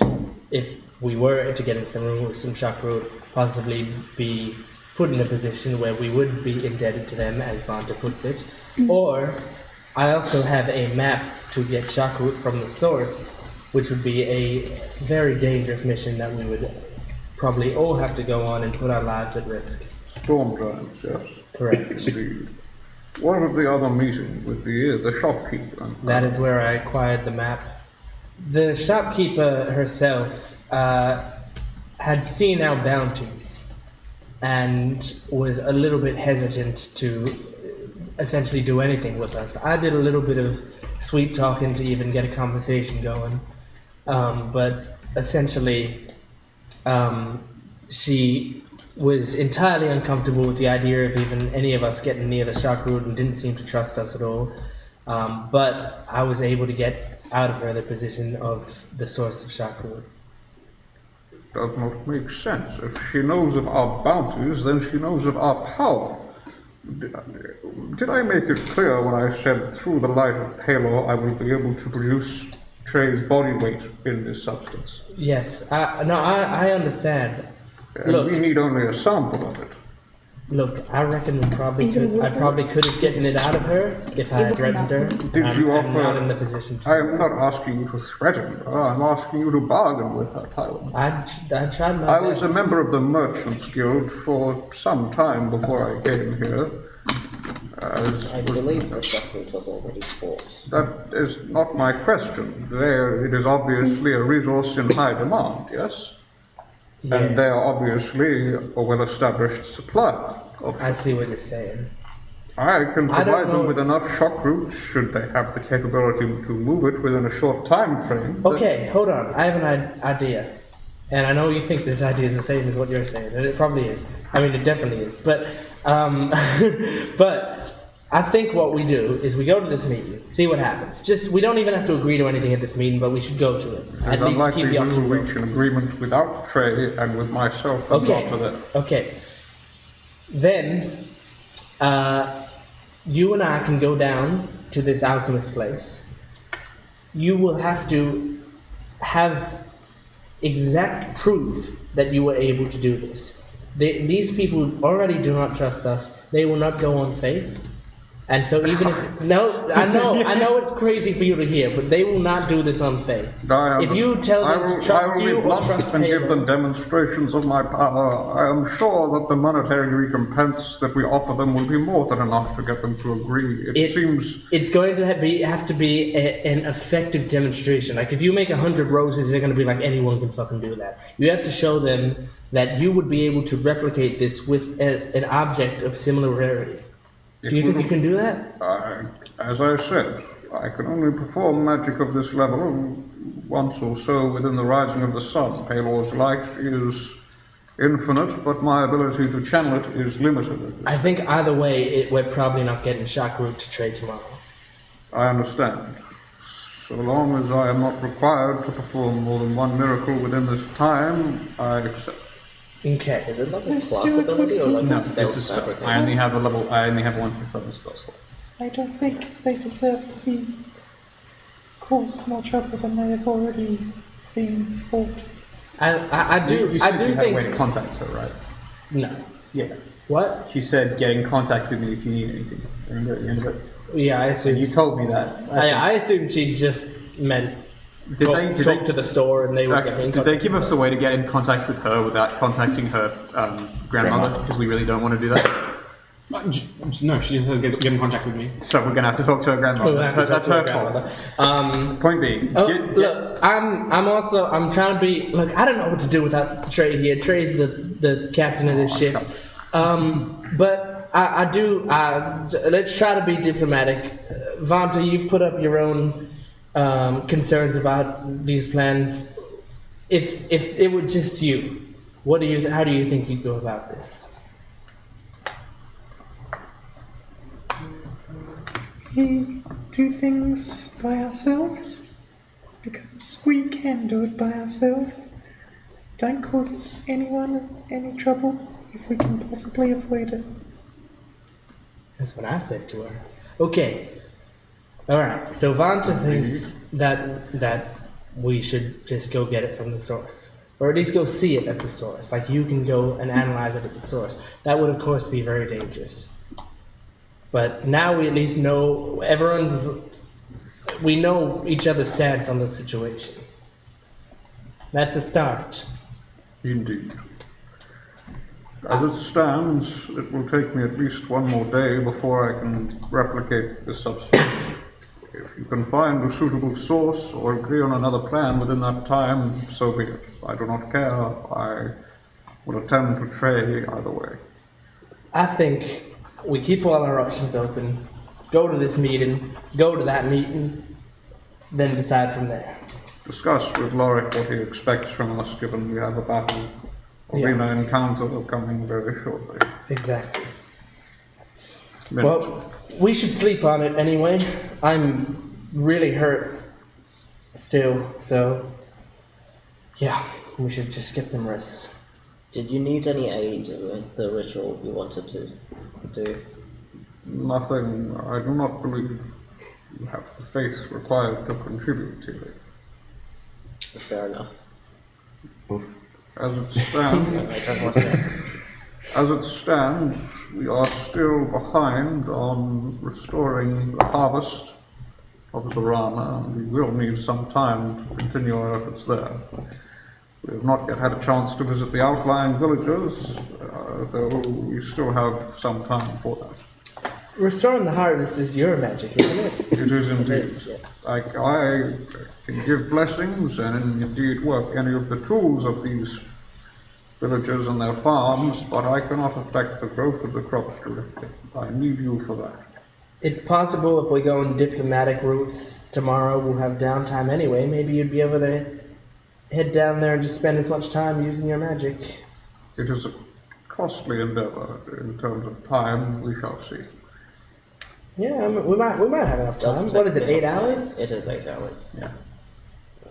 if we were to get in some room with some shockroot, possibly be put in a position where we would be indebted to them, as Vonda puts it, or I also have a map to get shockroot from the source, which would be a very dangerous mission that we would probably all have to go on and put our lives at risk. Storm giants, yes. Correct. Indeed. What of the other meeting with the shopkeeper? That is where I acquired the map. The shopkeeper herself had seen our bounties and was a little bit hesitant to essentially do anything with us. I did a little bit of sweet talking to even get a conversation going, but essentially she was entirely uncomfortable with the idea of even any of us getting near the shockroot and didn't seem to trust us at all. But I was able to get out of her the position of the source of shockroot. Does not make sense. If she knows of our bounties, then she knows of our power. Did I make it clear when I said through the light of Halo I will be able to produce Trey's body weight in this substance? Yes, I understand. And Look. we need only a sample of it. Look, I reckon I probably could have gotten it out of her if I had threatened her. Did you I'm offer? not in the position to. I am not asking you to threaten her. I'm asking you to bargain with her, Tywin. I tried my I best. was a member of the Merchants Guild for some time before I came here. I believe the shockroot was already bought. That is not my question. It is obviously a resource in high demand, yes? Yeah, And they are obviously a well-established supplier. I see what you're saying. I can I don't provide know them with if- enough shock roots should they have the capability to move it within a short time frame. Okay, hold on. I have an idea. and I know you think this idea is the same as what you're saying, and it probably is. I mean, it definitely is. But, but I think what we do is we go to this meeting, see what happens. We don't even have to agree to anything at this meeting, but we should go to it. At least unlikely keep the we will options reach open. an agreement without Trey and with myself and Okay. not with it. Okay. Then, you and I can go down to this alchemist place. You will have to have exact proof that you were able to do this. These people already do not trust us. They will not go on faith. And so even if... No, I know it's crazy for you to hear, but they will not do this on faith. If you tell them to trust you or trust and give Payload, them demonstrations of my power, I am sure that the monetary recompense that we offer them will be more than enough to get them to agree. It seems... It's going to have to be an effective demonstration. Like, if you make 100 roses, they're going to be like, anyone can fucking do that. You have to show them that you would be able to replicate this with an object of similar rarity. Do you think you can do that? As I said, I can only perform magic of this level once or so within the rising of the sun. Palor's light is infinite, but my ability to channel it is limited. I think either way, we're probably not getting shock route to trade tomorrow. I understand. So long as I am not required to perform more than one miracle within this time, I accept. Okay. Is it like a There's class still a ability or like No, a spell it's a spell. fabricator? I only have one for third spell slot. I don't think they deserve to be caused more trouble than they have already been brought. I do You said you had a way to think... contact her, right? No. Yeah. What? She said get in contact with me if you need anything. Remember at the end of it? Yeah, I And assume. you told me that. I assumed she just meant Did talk they to the store and they would get in did they contact. give us a way to get in contact with her without contacting her grandmother? Because we really don't want to do that. No, she just said get in contact with me. So we're gonna have to talk to her grandmother. We'll have to That's talk to her her fault. Point being, Look, I'm trying to be. Look, I don't know what to do without Trey here. Trey's the captain of this ship. But I do. Let's try to be diplomatic. Vanta, you've put up your own concerns about these plans. If it were just you, how do you think you'd go about this? We do things by ourselves because we can do it by ourselves. Don't cause anyone any trouble if we can possibly avoid it. That's what I said to her. Okay. Alright, so Vanta thinks that we should just go get it from the source. Or at least go see it at the source. Like, you can go and analyze it at the source. That would, of course, be very dangerous. But now we at least know we know each other's stance on the situation. That's a start. Indeed. As it stands, it will take me at least one more day before I can replicate the substance. If you can find a suitable source or agree on another plan within that time, so be it. I do not care. I will attend to Trey either way. I think we keep all our options open, go to this meeting, go to that meeting, then decide from there. Discuss with Lorik what he expects from us, given we have a battle arena encounter coming very shortly. Exactly. Minute. Well, we should sleep on it anyway. I'm really hurt still, so yeah, we should just get some rest. Did you need any aid with the ritual you wanted to do? Nothing. I do not believe you have the faith required to contribute to it. Fair enough. As it stands, we are still behind on restoring the harvest of Zorana, and we will need some time to continue our efforts there. We have not yet had a chance to visit the outlying villages, though we still have some time for that. Restoring the harvest is your magic, isn't it? It is indeed. is, yeah. I can give blessings and indeed work any of the tools of these villagers and their farms, but I cannot affect the growth of the crops directly. I need you for that. It's possible if we go in diplomatic routes tomorrow, we'll have downtime anyway. Maybe you'd be able to head down there and just spend as much time using your magic. It is a costly endeavor in terms of time. We shall see. Yeah, we might have enough time. What is it, 8 hours? It is 8 hours. Yeah.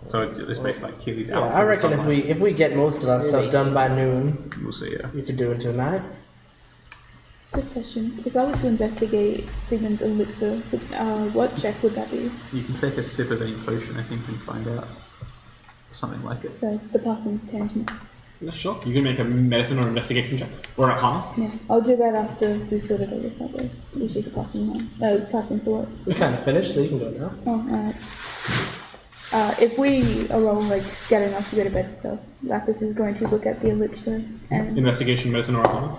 So it's basically like Keely's Yeah, out. I reckon if we get most of our stuff done by noon, We'll see, yeah. you could do it until night. Good question. If I was to investigate Sigmund's elixir, what check would that be? You can take a sip of any potion, I think, and find out. Something like it. So it's the passing tangent. Yeah, sure. You can make a medicine or investigation check. Or Arcana. Yeah, I'll do that after we sort it out. That way. It's just a passing one. Passing thought. We kind of finished, so you can go now. Oh, alright. If we are all like scared enough to go to bed and stuff, Lapis is going to look at the elixir and Investigation, medicine, or Arcana.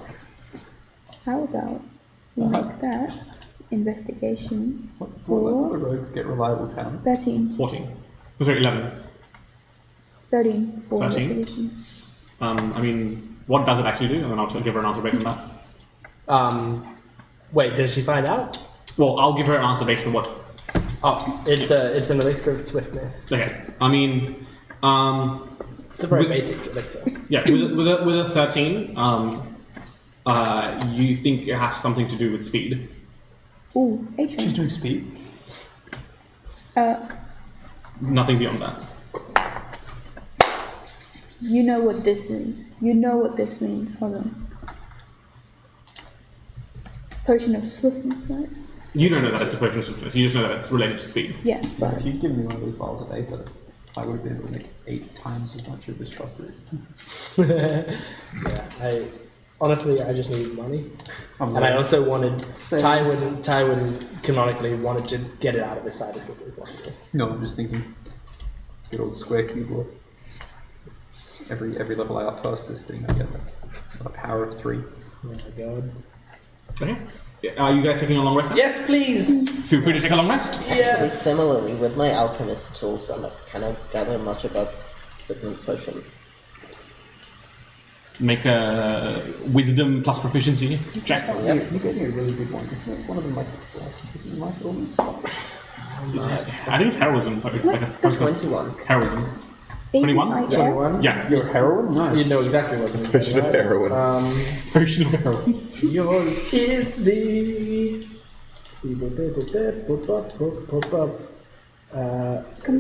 how about we make that investigation What level for do rogues get reliable talent? 13. 14. Oh, sorry, 11. 13 for 13? investigation. I mean, what does it actually do? And then I'll give her an answer based on that. Wait, does she find out? Well, I'll give her an answer based on what. Oh, it's an elixir of swiftness. Okay. I mean, It's a very basic elixir. yeah, with a 13, you think it has something to do with speed. Ooh, H. She's doing speed. Nothing beyond that. You know what this is. You know what this means. Hold on. Potion of swiftness, right? You don't know that it's a potion of swiftness. You just know that it's related to speed. Yes, but If you'd given me one of those vials of Aether, I would have been able to make 8 times as much of this chocolate. Yeah, honestly, I just needed money. I'm And I like, also wanted Tywin canonically wanted to get it out of his side as quickly as possible. no, I'm just thinking, good old square keyboard. Every level I up past this thing, I get like a power of 3. Oh my god. Okay. Are you guys taking a long rest? Then? Yes, please! Feel free to take a long rest. Actually, similarly, with my alchemist tools, I cannot gather much about Sigmund's potion. Make a wisdom plus proficiency check. Yep. You gave me a really good one, isn't it? One of them like, is it like almost? I think it's heroism. Like a 21. heroism. 21? 21? Yeah. You're a heroine? Nice. You know exactly what it is. Potion of heroin. Potion of heroin. Yours is the... come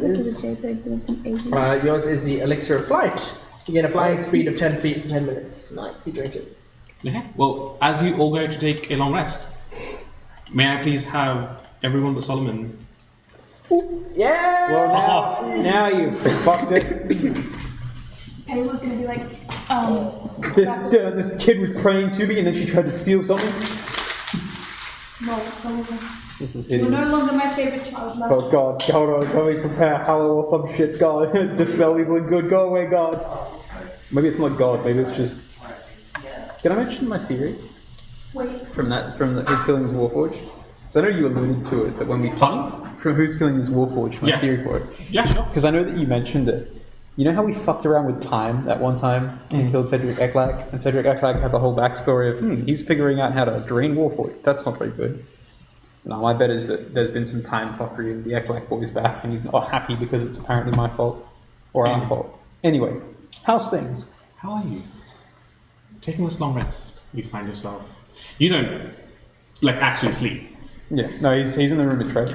to the JPEG with some 80. yours is the elixir of flight. You get a flying speed of 10 feet for 10 minutes. Nice. You drink it. Okay. Well, as you all go to take a long rest, may I please have everyone but Solomon? Yeah! Well, now you fucked it. Payload's gonna be like, This kid was praying to me and then she tried to steal something. no, Solomon. This is You're hideous. no longer my favorite child. Oh god, hold on, let me prepare Hallow or some shit, God. Dispel evil and good, go away, God. Maybe it's not God, maybe it's just... Did I mention my theory? Wait. From Who's Killing His Warforged? So I know you alluded to it, that when we... Pardon? From Who's Killing His Warforged, my Yeah. theory for it. Yeah, sure. Because I know that you mentioned it. You know how we fucked around with time that one time and killed Cedric Eklak? And Cedric Eklak had the whole backstory of, he's figuring out how to drain Warforged. That's not very good. No, my bet is that there's been some time fuckery and the Eklak boy's back and he's not happy because it's apparently my fault. Or our fault. Anyway, how's things? How are you? Taking this long rest, you find yourself... You don't, like, actually sleep. Yeah, no, he's in the room with Trey. He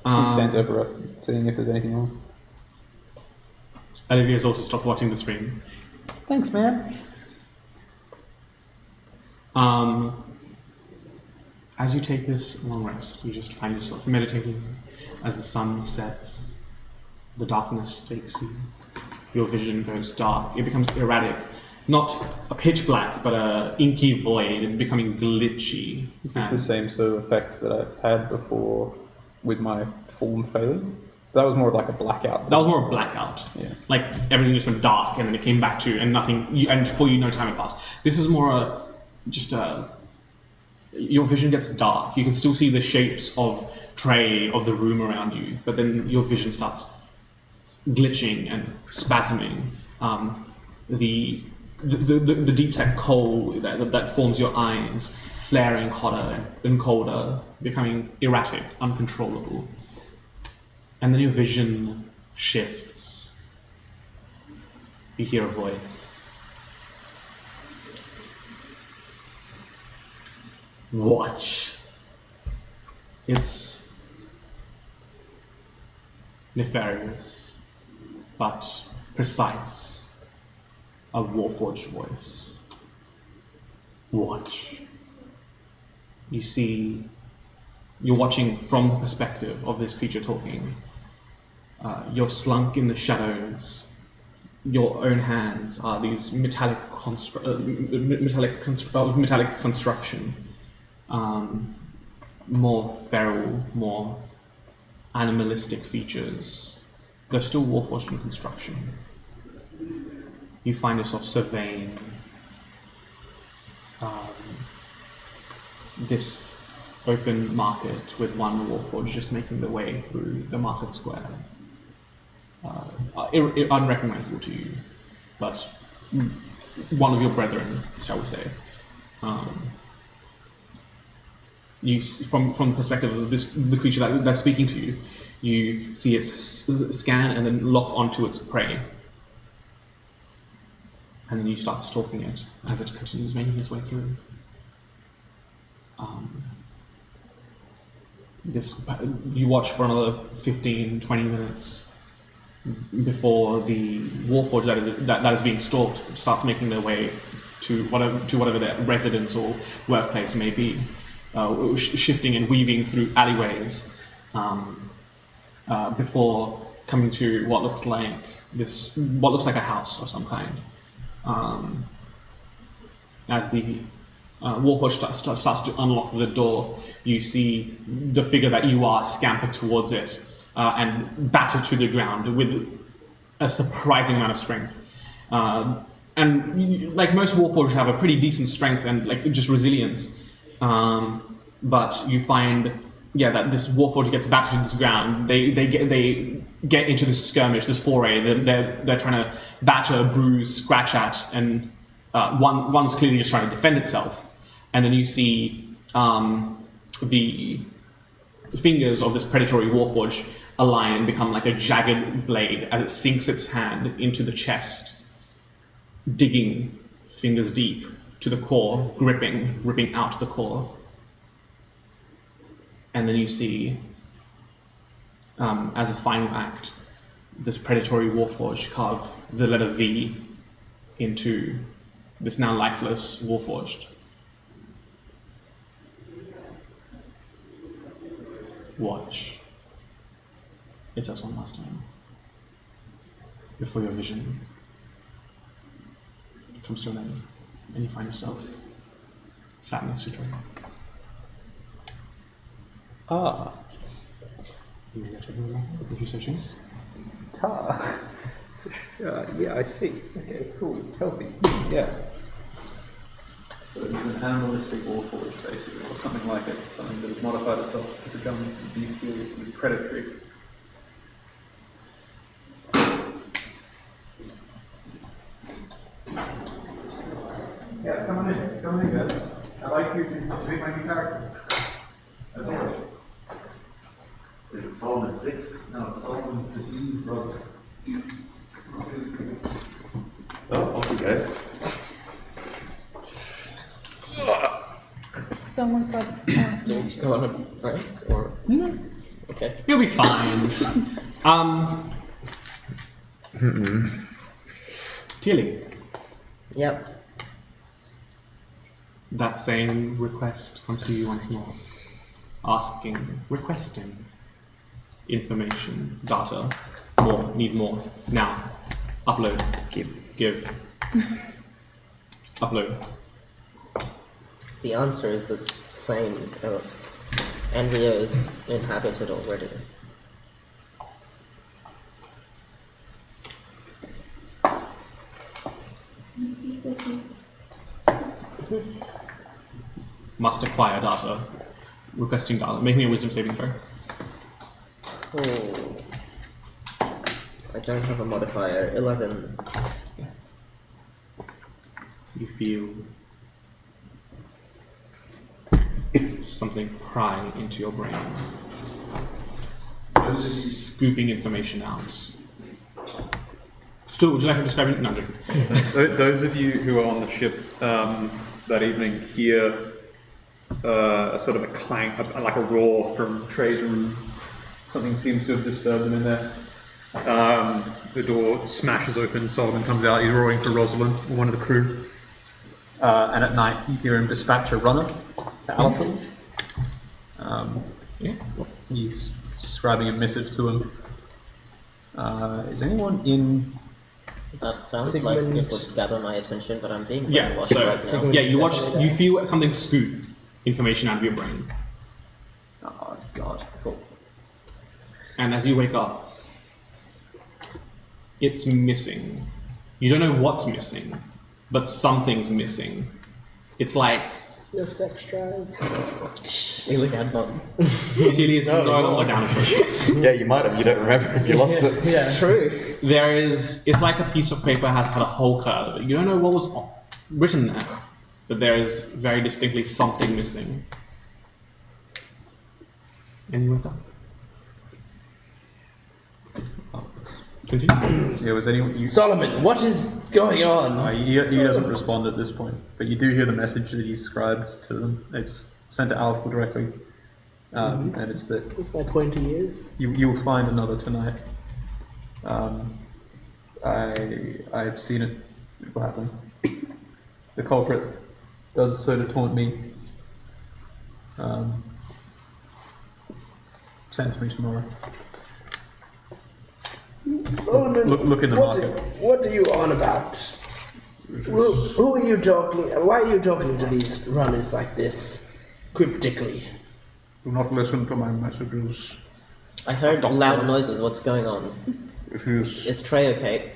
Um, stands over it, seeing if there's anything wrong. Olivia's also stopped watching the stream. Thanks, man. As you take this long rest, you just find yourself meditating as the sun sets, the darkness takes you, your vision goes dark, it becomes erratic. Not a pitch black, but a inky void, and becoming glitchy. Is this the same sort of effect that I've had before with my form failing? That was more of like a blackout. That was more a blackout. Yeah. Like everything just went dark, and then it came back to, and nothing. And for you, no time had passed. This is more your vision gets dark. You can still see the shapes of Trey, of the room around you, but then your vision starts glitching and spasming. The deep set coal that forms your eyes, flaring hotter and colder, becoming erratic, uncontrollable. And then your vision shifts. you hear a voice. Watch. It's nefarious, but precise. A warforged voice. Watch. You see, you're watching from the perspective of this creature talking. You're slunk in the shadows. Your own hands are these metallic construction. More feral, more animalistic features. They're still warforged in construction. You find yourself surveying this open market with one warforged just making their way through the market square. Unrecognizable to you, but one of your brethren, shall we say. You, from the perspective of the creature that's speaking to you, you see it scan and then lock onto its prey. And then you start stalking it as it continues making its way through. You watch for another 15-20 minutes before the warforged that is being stalked starts making their way to whatever their residence or workplace may be, shifting and weaving through alleyways before coming to what looks like a house of some kind. As the warforged starts to unlock the door, you see the figure that you are scamper towards it and batter to the ground with a surprising amount of strength. And like most warforged have a pretty decent strength and like just resilience, but you find that this warforged gets battered to this ground. They get into this skirmish, this foray. They're trying to batter, bruise, scratch at, and one's clearly just trying to defend itself. And then you see the fingers of this predatory warforged align and become like a jagged blade as it sinks its hand into the chest, digging fingers deep to the core, ripping out the core. And then you see, as a final act, this predatory warforged carve the letter V into this now lifeless warforged. Watch. It says one last time. Before your vision comes to an end, and you find yourself sat next to Troy. Ah. You may take a moment if you so choose. Ah. Yeah, I see. Okay, cool. Healthy. Yeah. So it's an animalistic warforged, basically, or something like it. Something that has modified itself to become bestial and predatory. Yeah, come on in, guys. I'd like you to meet my new character. As always. Is it Solomon 6? No, it's Solomon's deceased brother. Oh, off you guys. Someone got. Do you want a break or No. okay? You'll be fine. Tilly, Yep. that same request comes to you once more. Requesting information, data, more, need more. Now, upload. Give. Upload. The answer is the same. Enriya is inhabited already. Must acquire data. Requesting data. Make me a wisdom saving throw. Oh. I don't have a modifier. 11. You feel something pry into your brain, scooping information out. Just Stu, would you like to describe it? No, I'm joking. Those of you who are on the ship that evening hear a sort of a clang, like a roar from Trey's room. Something seems to have disturbed them in there. The door smashes open, Solomon comes out, he's roaring for Rosalind, one of the crew. And at night you hear him dispatch a runner to Alpha. He's scribing a missive to him. Is anyone in... That sounds like it would gather my attention, but I'm being Yeah, brainwashed so right now. yeah, you feel something scoop information out of your brain. Oh, God. Cool. And as you wake up, it's missing. You don't know what's missing, but something's missing. It's like Your sex drive. Really had fun. Tilly is no longer down as focus. Yeah, you might have. You don't remember if you lost it. Yeah, true. There is, it's like a piece of paper has had a hole cut out of it. You don't know what was written there, but there is very distinctly something missing. And you wake up. Continue. Yeah, was anyone... Solomon, what is going on? He doesn't respond at this point, but you do hear the message that he scribed to them. It's sent to Alpha directly, and it's that With my pointy ears. you'll find another tonight. I've seen it. It will happen. The culprit does so to taunt me. Send for me tomorrow. Solomon, Look in the market. What are you on about? Who are you talking? Why are you talking to these runners like this, cryptically? Do not listen to my messages. I heard loud noises. What's going on? It is, Is Trey okay?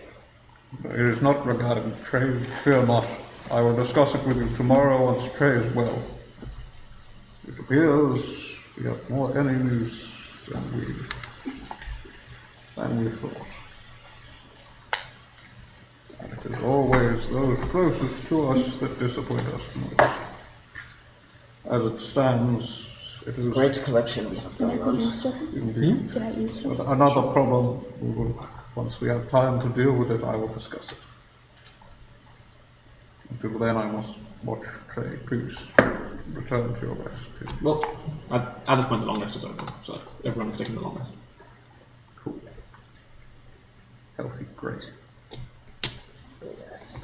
it is not regarding Trey. Fear not. I will discuss it with you tomorrow once Trey is well. It appears we have more enemies than we thought. And it is always those closest to us that disappoint us most. As it stands, it is Great collection we have going on. indeed. Can I use But another problem, once we have time to deal with it, I will discuss it. Until then, I must watch Trey. Please return to your rest. Well, at this point the long rest is over, so everyone's taking the long rest. Cool. Healthy, great. Yes.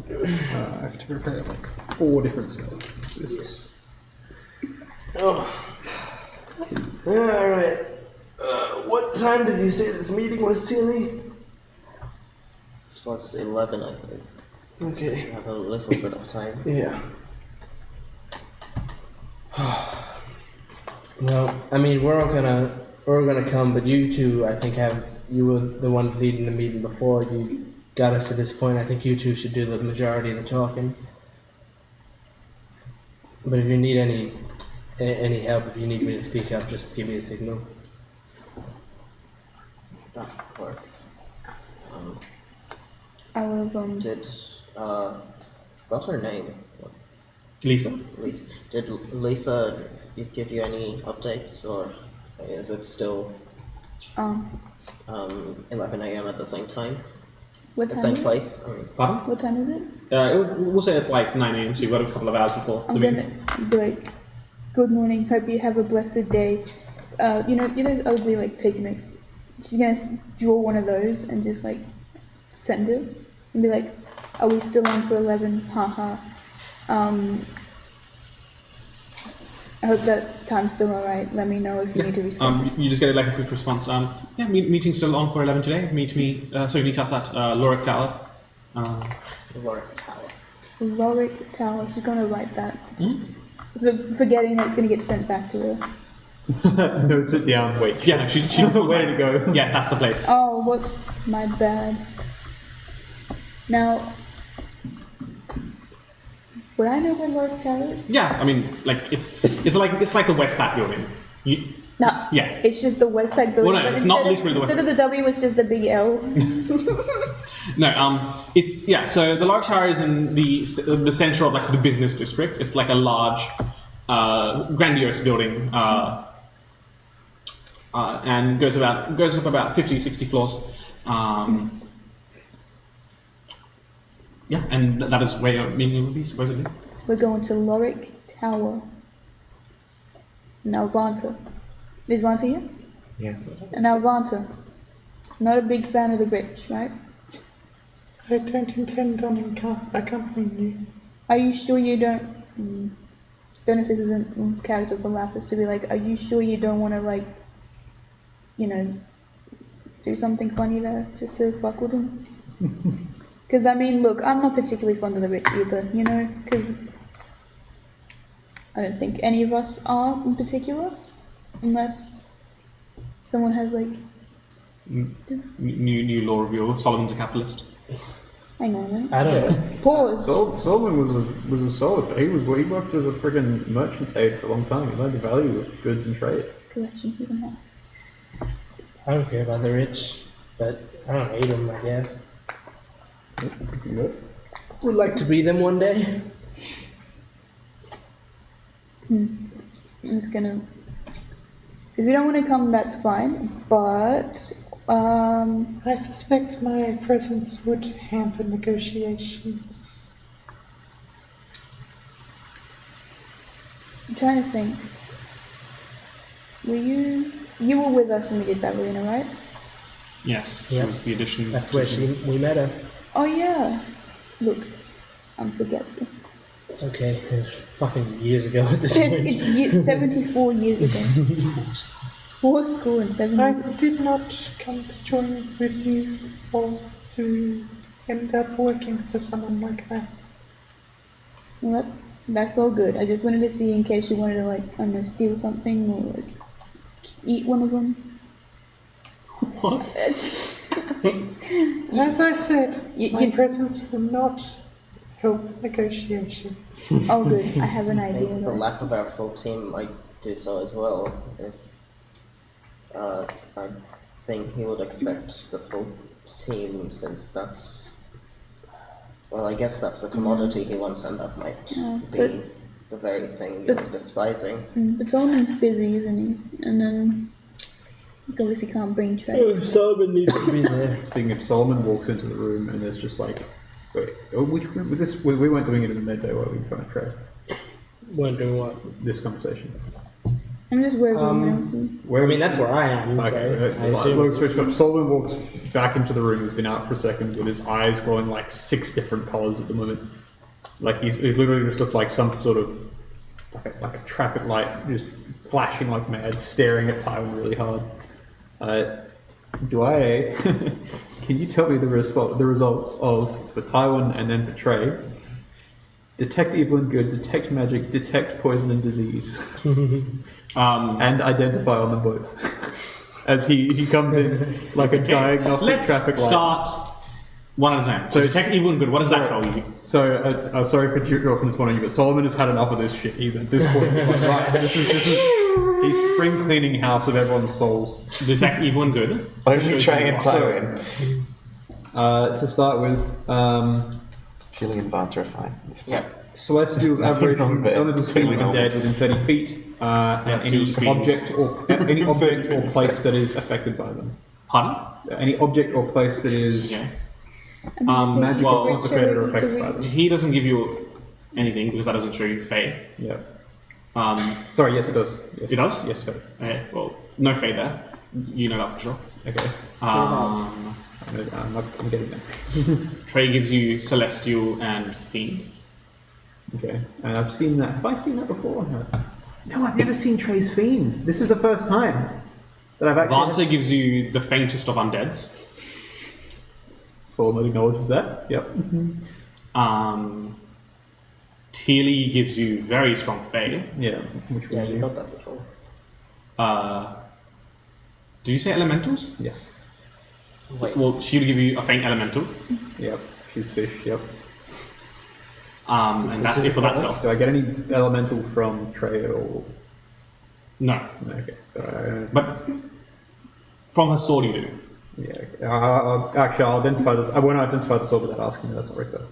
I have to prepare like 4 different spells. Yes. Oh. All right. What time did you say this meeting was, Tilly? It was 11, I think. Okay. We have a little bit of time. Yeah. Well, I mean, we're all gonna come, but you two, I think, you were the ones leading the meeting before. You got us to this point. I think you two should do the majority of the talking. But if you need any help, if you need me to speak up, just give me a signal. That works. I will Forgot her name. Lisa? Lisa. Did Lisa give you any updates, or is it still 11 a.m. at the same time? what The time same is it? place? Pardon? What time is it? We'll say it's like 9 a.m, so you've got a couple of hours before I'm the gonna meeting. be like, good morning, hope you have a blessed day. You know those ugly like picnics? She's gonna draw one of those and just like send it and be like, are we still on for 11? Haha. I hope that time's still alright. Let me know if you need to reschedule. You just get like a quick response. Yeah, meeting's still on for 11 today. Meet us at Loric Tower. Loric Tower. Loric Tower, she's gonna write that. Just forgetting that it's gonna get sent back to her. Notes it down. Wait. Yeah, no, she Where to go? Yes, that's the place. Oh, whoops, my bad. Now, would I know where Loric Tower is? Yeah, I mean, like it's like the Westpac building. No. Yeah. It's just the Westpac building. Well, no, but it's not instead literally the Instead of the W, it's just a big L. No, it's yeah. So the Large Tower is in the center of like the business district. It's like a large, grandiose building. and goes up about 50, 60 floors. Yeah, and that is where your meeting will be, supposedly. We're going to Lorik Tower. Now Vanta. Is Vanta here? Yeah. And now Vanta. Not a big fan of the rich, right? I don't intend on accompanying you. Are you sure you don't... don't know if this isn't character for Lapis to be like, are you sure you don't want to, like, you know, do something funny there just to fuck with him? Because, I mean, look, I'm not particularly fond of the rich either, you know, because I don't think any of us are in particular, unless someone has, like... New law review, Solomon's a capitalist. Hang on a minute. I don't know. Pause. Solomon was a solid. He worked as a friggin' merchant aide for a long time. He learned the value of goods and trade. Collection for the house. I don't care about the rich, but I don't hate them, I guess. Would like to be them one day. I'm just gonna... If you don't want to come, that's fine, but... I suspect my presence would hamper negotiations. I'm trying to think. Were you were with us when we did Ballerina, right? Yes, Yeah. she was the addition. That's where we met her. Oh yeah. Look, I'm forgetful. It's okay. It was fucking years ago at this It's, point. 74 years ago. For school and 7 years ago. I did not come to join with you or to end up working for someone like that. Well, that's all good. I just wanted to see in case you wanted to, like, I don't know, steal something or, like, eat one of them. What? As I said, my you- presence will not help negotiations. Oh good, I have an I idea. think the though. lack of our full team might do so as well. If I think he would expect the full team, since that's, well, I guess that's the commodity he wants, and that might Yeah, be but- the very thing he but- was despising. But Solomon's busy, isn't he? And then he obviously can't bring trade. Solomon needs to be there. Thing if Solomon walks into the room and there's just like, wait, we weren't doing it in the midday, were we? Trying to trade Weren't doing what? this conversation. I'm just where everyone else is. I mean, that's where I am. Okay, So I assume. we'll switch up. Solomon walks back into the room. He's been out for a second with his eyes glowing like 6 different colors at the moment. Like he's literally just looked like some sort of like a traffic light, just flashing like mad, staring at Tywin really hard. Can you tell me the results of for Tywin and then for trade? Detect evil and good, detect magic, detect poison and disease, and identify on them both. As he comes in like a diagnostic Let's traffic light. start one at a time. So detect evil and good. What does that tell you? So, sorry for dropping this one on you, but Solomon has had enough of this shit. He's at this point, he's like, right, this is he's spring cleaning house of everyone's souls. Detect evil and good. Only Trey and So, Tywin. to start with, Tilly and Vanta are fine. It's fine. Celestials Nothing average wrong there. elements of Totally evil and normal. dead within 30 feet, and any Celestials object or feet. place that is affected by them. Pardon? Any object or place that is Okay. magic well, or concentrated or affected by them. He doesn't give you anything because that doesn't show you Fey. Yeah. Um, Sorry, yes, it does. Yes, It does? Yes, fair. okay, well, no Fey there. You know that for sure. Okay. Um, I'm getting there. Trey gives you Celestial and Fiend. Okay, and I've seen that. Have I seen that before? No, I've never seen Trey's Fiend. This is the first time that I've actually. Vanta gives you the faintest of undeads. Solomon acknowledges that. Yep. Teely gives you very strong Fey. Yeah, which Yeah, was you you. got that before. Do you say elementals? Yes. Wait, Well, she'll give you a faint elemental. Yep. She's fish. Yep. And that's it for that spell. Do I get any elemental from Trey at all? No. Okay, so But from her sword you do. yeah. Okay. Actually, I'll identify this. I won't identify the sword without asking. That's not right though.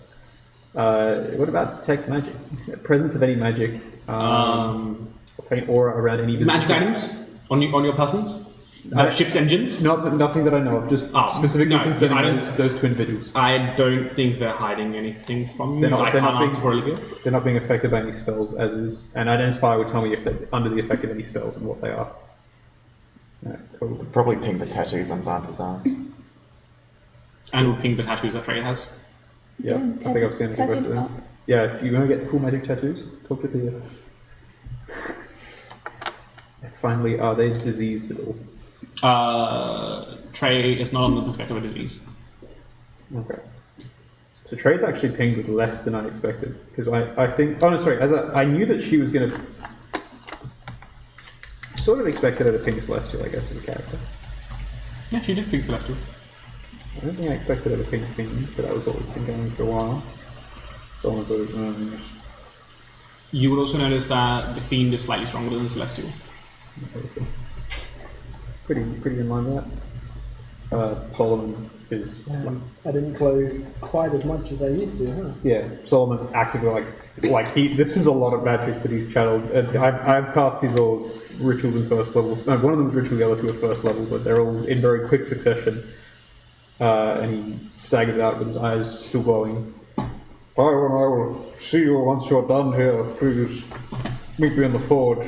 What about detect magic? Presence of any magic, or any aura around any visible Magic items on your persons. The ship's engines? Nothing that I know of. Just specifically concerning those two individuals. I don't think they're hiding anything from you. They're not- I they're can't not being- answer for Olivia. They're not being affected by any spells as is. And Identify would tell me if they're under the effect of any spells and what they are. Right, cool. Probably ping the tattoos on Vanta's arms. And we'll ping the tattoos that Trey has. Yeah, I think I've seen it. Tattooed up. Yeah, do you want to get full magic tattoos? Talk to Thea. Finally, are they diseased at all? Trey is not under the effect of a disease. Okay. So Trey's actually pinged with less than I expected. Because I think... Oh, no, sorry. I knew that she was going to... Sort of expected her to ping Celestial, I guess, as a character. Yeah, she did ping Celestial. I don't think I expected her to ping Fiend, but that was what we've been going for a while. Someone sort of... You will also notice that the Fiend is slightly stronger than Celestial. Okay, so pretty in line with that. Solomon is I didn't glow quite as much as I used to, huh? yeah. Solomon's actively like he. This is a lot of magic that he's channeled. I've cast these all rituals in first levels. No, one of them's ritual, the other two are first level, but they're all in very quick succession. And he staggers out with his eyes still glowing. I will see you once you're done here. Please meet me in the forge.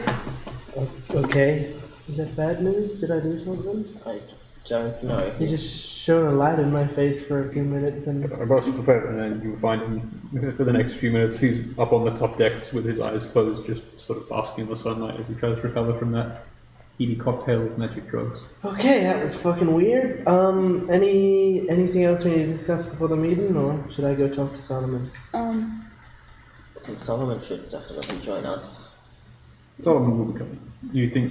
Okay. Is that bad news? Did I do something? I don't know. You just shone a light in my face for a few minutes and... I must prepare, and then you find him for the next few minutes. He's up on the top decks with his eyes closed, just sort of basking in the sunlight as he tries to recover from that heady cocktail of magic drugs. Okay, that was fucking weird. Anything else we need to discuss before the meeting, or should I go talk to Solomon? I think Solomon should definitely join us. Solomon will be coming.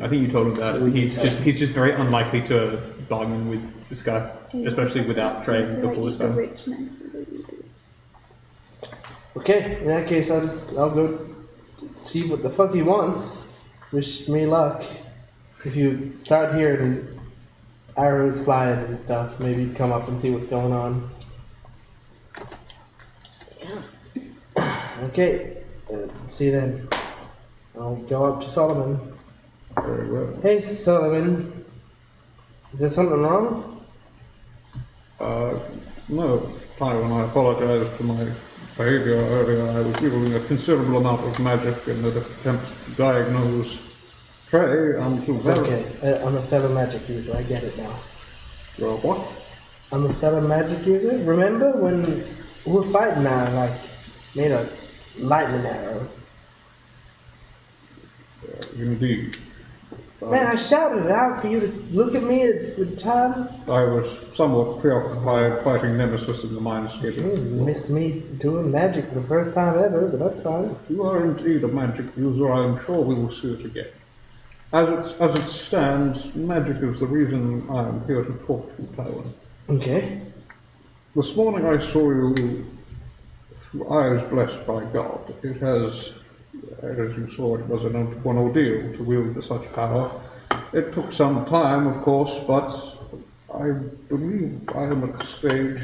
I think you told him about it. He's just very unlikely to bargain with this guy, especially without Trey before this guy. Okay, in that case, I'll go see what the fuck he wants. Wish me luck. If you start hearing arrows flying and stuff, maybe come up and see what's going on. Yeah. Okay, see you then. I'll go up to Solomon. Very well. Hey, Solomon. Is there something wrong? No, Tywin, I apologize for my behavior earlier. I was using a considerable amount of magic in the attempt to diagnose Trey and to It's okay. I'm a fellow magic user. I get it now. You're a what? I'm a fellow magic user. Remember when we were fighting I made a lightning arrow? Indeed. Man, I shouted it out for you to look at me at the time. I was somewhat preoccupied fighting Nemesis in the Mindscape. You missed me doing magic for the first time ever, but that's fine. If you are indeed a magic user, I am sure we will see it again. As it stands, magic is the reason I am here to talk to you, Tywin. Okay. This morning I saw you through eyes blessed by God. It has, as you saw, it was an ordeal to wield such power. It took some time, of course, but I believe I am at the stage,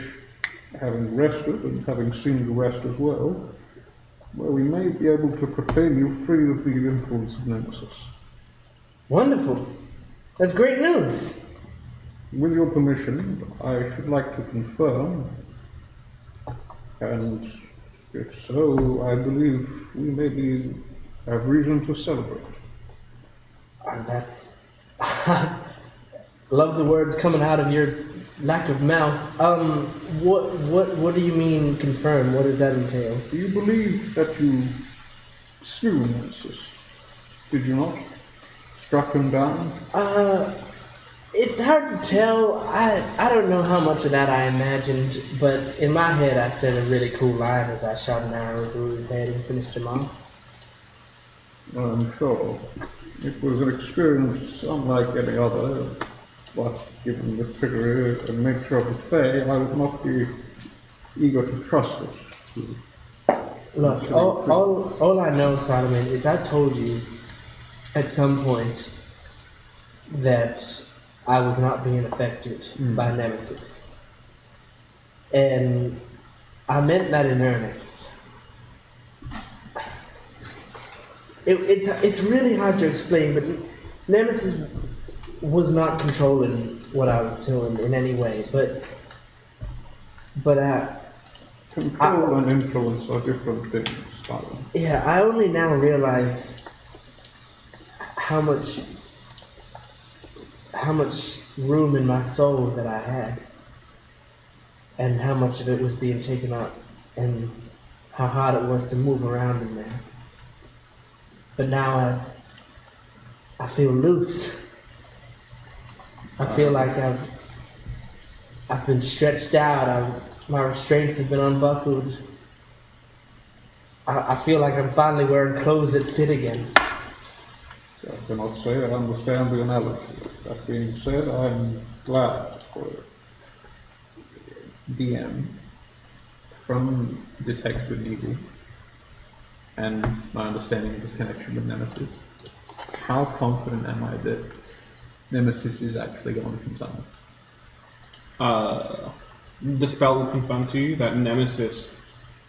having rested and having seen you rest as well, where we may be able to proclaim you free of the influence of Nemesis. Wonderful. That's great news. With your permission, I should like to confirm, and if so, I believe we maybe have reason to celebrate. That's... Love the words coming out of your lack of mouth. What do you mean confirm? What does that entail? Do you believe that you slew Nemesis? Did you not? Struck him down? It's hard to tell. I don't know how much of that I imagined, but in my head I said a really cool line as I shot an arrow through his head and finished him off. I'm sure. It was an experience unlike any other, but given the trickery and nature of the Fae, I would not be eager to trust it. Look, all I know, Solomon, is I told you at some point that I was not being affected by Nemesis. And I meant that in earnest. It's really hard to explain, but Nemesis was not controlling what I was doing in any way, but Control and influence are different things, Tyler. yeah, I only now realize how much room in my soul that I had, and how much of it was being taken up, and how hard it was to move around in there. But now I feel loose. I feel like I've been stretched out. My restraints have been unbuckled. I feel like I'm finally wearing clothes that fit again. I cannot say I understand the analogy. That being said, I'm glad for DM from Detect Good and Evil and my understanding of his connection with Nemesis. How confident am I that Nemesis is actually going from time? The spell will confirm to you that Nemesis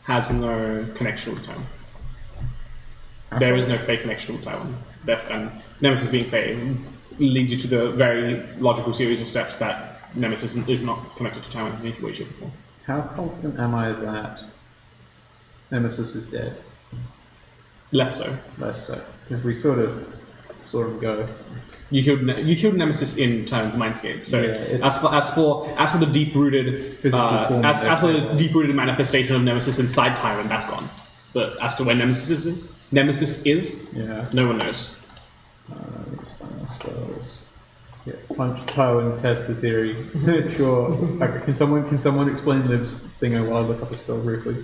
has no connection with time. There is no fake connection with time. And Nemesis being fake leads you to the very logical series of steps that Nemesis is not connected to time in any way, shape, or form. How confident am I that Nemesis is dead? Less so. Less so. Because we sort of go. You killed Nemesis in Time's mindscape. So Yeah, as for the deep rooted as for the deep rooted manifestation of Nemesis inside Tyrant, that's gone. But as to where Nemesis is, Yeah. no one knows. Spells. Yeah. Punch, power, and test the theory. Sure. Okay, can someone explain Liv's thing while I look up a spell briefly?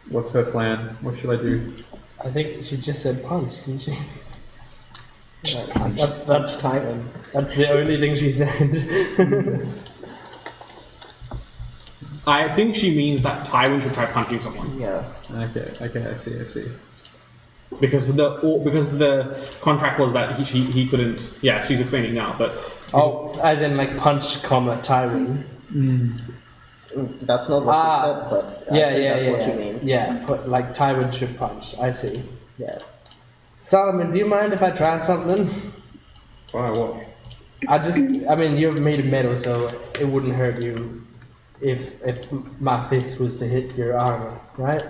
What's her plan? What should I do? I think she just said punch, didn't she? That's Tywin. That's the only thing she said. I think she means that Tywin should try punching someone. Yeah. Okay, I see. Because the contract was that he couldn't. Yeah, she's explaining now, but As in like punch, comma, Tyrone. That's not what she said, but I think that's what she means. Yeah, but like Tywin should punch. I see. Yeah. Solomon, do you mind if I try something? Why what? I mean, you're made of metal, so it wouldn't hurt you if my fist was to hit your armor, right?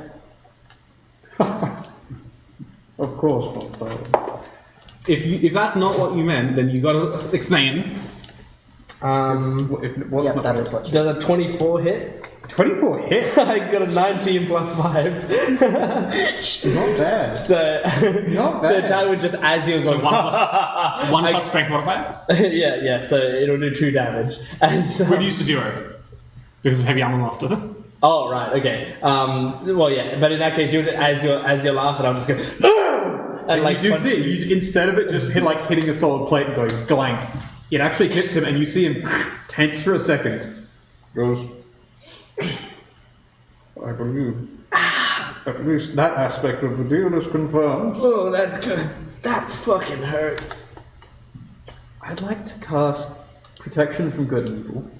Of course not, Tyler. if that's not what you meant, then you gotta explain. Yeah, that is what she Does a 24 hit? 24 hit? I got a 19 plus 5. Not bad. So, Not so bad. Tywin just as you're So going, one plus strength modifier, yeah, so it'll do 2 damage. As, reduced to 0 because of heavy armor master. Oh right, okay. Well, yeah, but in that case, as you're laughing, I'm just going, and like you do punch see, you. instead of it just hitting a solid plate and going glank, it actually hits him, and you see him tense for a second. Goes. I believe at least that aspect of the deal is confirmed. Oh, that's good. That fucking hurts. I'd like to cast Protection from Good and Evil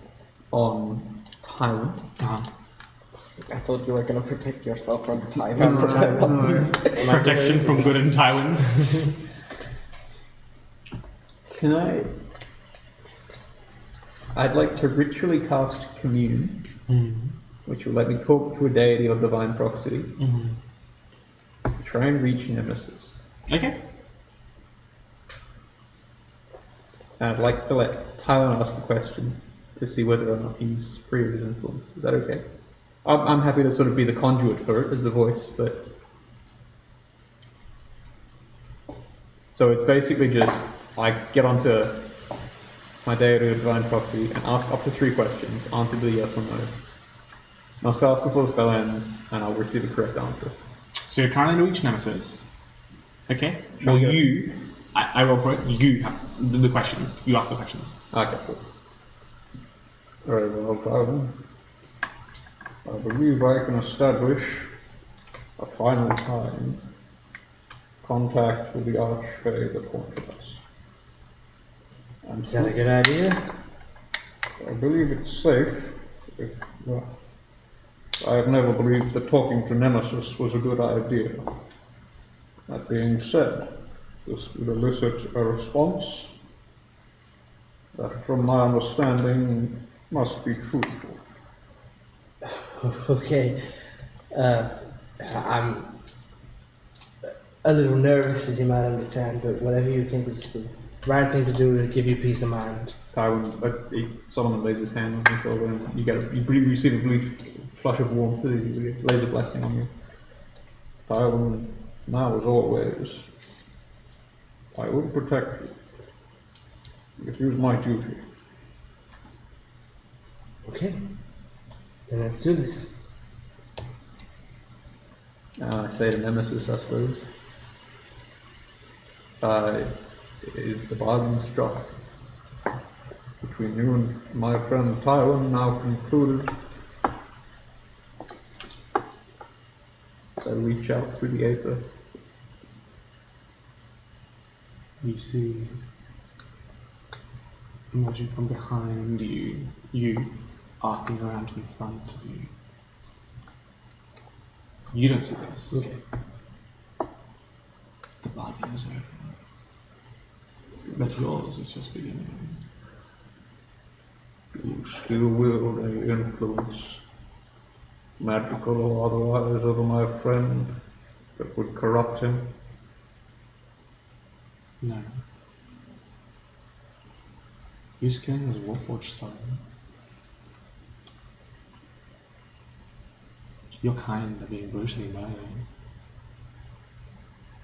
on Tywin. I thought you were going to protect yourself from Tywin. Protection from good in Tywin. Can I'd like to ritually cast Commune, which will let me talk to a deity or divine proxy. To try and reach Nemesis. Okay. And I'd like to let Tywin ask the question to see whether or not he's free of his influence. Is that okay? I'm happy to sort of be the conduit for it as the voice, but... So it's basically just, I get onto my deity or divine proxy and ask up to 3 questions, answer the yes or no. And I'll say ask before the spell ends, and I'll receive the correct answer. So you're trying to reach Nemesis. Okay. Sure, Well, yeah. I roll for it. You have the questions. You ask the questions. Okay, cool. Very well, Tywin. I believe I can establish a final time contact with the Archfey that haunted us. And Is that a good idea? I believe it's safe. I have never believed that talking to Nemesis was a good idea. That being said, this would elicit a response That, from my understanding, must be truthful. Okay. I'm a little nervous, as you might understand, but whatever you think is the right thing to do to give you peace of mind. Solomon lays his hand on your shoulder, and you see the brief flush of warmth as he lays a blessing on you. Tywin, now as always, I will protect you. It is my duty. Okay. Then let's do this. I say to Nemesis, I suppose. Is the bargain struck? Between you and my friend Tywin now concluded. As I reach out through the Aether. You see, emerging from behind you arcing around to in front of you. You don't see this. Okay. The bargain is over. But yours is just beginning. You still wield any influence, magical or otherwise, over my friend that would corrupt him? No. Whose king is Warforged son? Your kind are being brutally murdered.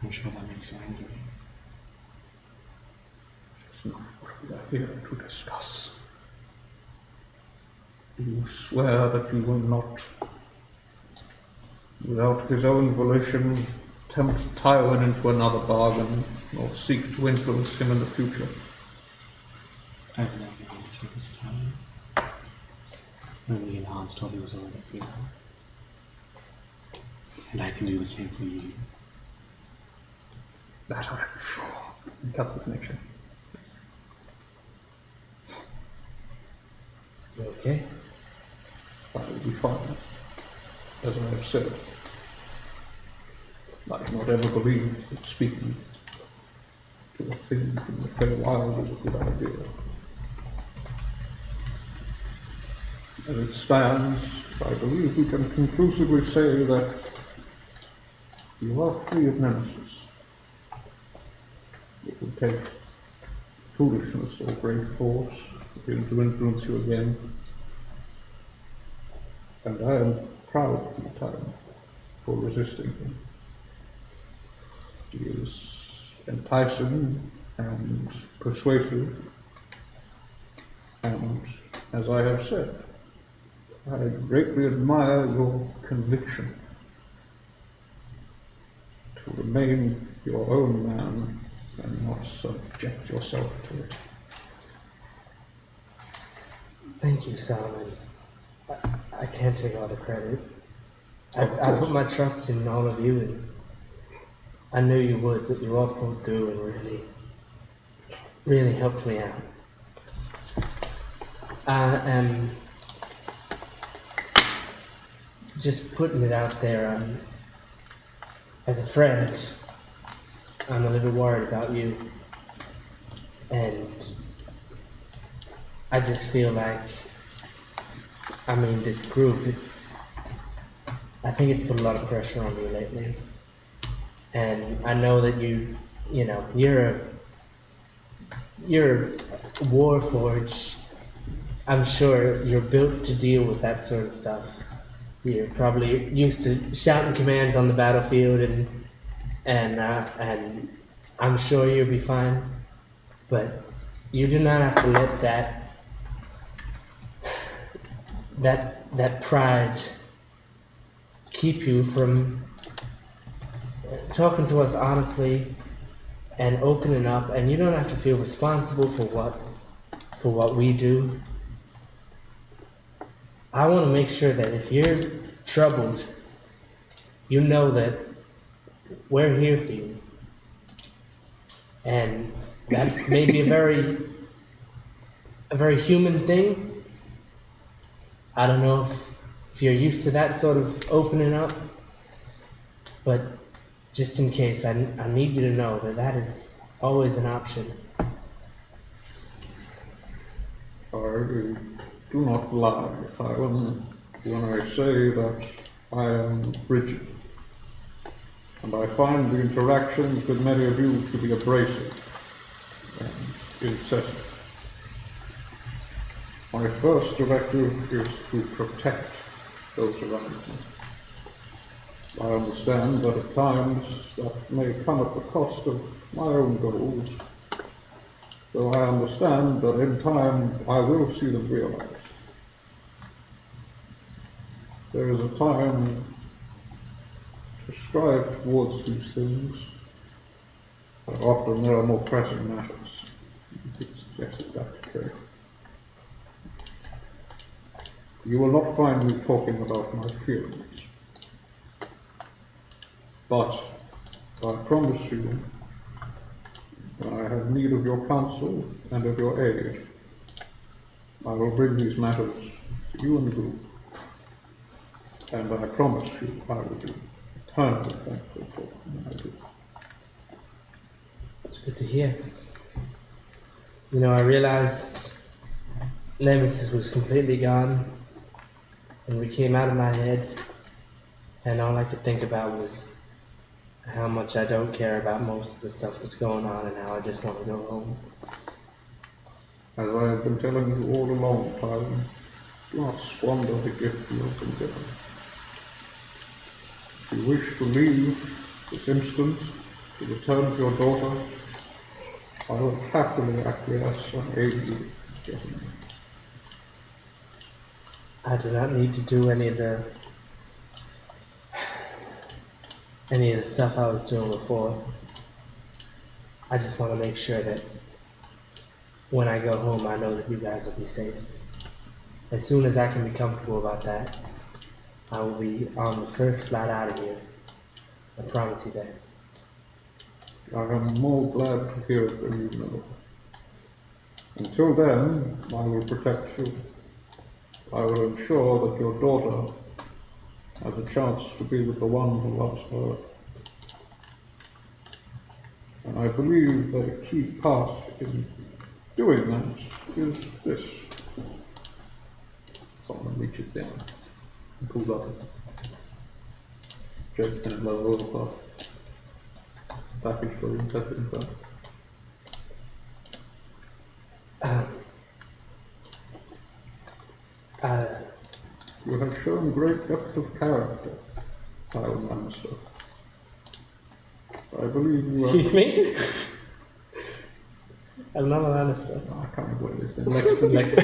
I'm sure that makes you angry. It's not what we are here to discuss. You swear that you will not, without his own volition, tempt Tywin into another bargain, nor seek to influence him in the future. I've never influenced time. Only enhanced what he was already here. And I can do the same for you. That I am sure. He cuts the connection. You okay? I will be fine, as I have said. I have not ever believed that speaking to a thing from the Feywild is a good idea. As it stands, I believe we can conclusively say that you are free of nemesis. It would take foolishness or great force for him to influence you again. And I am proud of you, Tywin, for resisting him. He is enticing and persuasive, and as I have said, I greatly admire your conviction to remain your own man and not subject yourself to it. Thank you, Solomon. I can't take all the credit. I put my trust in all of you, and I knew you would, but you all pulled through and really helped me out. I am just putting it out there. As a friend, I'm a little worried about you, and I just feel like, this group, I think it's put a lot of pressure on me lately. And I know that you're a Warforged. I'm sure you're built to deal with that sort of stuff. You're probably used to shouting commands on the battlefield, and I'm sure you'll be fine. But you do not have to let that pride keep you from talking to us honestly and opening up. And you don't have to feel responsible for what we do. I want to make sure that if you're troubled, you know that we're here for you. And that may be a very human thing. I don't know if you're used to that sort of opening up, but just in case, I need you to know that is always an option. I do not lie, Tywin, when I say that I am rigid. And I find the interactions with many of you to be abrasive and incessant. My first directive is to protect those around me. I understand that at times that may come at the cost of my own goals, though I understand that in time I will see them realized. There is a time to strive towards these things, but often there are more pressing matters. It suggests that to trade. You will not find me talking about my feelings, but I promise you, when I have need of your counsel and of your aid, I will bring these matters to you and the group, and I promise you I will be eternally thankful for what I do. It's good to hear. You know, I realized Nemesis was completely gone, and we came out of my head, and all I could think about was how much I don't care about most of the stuff that's going on and how I just want to go home. As I have been telling you all along, Tywin, do not squander the gift you have been given. If you wish to leave this instant to return to your daughter, I will happily acquiesce and aid you in getting there. I do not need to do any of the stuff I was doing before. I just want to make sure that when I go home, I know that you guys will be safe. As soon as I can be comfortable about that, I will be on the first flight out of here. I promise you that. I am more glad to hear it than you know. Until then, I will protect you. I will ensure that your daughter has a chance to be with the one who loves her. And I believe that a key part in doing that is this. Solomon reaches down and pulls up Jake's kind of lower oilcloth package for you and sets it in front. You have shown great depth of character, Tywin Lannister. I believe you are... Excuse me? I'm not a Lannister. Oh, I can't remember what it is then. Next.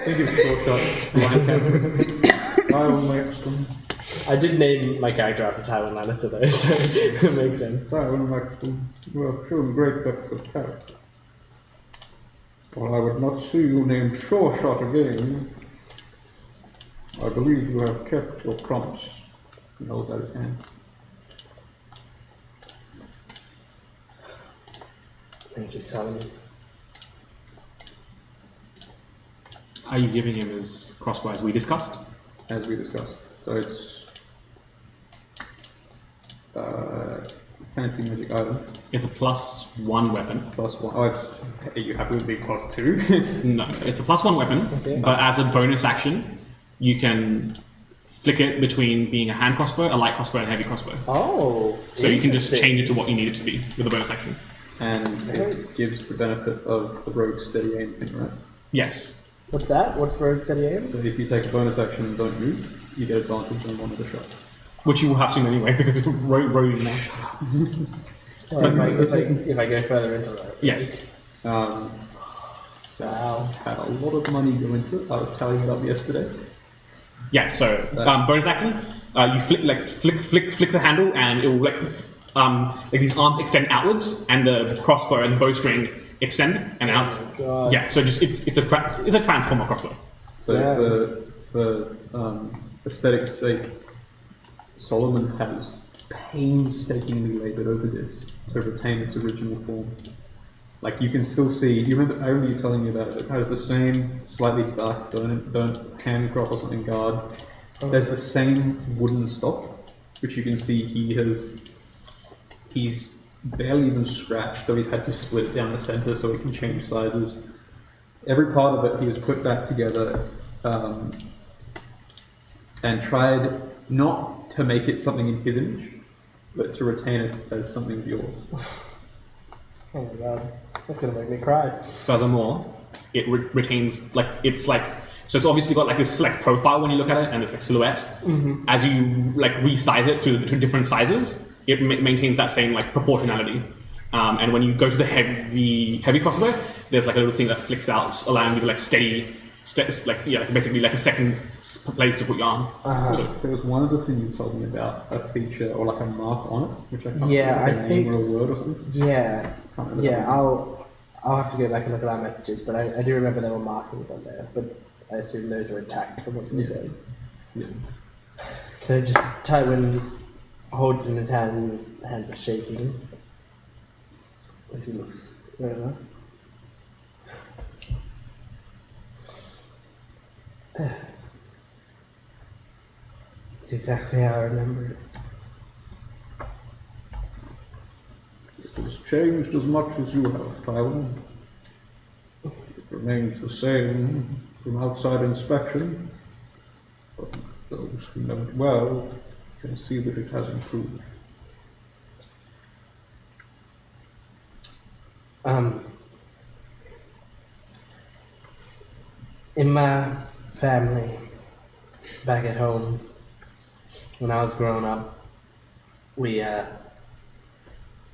Think of short shot. Line casting. Tywin Langston. I did name my character after Tywin Lannister though, so it makes sense. Tywin Langston, you have shown great depth of character. While I would not see you named Sure Shot again, I believe you have kept your promise. He holds out his hand. Thank you, Solomon. Are you giving him his crossbow as we discussed? As we discussed. So it's fancy magic item. It's a +1 weapon. +1. Oh, are you happy with being +2? No, it's a +1 weapon, Okay. but as a bonus action, you can flick it between being a hand crossbow, a light crossbow, and a heavy crossbow. Oh, So you can just interesting. change it to what you need it to be with a bonus action. And it gives the benefit of the rogue steady aim thing, right? Yes. What's that? What's rogue steady aim? So if you take a bonus action and don't move, you get advantage on one of the shots. Which you will have soon anyway, because it's rogue now. If I go further into that. Yes. Wow. Had a lot of money go into it. I was tallying it up yesterday. Yes, so bonus action, you flick the handle, and it will like these arms extend outwards, and the crossbow and the bowstring extend and out. God. Yeah, so just it's a transformer crossbow. So for aesthetics' sake, Solomon has painstakingly laboured over this to retain its original form. Like you can still see, I remember you telling me about it. It has the same slightly dark burnt hand crop or something guard. There's the same wooden stock, which you can see he's barely even scratched, though he's had to split it down the center so he can change sizes. every part of it he has put back together and tried not to make it something in his image, but to retain it as something of yours. Oh my god, that's gonna make me cry. Furthermore, it retains so it's obviously got like this select profile when you look at it, and this like silhouette. As you like resize it to different sizes, it maintains that same like proportionality. And when you go to the heavy crossbow, there's like a little thing that flicks out, allowing you to like basically like a second place to put your arm. There was one other thing you told me about, a feature or like a mark on it, which I can't Yeah, remember, I think- or a word or something. Yeah, Can't remember yeah. that. I'll have to go back and look at our messages, but I do remember there were markings on there. But I assume those are intact from what you said. Yeah. So just Tywin holds it in his hand, and his hands are shaking as he looks over. It's exactly how I remember it. It has changed as much as you have, Tywin. It remains the same from outside inspection, but those who know it well can see that it has improved. In my family, back at home, when I was growing up, we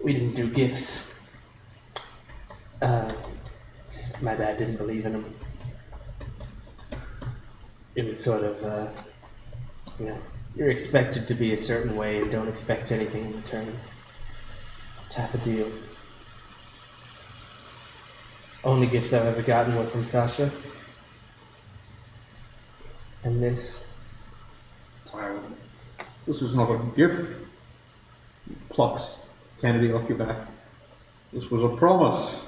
didn't do gifts. Just my dad didn't believe in them. It was sort of, you're expected to be a certain way and don't expect anything in return type of deal. Only gifts I've ever gotten were from Sasha. And this. Tywin, this is not a gift. Plucks Kennedy off your back. This was a promise.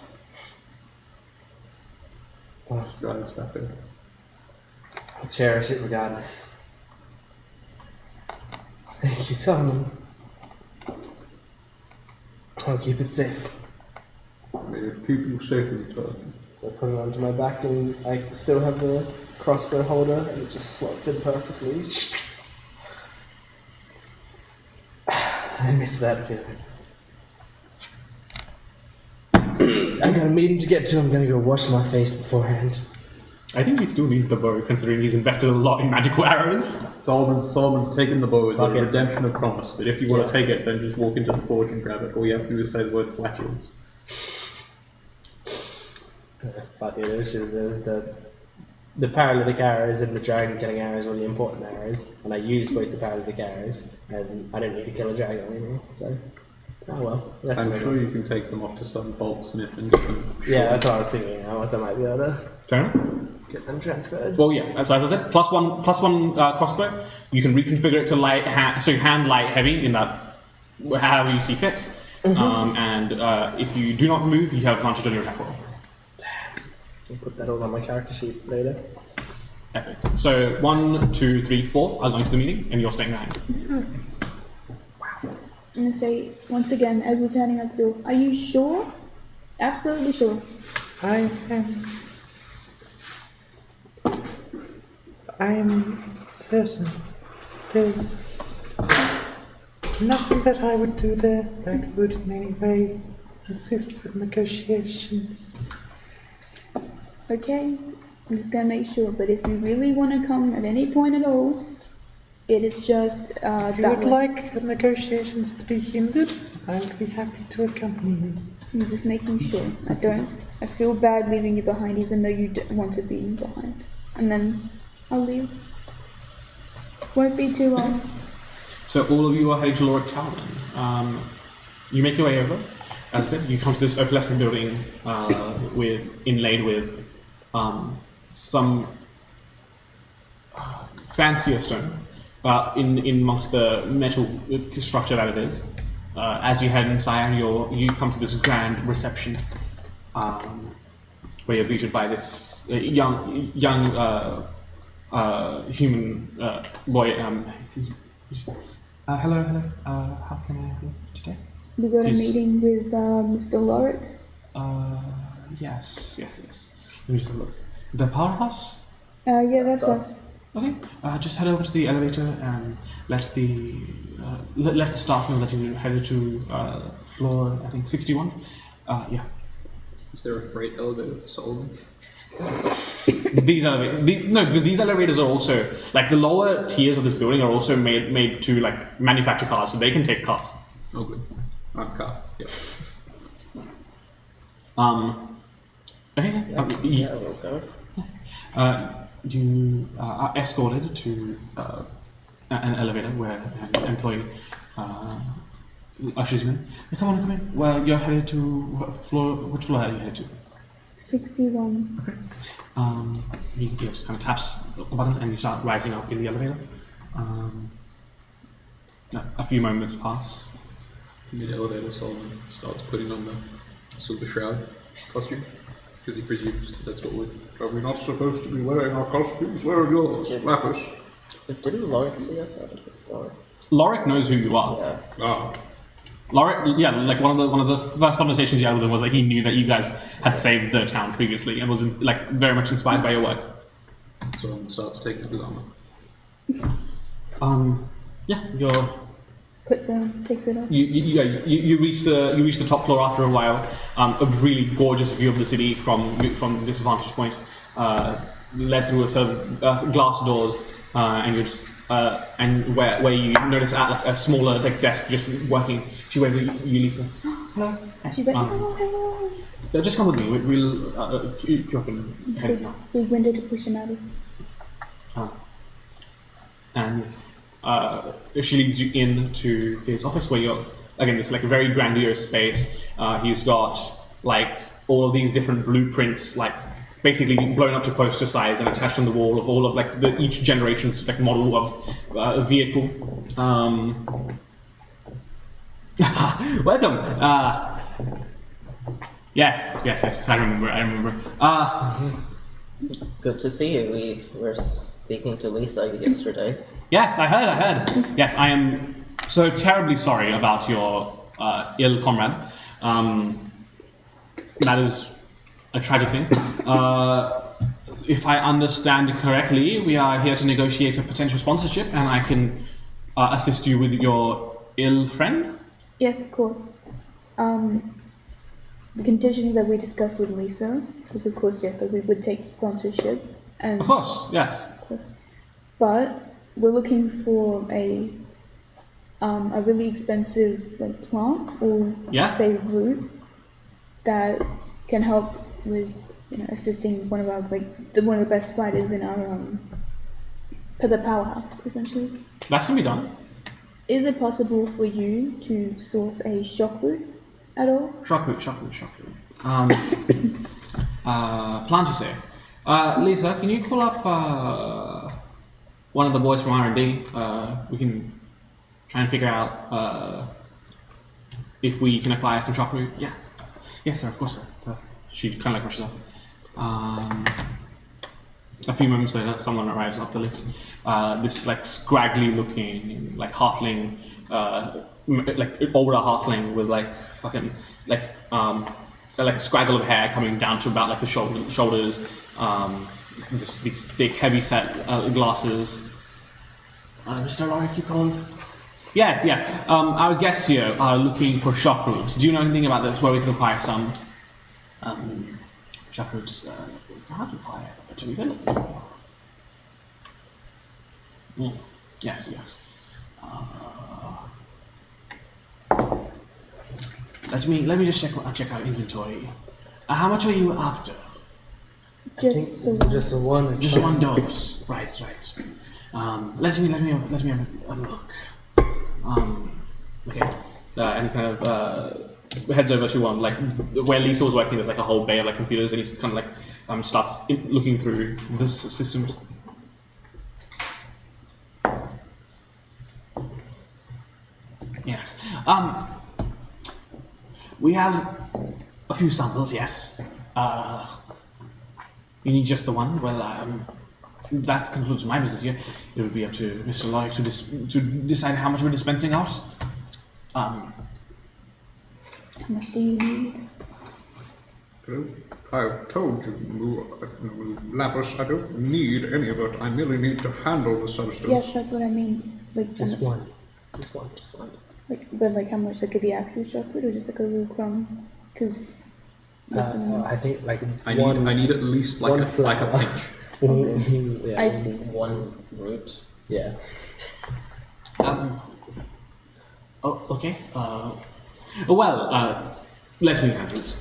Well, Strides back there. I'll cherish it regardless. Thank you, Simon. I'll keep it safe. May it keep you safe in turn. So I put it onto my back and I still have the crossbow holder and it just slots in perfectly. I miss that feeling. I got a meeting to get to. I'm gonna go wash my face beforehand. I think he still needs the bow, considering he's invested a lot in magical arrows. Solomon's taken the bow as a Okay. redemption of promise, but if you want to take it, then just walk into the forge and grab it. All you have to do is say the word flatulence. Fuck it, there's the paralytic arrows and the dragon killing arrows were the important arrows, and I used both the paralytic arrows, and I didn't need to kill a dragon anymore, so. Oh well. Rest of I'm it. sure you can take them off to some boltsmith and get them. Yeah, that's what I was thinking. I also might be able to Fair enough. get them transferred. Well, yeah. So as I said, plus one crossbow. You can reconfigure it to hand light heavy in that however you see fit. And if you do not move, you have advantage on your attack roll. I'll put that all on my character sheet later. Epic. So 1, 2, 3, 4 are going to the meeting, and you're staying behind. I'm gonna say once again, as we're turning out the door, are you sure? Absolutely sure. I am certain. There's nothing that I would do there that would in any way assist with negotiations. Okay, I'm just gonna make sure. But if you really want to come at any point at all, it is just If you that would way. like negotiations to be hindered, I would be happy to accompany you. I'm just making sure. I feel bad leaving you behind, even though you want to be behind. And then I'll leave. Won't be too long. So all of you are heading to Lord Talman. You make your way over. As I said, you come to this opalescent building inlaid with some fancier stone. In amongst the metal structure that it is. As you head inside, you come to this grand reception, where you're greeted by this young human boy. Hello. How can I help you today? We got a Yes. meeting with Mr. Lorick. Yes. Let me just have a look. The powerhouse? Yeah, that's us. Okay. Just head over to the elevator and let the staff know that you headed to floor, I think, 61. Yeah. Is there a freight elevator for Solomon? Because these elevators are also like the lower tiers of this building are also made to like manufacture cars, so they can take cars. Oh, good. On car. Yep. Okay. We'll go. You are escorted to an elevator where an employee ushers you in. Come on. Well, you're headed to which floor are you headed to? 61. Okay. He just kind of taps a button and you start rising up in the elevator. A few moments pass. Mid-elevator, Solomon starts putting on the silver shroud costume because he presumes that's what would. Are we not supposed to be wearing our costumes? Where are yours, Lapis? Didn't Lorik see us out of the door? Lorik knows who you are. Yeah. Lorik, yeah, like one of the first conversations you had with him was that he knew that you guys had saved the town previously and was like very much inspired by your work. Solomon starts taking up his armor. Yeah, Puts it on, takes it off. You reach the top floor after a while. A really gorgeous view of the city from this vantage point, led through a set of glass doors, and you're just and where you notice at like a smaller like desk just working. She waves at you, Lisa. Hello. She's like, hello. Just come with me. We'll queue up and head now. Big window to push him out of. And she leads you into his office where you're, again, it's like a very grandiose space. He's got like all of these different blueprints, like basically blown up to poster size and attached on the wall of all of like each generation's like model of a vehicle. Welcome. Yes, I remember. Good to see you. We were speaking to Lisa yesterday. Yes, I heard. Yes, I am so terribly sorry about your ill comrade. That is a tragic thing. If I understand correctly, we are here to negotiate a potential sponsorship, and I can assist you with your ill friend? Yes, of course. The conditions that we discussed with Lisa was, of course, yes, that we would take sponsorship. And of course, yes. Of course. But we're looking for a really expensive like plant or say root that can help with assisting one of our one of the best fighters in our the powerhouse essentially. That can be done. Is it possible for you to source a shock root at all? Shock root. Plant, you say? Lisa, can you call up one of the boys from R&D? We can try and figure out if we can acquire some shock root. Yeah. Yes, sir, of course, sir. She kind of like rushes off. A few moments later, someone arrives up the lift. This like scraggly looking, like halfling, like older halfling with like fucking like a scraggle of hair coming down to about like the shoulders. Just these thick, heavy set glasses. Mr. Lorik, you called? Yes. Our guests here are looking for shock roots. Do you know anything about this? Where we can acquire some shock roots? How to acquire to be available? Yes. Let me just check our inventory. How much are you after? Just the one. Just one dose. Right. Let me have a look. Okay. And he kind of heads over to like where Lisa was working. There's like a whole bay of like computers, and he's kind of like starts looking through the systems. Yes. We have a few samples. Yes. You need just the one? Well, that concludes my business here. It would be up to Mr. Lorik to decide how much we're dispensing out. How much do you need? I've told you, Lapis, I don't need any of it. I merely need to handle the substance. Yes, that's what I mean. Like Just how much- one. Just one. Just one. Like, but like how much? Like the actual chocolate or just like a little crumb? Because I think like I one. need at least like one a flower. pinch. Yeah. I see. One root. Yeah. Oh, okay. Let me handle this.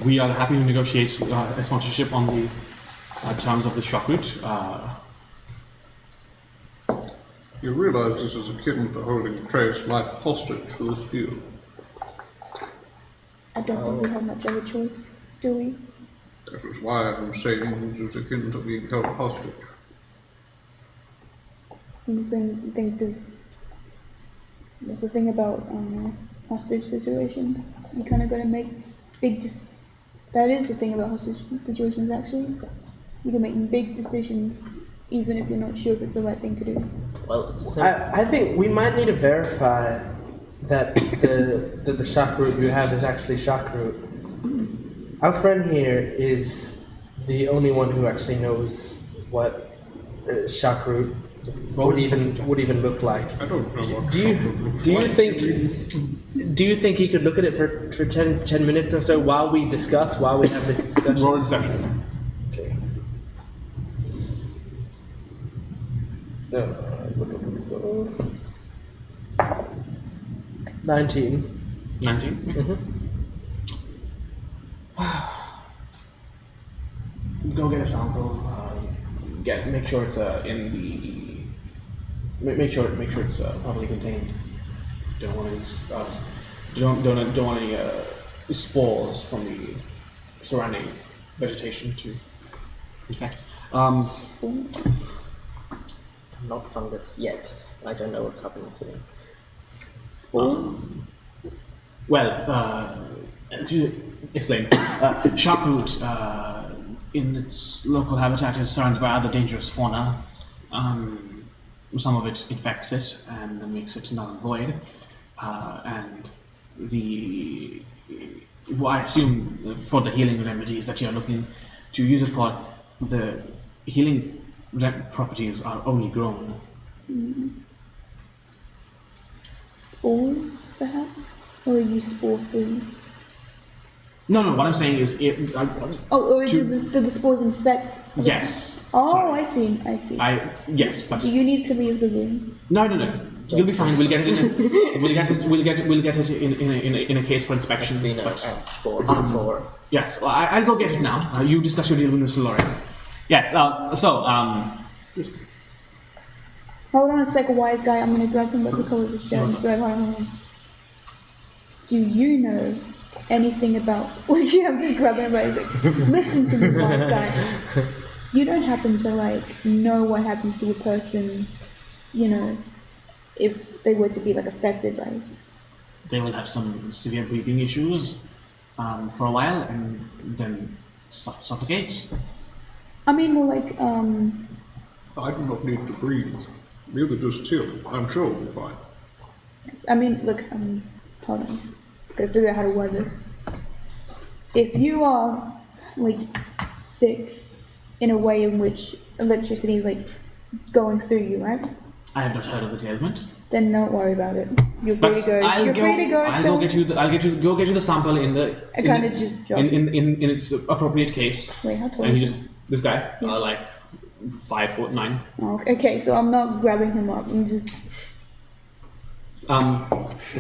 We are happy to negotiate a sponsorship on the terms of the shock route. You realize this is akin to holding Trey's life hostage for this deal. I don't think we have much of a choice, do we? That is why I'm saying this is akin to being held hostage. I'm just going to think there's the thing about hostage situations. You kind of got to make that is the thing about hostage situations, actually. You can make big decisions even if you're not sure if it's the right thing to do. Well, it's I think we might need to verify that the shock root you have is actually shock root. Our friend here is the only one who actually knows what shock root would even look like. I don't know what Do you think he could look at it for 10 minutes or so while we have this discussion? Roll deception. Okay. No. 19. 19? Go get a sample. Make sure it's make sure it's properly contained. Don't want any don't want any spores from the surrounding vegetation to infect. not fungus yet. I don't know what's happening to me. Spores? Explain. Sharkroot, in its local habitat, is surrounded by other dangerous fauna. Some of it infects it and makes it null and void. And I assume for the healing remedies that you're looking to use it for, the healing properties are only grown. Spores, perhaps? Or are you spore-free? No, what I'm saying is... Do the spores infect? Yes. Oh, Sorry. I see. Yes, but... Do you need to leave the room? No. You'll be fine. We'll get it in a case for inspection. Spores before. Yes, well, I'll go get it now. You discuss your deal with Mr. Lorry. Yes. Hold on a second, wise guy. I'm gonna grab him by the collar of his shirt. Just grab him. Do you know anything about? What you have to grab him by his like, listen to me, wise guy. You don't happen to know what happens to a person, if they were to be affected by it? They will have some severe breathing issues for a while, and then suffocate. I mean, more I do not need to breathe. Neither does Tim. I'm sure we'll be fine. yes. I mean, look. Hold on. Gotta figure out how to word this. If you are sick in a way in which electricity is going through you, right? I have not heard of this ailment. Then don't worry about it. You're free to go. You're free to go. I'll go get you the sample in the. I kind of just dropped. In its appropriate case. Wait, how tall? And is this guy, 5'9". Oh, okay, so I'm not grabbing him up. I'm just.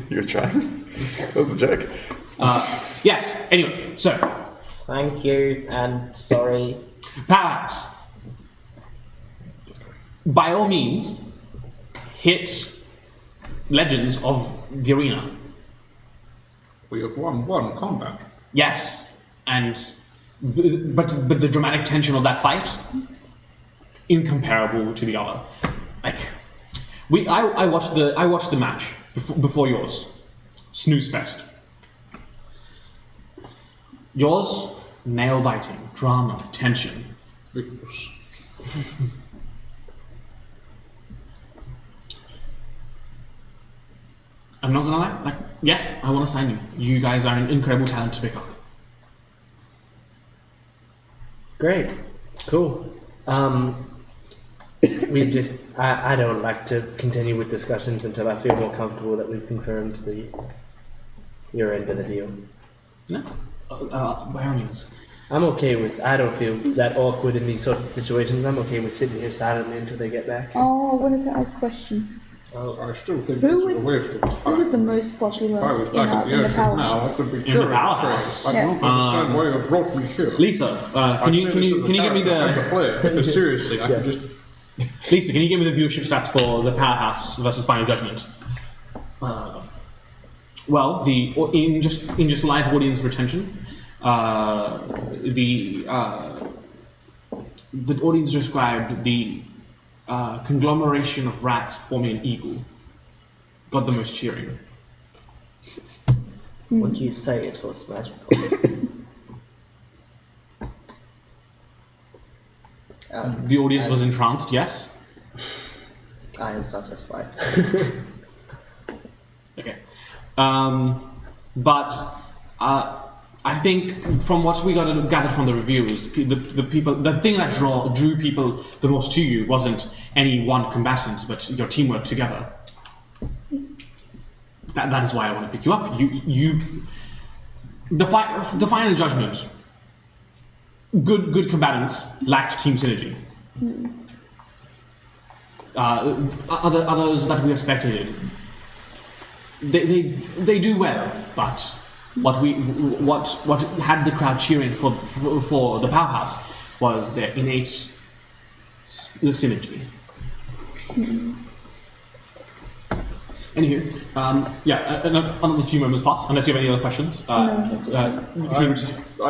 You're trying. That was a joke. Yes. Anyway, so. Thank you, and sorry. Powerhouse. By all means, hit legends of the arena. We have won combat. Yes, but the dramatic tension of that fight, incomparable to the other. I watched the match before yours, snooze fest. Yours, nail biting, drama, tension. Vigorous. I'm not gonna lie. Like, yes, I want to sign you. You guys are an incredible talent to pick up. Great. Cool. I don't like to continue with discussions until I feel more comfortable that we've confirmed your end of the deal. No, by all means. I don't feel that awkward in these sorts of situations. I'm okay with sitting here silently until they get back. Oh, I wanted to ask questions. I still think Who it's is- a waste of Who is time. the most popular If I was in back at the the ocean now, I powerhouse? could be In the curing powerhouse? trade. I don't understand why you brought me here. Lisa, can you get me the player? Because seriously, I could just. Lisa? Can you give me the viewership stats for the powerhouse versus Final Judgment? Well, in just live audience retention, the audience described the conglomeration of rats forming an eagle got the most cheering. Would you say it was magical? The audience was as- entranced, yes. I am satisfied. Okay. But I think from what we gathered from the reviews, the thing that drew people the most to you wasn't any one combatant, but your teamwork together. That is why I want to pick you up. The Final Judgment. Good combatants lacked team synergy. Others that we have spectated, they do well, but what had the crowd cheering for the powerhouse was their innate synergy. Anywho, another few moments pass, unless you have any other questions. I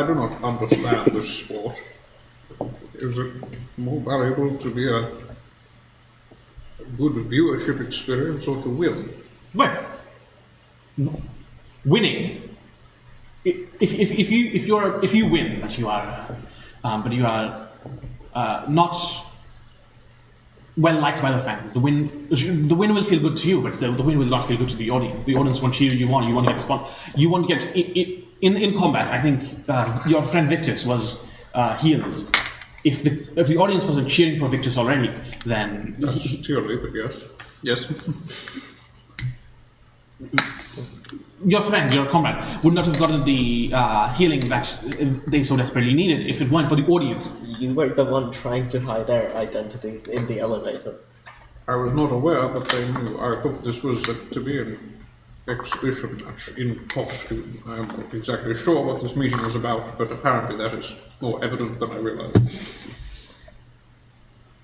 do not understand this sport. Is it more valuable to be a good viewership experience or to win? Both. Winning. If you win, but you are not well liked by the fans, the win will feel good to you, but the win will not feel good to the audience. The audience won't cheer you on. You want to get You want to get in combat. I think your friend Victus was healed. If the audience wasn't cheering for Victus already, then That's tearly, but yes. Your friend, your comrade, would not have gotten the healing that they so desperately needed if it weren't for the audience. You were the one trying to hide our identities in the elevator. I was not aware that they knew. I thought this was to be an exhibition match in costume. I am not exactly sure what this meeting was about, but apparently that is more evident than I realized.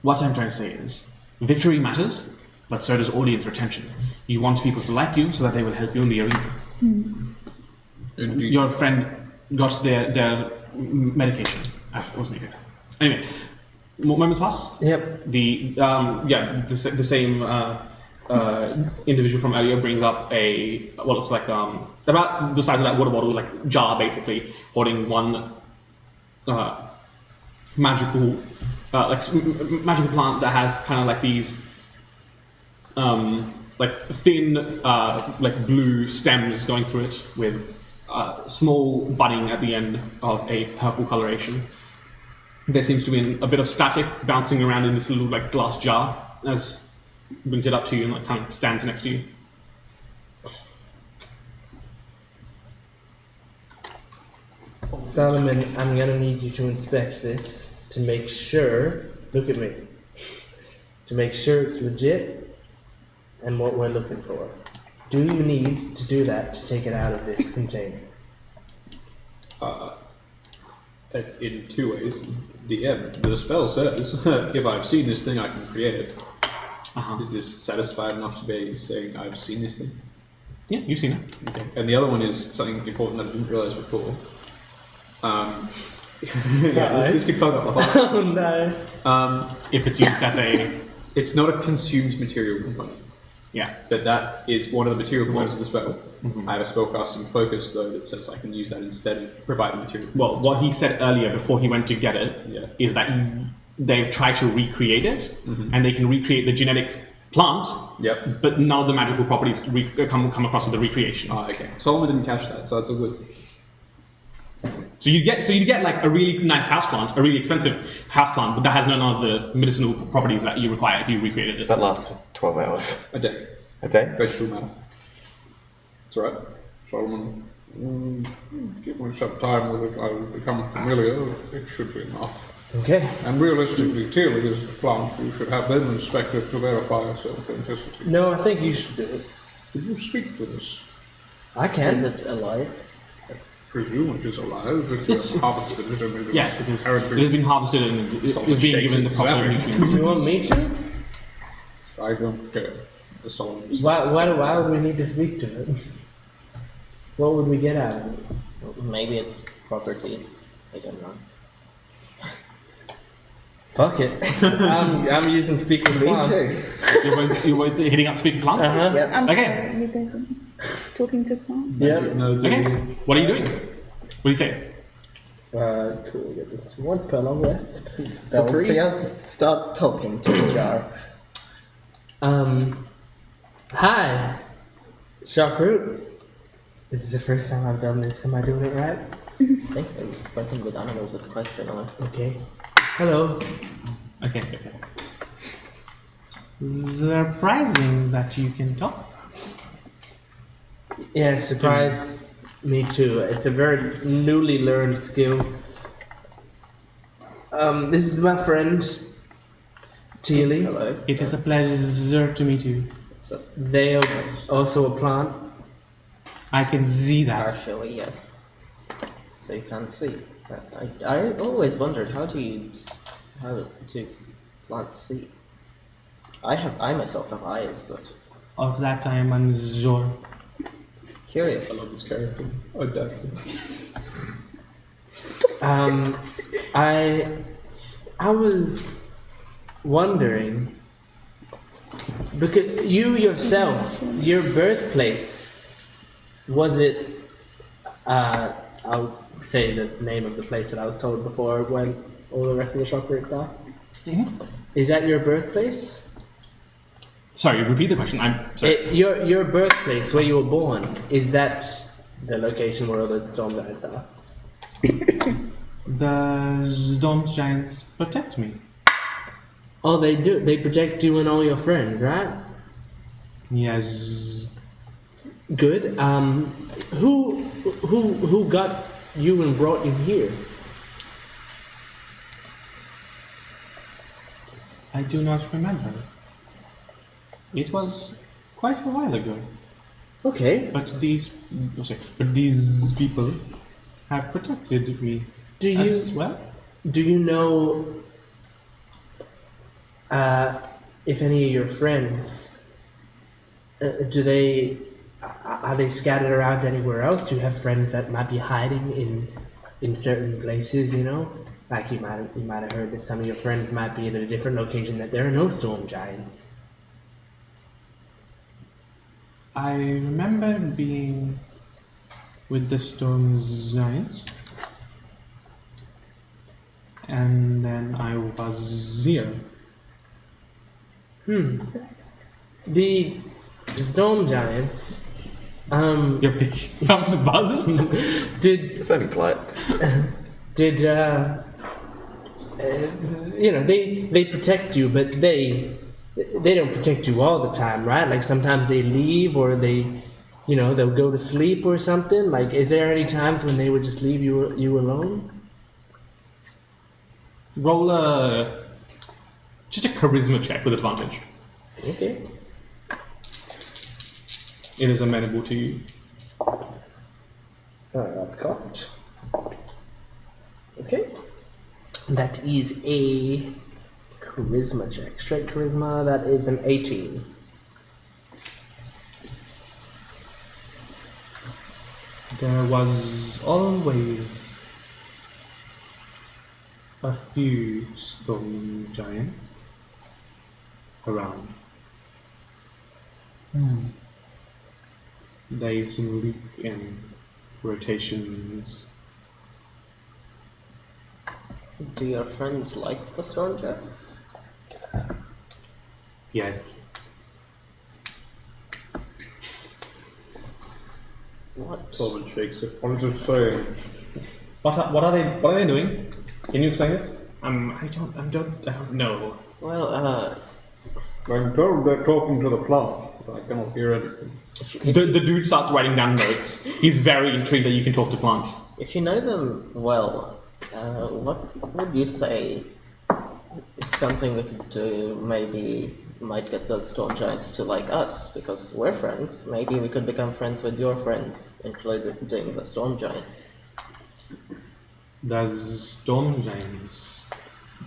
What I'm trying to say is, victory matters, but so does audience retention. You want people to like you so that they will help you in the arena. Indeed. Your friend got their medication as was needed. Anyway, moments pass. Yep. The same individual from earlier brings up what looks like about the size of that water bottle, like jar, basically holding one magical magical plant that has kind of like these like thin like blue stems going through it with small budding at the end of a purple coloration. There seems to be a bit of static bouncing around in this little like glass jar as brings it up to you and like kind of stands next to you. Solomon, I'm gonna need you to inspect this to make sure, look at me, to make sure it's legit and what we're looking for. Do you need to do that to take it out of this container? In two ways. DM, the spell says, if I've seen this thing, I can create it. Is this satisfied enough to be saying I've seen this thing? Yeah, you've seen it. Okay. And the other one is something important that I didn't realize before. This could fuck up the whole. Oh no. If it's used as a... It's not a consumed material component. Yeah. But that is one of the material components of the spell. I have a spellcasting focus, though, that says I can use that instead of providing material components. Well, what he said earlier before he went to get it is that they've tried to recreate it, and they can recreate the genetic plant, Yep. but none of the magical properties come across with the recreation. Ah, okay. Solomon didn't catch that, so that's all good. So you get like a really nice houseplant, a really expensive houseplant, but that has none of the medicinal properties that you require if you recreated it. That lasts for 12 hours. A day. A day? Vegetable matter. That's right. Solomon, give me some time with it. I will become familiar. It should be enough. Okay. And realistically, till it is the plant, you should have them inspected to verify its authenticity. No, I think you should do it. Could you speak to this? I can. Is it alive? Presume it is alive if It's- you have harvested it. I mean, Yes, it is. It apparently- has been harvested and it is being given the proper Exactly. nutrients. Do you want me to? I don't care. The Solomon is Why would we need to speak to it? What would we get out of it? Maybe it's properties. I don't know. Fuck it. I'm using speaking plants. You're both hitting up speaking plants? Uh-huh. Yep. I'm Okay. sorry, you guys are talking to plants? Yep. No, it's Okay. What are you doing? What do you say? Cool. Get this once per long rest. They'll see us start talking to the jar. Hi, Sharkroot. This is the first time I've done this. Am I doing it right? I think so. Spoken with animals, it's quite similar. Okay. Hello. Okay. Surprising that you can talk. Yeah, surprise me too. It's a very newly learned skill. This is my friend Teely. Hello. It is a pleasure to meet you. So, They are also a plant. I can see that. partially, yes. So you can't see. I always wondered how do plants see? I myself have eyes, but Of that I am unsure. curious. I love this character. I definitely. I was wondering because you yourself, your birthplace, was it? I'll say the name of the place that I was told before when all the rest of the shopworks are. Mm-hmm. Is that your birthplace? Sorry, repeat the question. I'm sorry. Your birthplace, where you were born, is that the location where all the storm giants are? The storm giants protect me. Oh, they do. They protect you and all your friends, right? Yes. Good. Who got you and brought you here? I do not remember. It was quite a while ago. Okay. But these people have protected me Do you as well. do you know if any of your friends are they scattered around anywhere else? Do you have friends that might be hiding in certain places? You know, like you might have heard that some of your friends might be in a different location. That there are no storm giants. I remember being with the storm giants, and then I was here. The storm giants. You're picking up the buzz. Did It's only polite. did you know they protect you, but they don't protect you all the time, right? Like sometimes they leave or they'll go to sleep or something. Like, is there any times when they would just leave you alone? Roll just a charisma check with advantage. Okay. It is amenable to you. That's cocked. Okay. That is a charisma check. Straight charisma, that is an 18. There was always a few storm giants around. They sleep in rotations. Do your friends like the storm giants? Yes. What? Solomon shakes it. What is it saying? What are they doing? Can you explain this? I don't know. Well, I'm told they're talking to the plant, but I cannot hear anything. The dude starts writing down notes. He's very intrigued that you can talk to plants. if you know them well, what would you say if something we could do maybe might get those storm giants to like us? Because we're friends. Maybe we could become friends with your friends, including the storm giants. The storm giants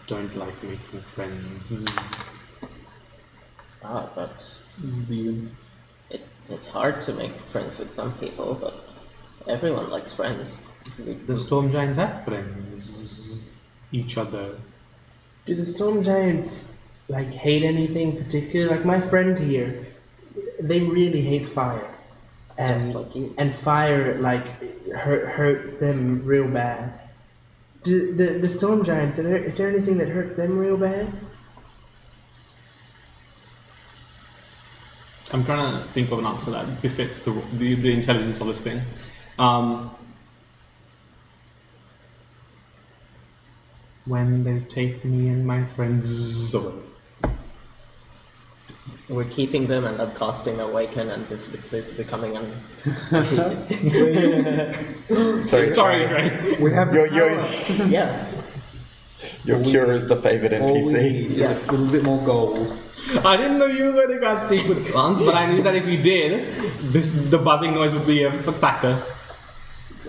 don't like making friends. But Steven. it's hard to make friends with some people, but everyone likes friends. The storm giants have friends. Each other. Do the storm giants like hate anything particular? Like my friend here, they really hate fire, Just like you. and fire like hurts them real bad. Do the storm giants? Is there anything that hurts them real bad? I'm trying to think of an answer that befits the intelligence of this thing. When they take me and my friends away. We're keeping them and I'm casting Awaken, and this becoming an Sorry, Gray. We have Your yeah. cure is the favored all we NPC. need is a little bit more gold. I didn't know you were going to go speak with plants, but I knew that if you did, the buzzing noise would be a factor.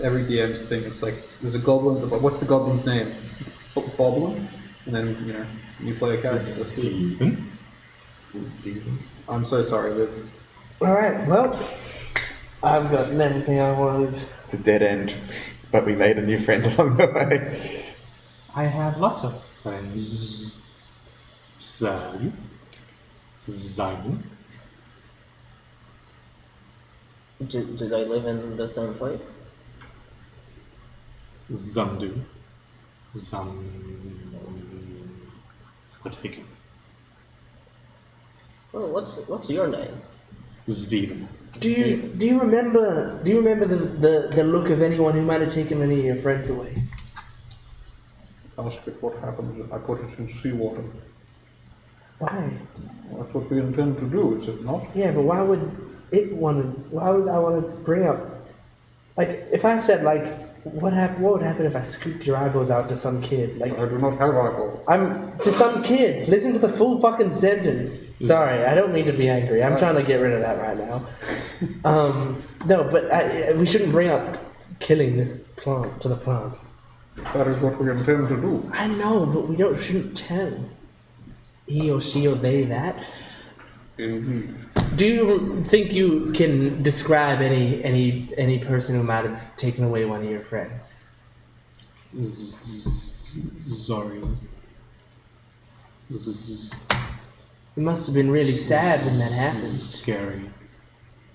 Every DM's thing, it's like, there's a goblin, but what's the goblin's name? Boblin? And then, you play a character. Steven? I'm so sorry, but All right. Well, I've gotten everything I wanted. It's a dead end, but we made a new friend along the way. I have lots of friends. Sally. Simon. Do they live in the same place? Zandu. What taken? Well, what's your name? Steven. Do you remember the look of anyone who might have taken any of your friends away? Ask it what happens if I put it in seawater. Why? Well, that's what we intend to do, is it not? Yeah, but why would I want to bring up, like, if I said, like, what would happen if I scooped your eyeballs out to some kid? Like, I do not have eyeballs. to some kid. Listen to the full fucking sentence. Sorry, I don't mean to be angry. I'm trying to get rid of that right now. No, but we shouldn't bring up killing this plant to the plant. That is what we intend to do. I know, but we shouldn't tell he or she or they that. Indeed. Do you think you can describe any person who might have taken away one of your friends? Sorry. It must have been really sad when that happened. Scary.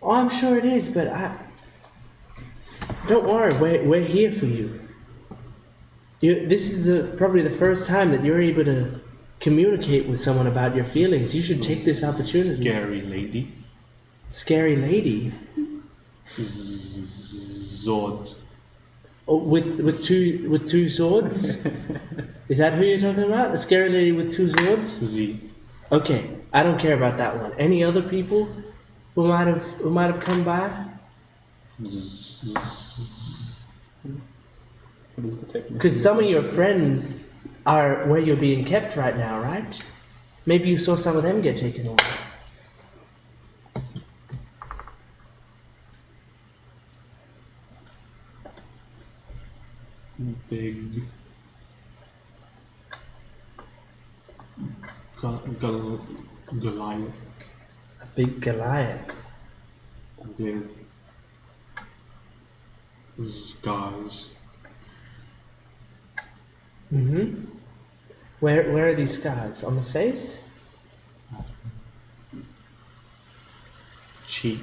Oh, I'm sure it is, but don't worry, we're here for you. This is probably the first time that you're able to communicate with someone about your feelings. You should take this opportunity. Scary lady. Scary lady. Zords. Oh, with two swords? Is that who you're talking about? The scary lady with two swords? Z. Okay, I don't care about that one. Any other people who might have come by? what is the technique? Because some of your friends are where you're being kept right now, right? Maybe you saw some of them get taken away. Big. Goliath. A big Goliath. With scars. Mm-hmm. Where are these scars? On the face? Cheek.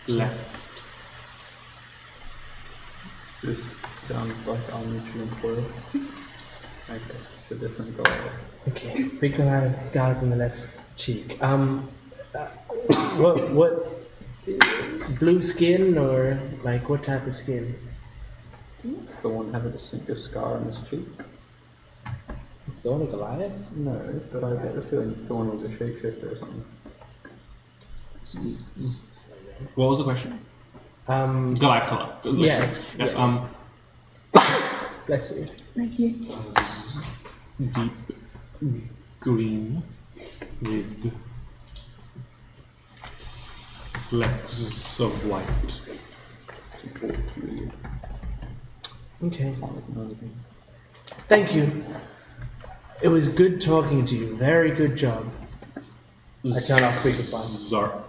Left. Does this sound like our mutual employer? Okay, it's a different goal. Okay, big Goliath, scars on the left cheek. What blue skin or like what type of skin? Thorn have a distinctive scar on his cheek. Is Thorn a Goliath? No, but I get the feeling Thorn was a shapeshifter or something. What was the question? Goliath color. Yes. Yes. Yeah. Bless you. Thank you. Deep green with flecks of white. Okay. Thank you. It was good talking to you. Very good job. I turn off speakerphone. Zar.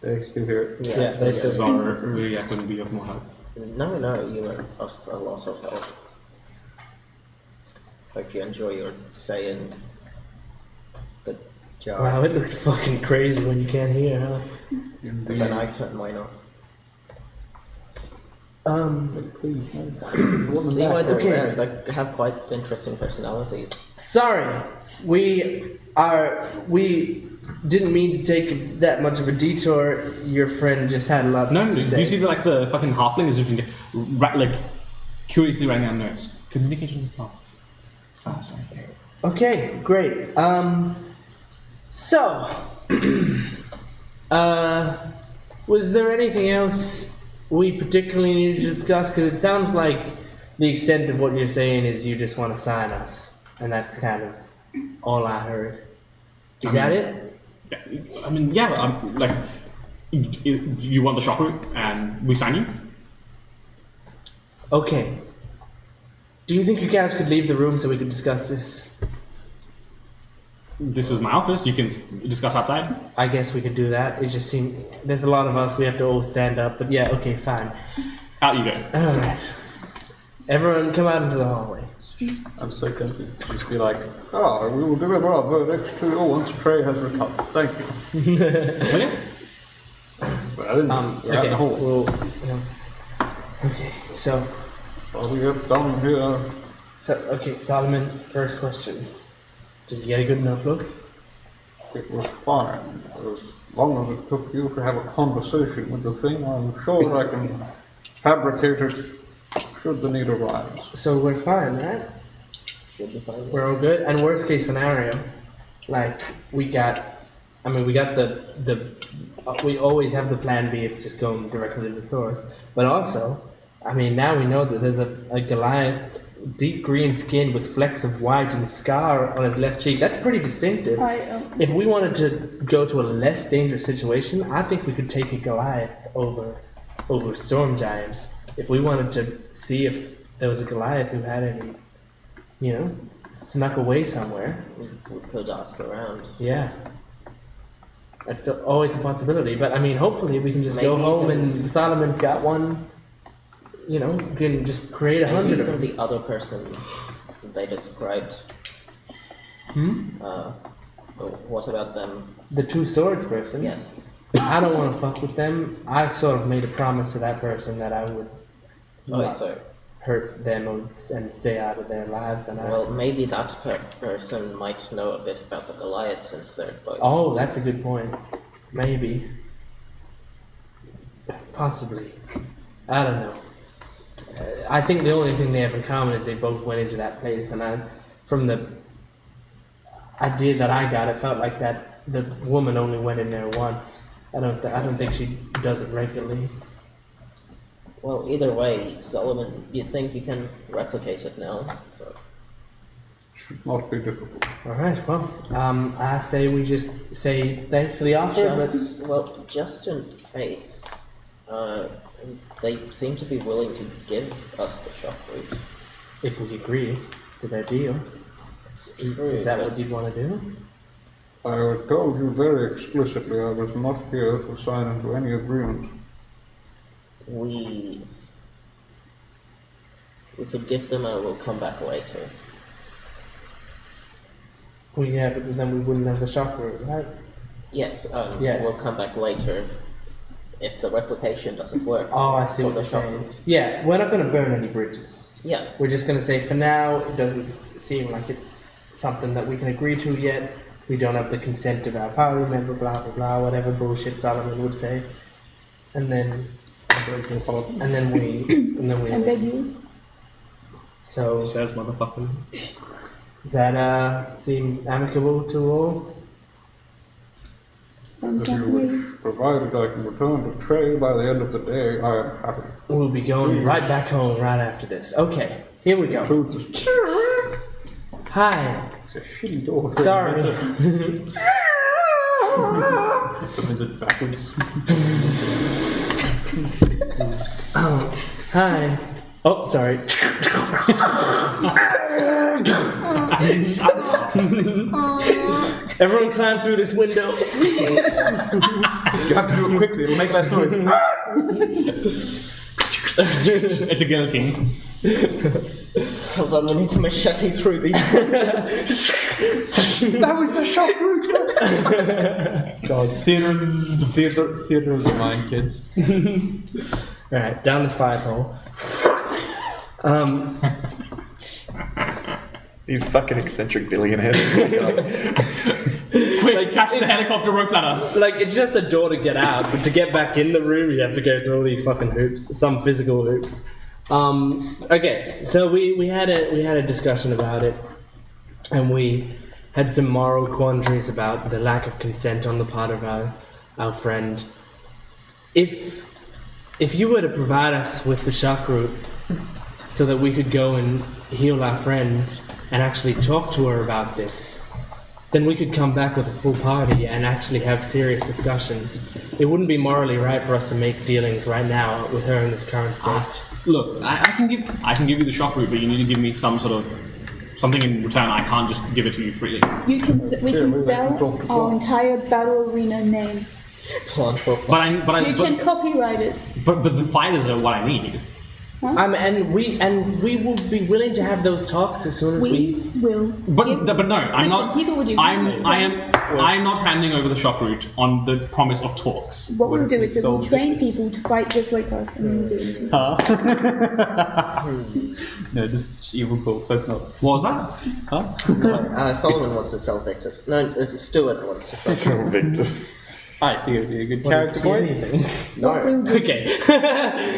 They still hear it. Yeah, they still. Zar really I couldn't be of more help. No, you were of a lot of help. Hope you enjoy your stay in the jar. Wow, it looks fucking crazy when you can't hear, huh? And then I turned mine off. Please, no. See why they're Okay. rare. They have quite interesting personalities. Sorry, we didn't mean to take that much of a detour. Your friend just had a lot No, to say. you see like the fucking halfling is just like curiously writing down notes. Communication class. Ah, sorry. Okay, great. So, was there anything else we particularly need to discuss? Because it sounds like the extent of what you're saying is you just want to sign us, and that's kind of all I heard. Is that it? I mean, yeah. Like, you want the shock route, and we sign you. Okay. Do you think you guys could leave the room so we could discuss this? This is my office. You can discuss outside. I guess we could do that. It just seems there's a lot of us. We have to all stand up. But yeah, okay, fine. Out you go. All right. Everyone, come out into the hallway. I'm so tempted to just be like, we will deliver our verdicts to you once Trey has recovered. Thank you. Okay. But I didn't. We're out in the hall. Well, okay, so What we have done here. okay, Solomon. First question: did you get a good enough look? It was fine. As long as it took you to have a conversation with the thing, I'm sure I can fabricate it should the need arise. So we're fine, right? Should be fine. We're all good. And worst case scenario, like we got the we always have the plan B of just going directly to the source. But also, I mean, now we know that there's a Goliath, deep green skin with flecks of white and scar on his left cheek. That's pretty distinctive. If we wanted to go to a less dangerous situation, I think we could take a Goliath over storm giants. If we wanted to see if there was a Goliath who had any, snuck away somewhere. We could ask around. Yeah. That's always a possibility. But I mean, hopefully we can just go Maybe home even- and Solomon's got one, can just create 100 of Even them. the other person they described. What about them? The two swords person. Yes. I don't want to fuck with them. I sort of made a promise to that person that I would not so hurt them and stay out of their lives. And well, maybe that person might know a bit about the Goliath since they're both. Oh, that's a good point. Maybe. Possibly. I don't know. I think the only thing they have in common is they both went into that place, and from the idea that I got, it felt like that the woman only went in there once. I don't think she does it regularly. Well, either way, Solomon, you think you can replicate it now? So Should not be difficult. All right. Well, I say we just say thanks for the offer, but well, just in case, they seem to be willing to give us the shock route. if we agree to that deal, is that what you'd want to do? I told you very explicitly I was not here to sign into any agreement. We could give them and we'll come back later. Well, yeah, but then we wouldn't have the shock route, right? Yes, Yeah. we'll come back later if the replication doesn't work. Oh, I see for what the you're shock saying. route. Yeah, we're not going to burn any bridges. Yeah, We're just going to say for now, it doesn't seem like it's something that we can agree to yet. we don't have the consent of our party member, blah blah blah, whatever bullshit Solomon would say, and then we I beg you. So Says motherfucker. does that seem amicable to all? Sounds If fun to you me. wish, provided I can return to Trey by the end of the day, I am happy. We'll be going right back home right after this. Okay, here we go. Includes this. Hi. It's a shitty door. Sorry. Opens it backwards. Hi. Oh, sorry. Everyone climb through this window. You have to do it quickly, it'll make less noise. It's a guillotine. Hold on, we need to machete through these. That was the shock route! God, theatre of the mind, kids. Alright, down this fire pole. These fucking eccentric billionaires. Quick, catch the helicopter rope ladder. Like, it's just a door to get out, but to get back in the room, you have to go through all these fucking hoops. Some physical hoops. Okay, so we had a discussion about it, and we had some moral quandaries about the lack of consent on the part of our friend. If you were to provide us with the shock route so that we could go and heal our friend and actually talk to her about this, then we could come back with a full party and actually have serious discussions. It wouldn't be morally right for us to make dealings right now with her in this current state. Look, I can give you the shock route, but you need to give me something in return. I can't just give it to you freely. We can sell our entire battle arena name. You can copyright it. But the fighters are what I need. And we will be willing to have those talks as soon as we will. But no, I'm not. People would do. I'm not handing over the shock route on the promise of talks. What we'll do is we'll train people to fight just like us, and then we'll do it. No, this is evil talk, close enough. What was that? Solomon wants to sell Victus. No, Stuart wants to sell. So Victus. I think it'd be a good character point. anything. No. Okay.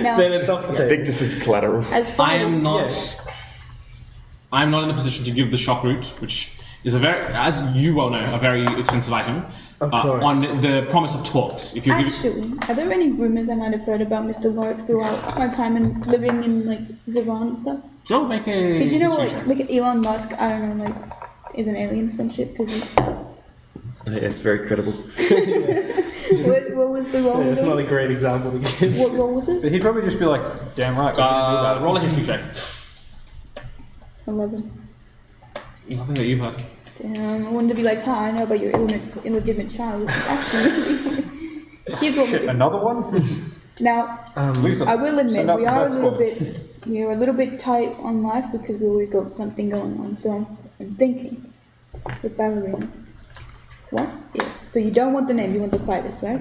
Now, Then it's off the table. Victus is collateral. as far I am not in a position to give the shock route, which is as you well know, a very expensive item. Of course. On the promise of talks. If you give Actually, are there any rumors I might have heard about Mr. Lark throughout my time in living in like Zivan and stuff? Joe, make a. Did you know history check. like Elon Musk? I don't know, like is an alien or some shit? Because It's very credible. what was the role? It's not a great example to give. What role was it? But he'd probably just be like, damn right. Roll a history check. 11. Nothing that you've heard. Damn, I wanted to be like, hi, I know about your illegitimate child. Actually, here's what we do. Another one? Now, Lisa, I will admit send out we the are a best little one. bit tight on life because we always got something going on. So I'm thinking with ballerina. What? Yeah. So you don't want the name, you want the fighters, right?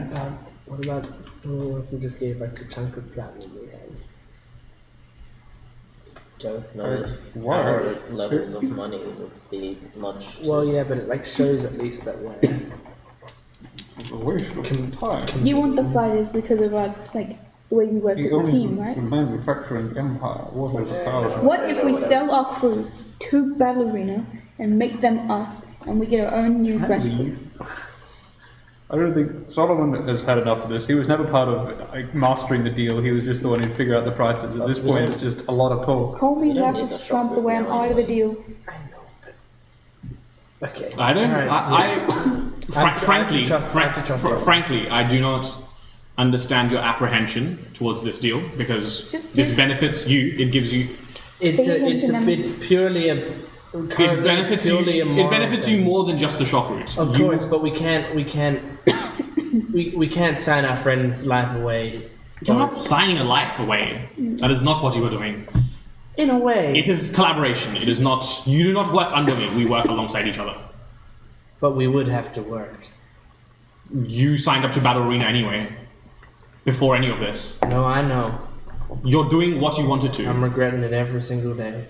What about if we just gave like a chunk of platinum we had? Don't know if Why? our levels of money would be much. Well, yeah, but it like shows at least that way. A waste of time. You want the fighters because of our like the way we work as a team, right? The manufacturing empire, what was 1,000? What if we sell our crew to Ballerina and make them us, and we get our own new fresh crew? I don't think Solomon has had enough of this. He was never part of mastering the deal. He was just the one who'd figure out the prices. At this point, it's just a lot of talk. Call me don't need Lapis the Trump the way I'm out of the deal. Okay. I don't. Frankly, frankly, I do not understand your apprehension towards this deal because Just this give- benefits you. It gives you. It's purely a. It benefits you. It benefits you more than just the shock route. Of course, but we can't sign our friend's life away. You're not signing a life away. That is not what you are doing. In a way. It is collaboration. It is not. You do not work under me. We work alongside each other. But we would have to work. You signed up to Battle Arena anyway. Before any of this, No, I know. you're doing what you wanted to. I'm regretting it every single day.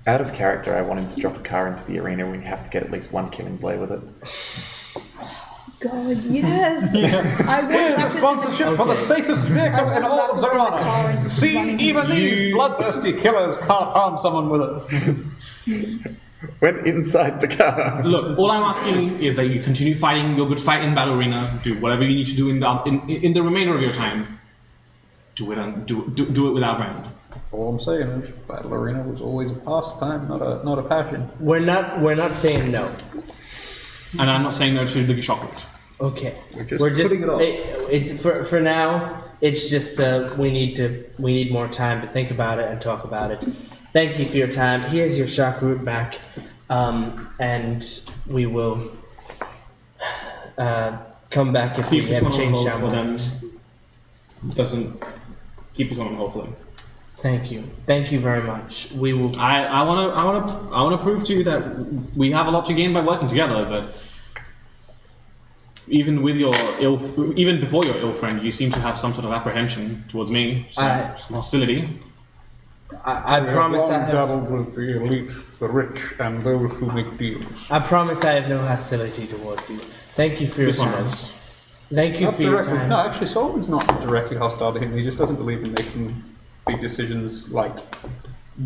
Out of character, I want him to drop a car into the arena when you have to get at least one killing blow with it. God, yes! I want Here's a sponsorship for the safest vehicle in all of Zorana. See, even these bloodthirsty killers can't harm someone with it. When inside the car. Look, all I'm asking is that you continue fighting your good fight in Battle Arena. Do whatever you need to do in the remainder of your time. Do it without round. All I'm saying is, Battle Arena was always a pastime, not a passion. We're not saying no. And I'm not saying no to the chocolate. Okay. We're just putting it off. For now, it's just we need more time to think about it and talk about it. Thank you for your time. Here's your shock root back, and we will come back if we have changed our mind. Doesn't keep this one on hold for them. Thank you very much. We will. I want to prove to you that we have a lot to gain by working together. But even before your ill friend, you seem to have some sort of apprehension towards me, some hostility. I promise I have. Dabbled with the elite, the rich, and those who make deals. I promise I have no hostility towards you. Thank you for your time. Thank you for your time. No, actually, Solomon's not directly hostile to him. He just doesn't believe in making big decisions like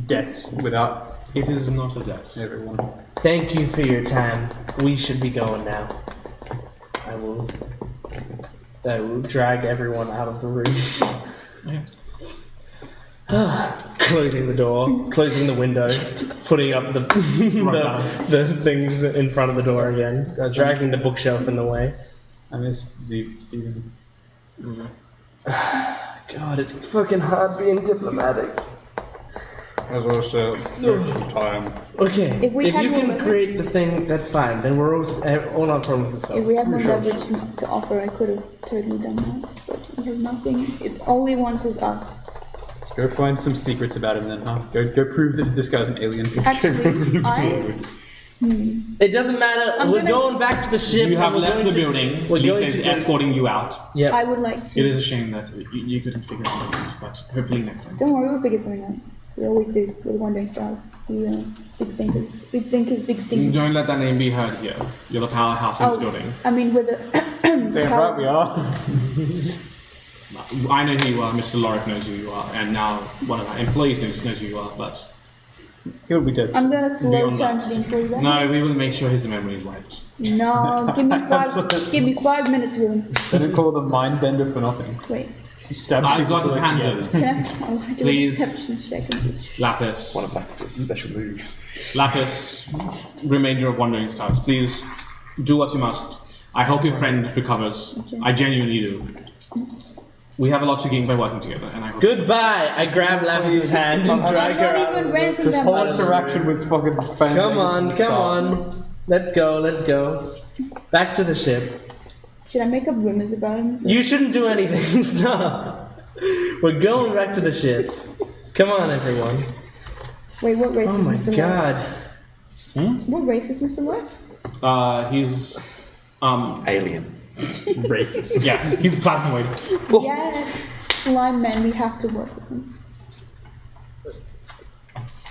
debts without. It is not a debt. Everyone. Thank you for your time. We should be going now. I will drag everyone out of the room. Closing the door, closing the window, putting up the things in front of the door again, dragging the bookshelf in the way. I miss Stephen. God, it's fucking hard being diplomatic. As I said, there's some time. Okay, If we if had you more can leverage- create the thing, that's fine. Then we're all our problems are If solved. we had more leverage to offer, I could have totally done that. But we have nothing. All he wants is us. Let's go find some secrets about him then, huh? Go prove that this guy's an alien. Actually, It doesn't matter. We're going back to the ship. You have and we're left going the to- building. we're Lisa going is to go- escorting you out. Yep. I would like to. It is a shame that you couldn't figure it out, but hopefully next time. Don't worry, we'll figure something out. We always do. We're the Wandering Stars. We are big thinkers. Big thinkers, big stinkers. Don't let that name be heard here. You're the powerhouse in this building. I mean, we're the. Damn right we are. I know who you are, Mr. Lorick knows who you are, and now one of our employees knows who you are, but He'll be dead. I'm gonna slow Beyond turn that. to the employee then. no, we will make sure his memory is wiped. No, give me give me 5 minutes with him. They didn't call it a mind bender for nothing. Wait, He stabs I've people got it to the handled. can I? I'll do Please. a deception check and just. Lapis, One of Lapis' special moves. Lapis, remainder of Wandering Stars, please do what you must. I hope your friend recovers. I genuinely do. We have a lot to gain by working together, and I hope. Goodbye. I grab Lavis's hand and I'm drag her not out. even ranting This that whole much. interaction was fucking fantastic. Come on. Let's go. Back to the ship. Should I make up rumors about him? You shouldn't do anything. Stop. We're going back to the ship. Come on, everyone. Wait, what race Oh is my Mr. god. Lord? What race is Mr. Lord? He's Alien. Racist. yes, he's a plasmoid. Yes, slime man. We have to work with him.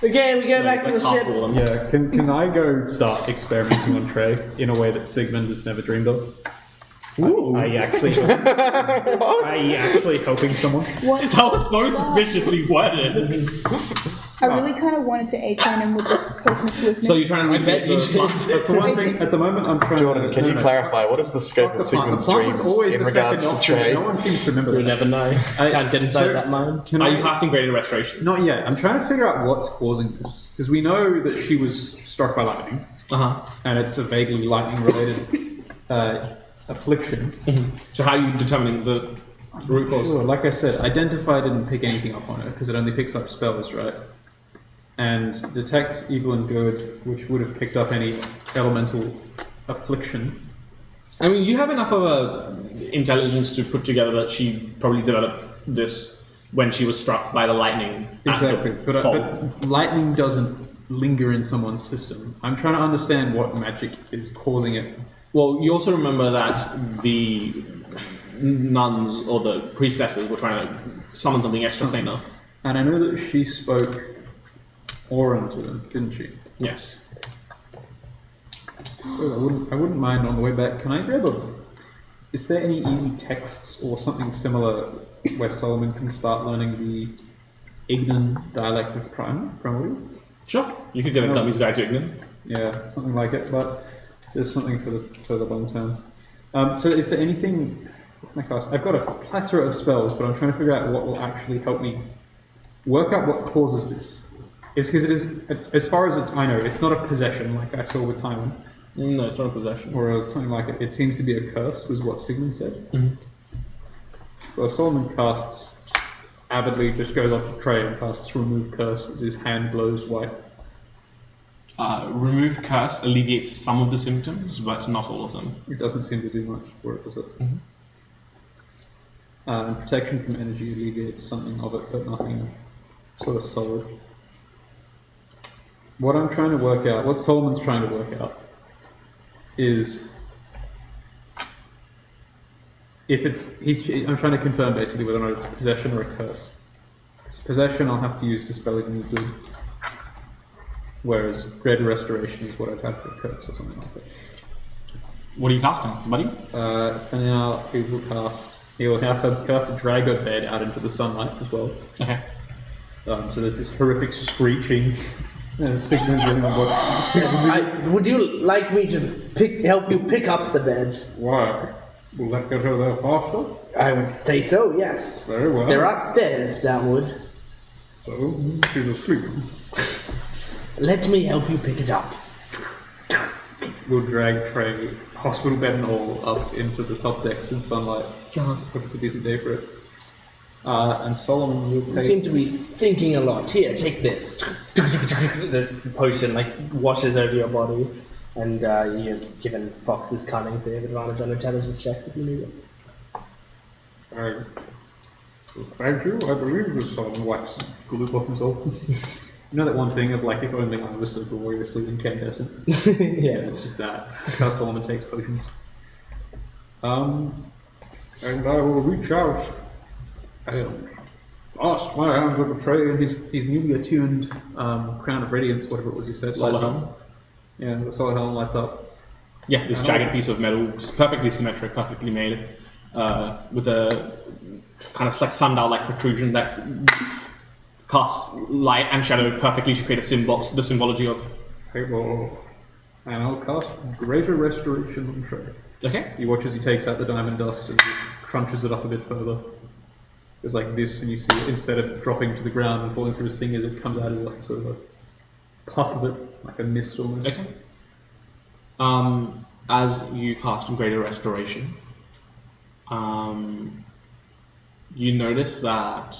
Okay, we go back to the ship. Yeah, can I go start experimenting on Trey in a way that Sigmund has never dreamed of? Ooh. Are you actually helping someone? What? That was so suspiciously worded. I really kind of wanted to A-train him with this potion of swiftness. So you're trying to bet you recreate the did. For one thing, at the moment I'm trying Jordan, to... can you no. clarify what is the scope Fuck of the plant. Sigmund's The plant was dreams always in the regards second to option. Trey? No one seems to remember You'll that. never know. I didn't So- say that mine. Can Are I- you casting Graded Restoration? Not yet. I'm trying to figure out what's causing this. Because we know that she was struck by lightning, and it's a vaguely lightning-related affliction. So how are you determining the root cause? Sure, like I said, Identify didn't pick anything up on her, because it only picks up spells, right? And Detect Evil and Good, which would have picked up any elemental affliction. I mean, you have enough of a intelligence to put together that she probably developed this when she was struck by the lightning. Exactly, At the but pole. lightning doesn't linger in someone's system. I'm trying to understand what magic is causing it. Well, you also remember that the nuns or the priestesses were trying to summon something extra planar. And I know that she spoke aura into them, didn't she? Yes. Well, I wouldn't mind on the way back. Can I grab a... Is there any easy texts or something similar where Solomon can start learning the Ignan dialect of Primordial? Sure. You could get a dummy's guide to Ignan. Yeah, something like it, but there's something for the long term. So is there anything... What can I cast? I've got a plethora of spells, but I'm trying to figure out what will actually help me work out what causes this. It's because it is, as far as I know, it's not a possession like I saw with Tywin. No, it's not a possession. Or something like it. It seems to be a curse, was what Sigmund said. Mhm. So Solomon casts avidly, just goes up to Trey and casts Remove Curse as his hand glows white. Remove curse alleviates some of the symptoms, but not all of them. It doesn't seem to do much for it, does it? Mhm. And protection from energy alleviates something of it, but nothing sort of solid. What I'm trying to work out, what Solomon's trying to work out, is if I'm trying to confirm basically whether or not it's a possession or a curse. If it's a possession, I'll have to use Dispelling Wisdom, whereas Greater Restoration is what I'd have for a curse or something like that. What are you casting, buddy? For now, he'll have to drag her bed out into the sunlight as well. Okay. So there's this horrific screeching. Sigmund's really on board. Would you like me to help you pick up the bed? Why? Will that get her there faster? I would say so, yes. Very well. There are stairs downward. So, she's asleep. Let me help you pick it up. We'll drag Trey, hospital bed and all, up into the top decks in sunlight. Hope it's a decent day for it. And Solomon will You take... seem to be thinking a lot. Here, take this. This potion washes over your body, and you're given Fox's cunning, so you have advantage on intelligence checks if you need it. Well, thank you. I believe this song wipes Gloop off himself. You know that one thing of like, if only I was so gloriously incandescent? Yeah. It's just that. That's how Solomon takes potions. and I will reach out and clasp my hands over Trey and He's newly attuned Crown of Radiance, whatever it was you said. Solar lights up. helm. Yeah, the solar helm lights up. Yeah, this jagged piece of metal, perfectly symmetric, perfectly made, with a kind of like sundial-like protrusion that casts light and shadow perfectly to create the symbology of... And I'll cast Greater Restoration on Trey. Okay. You watch as he takes out the diamond dust and just crunches it up a bit further. It's like this, and you see it, instead of dropping to the ground and falling through his fingers, it comes out as like sort of a puff of it, like a mist almost. Okay. As you cast Greater Restoration, you notice that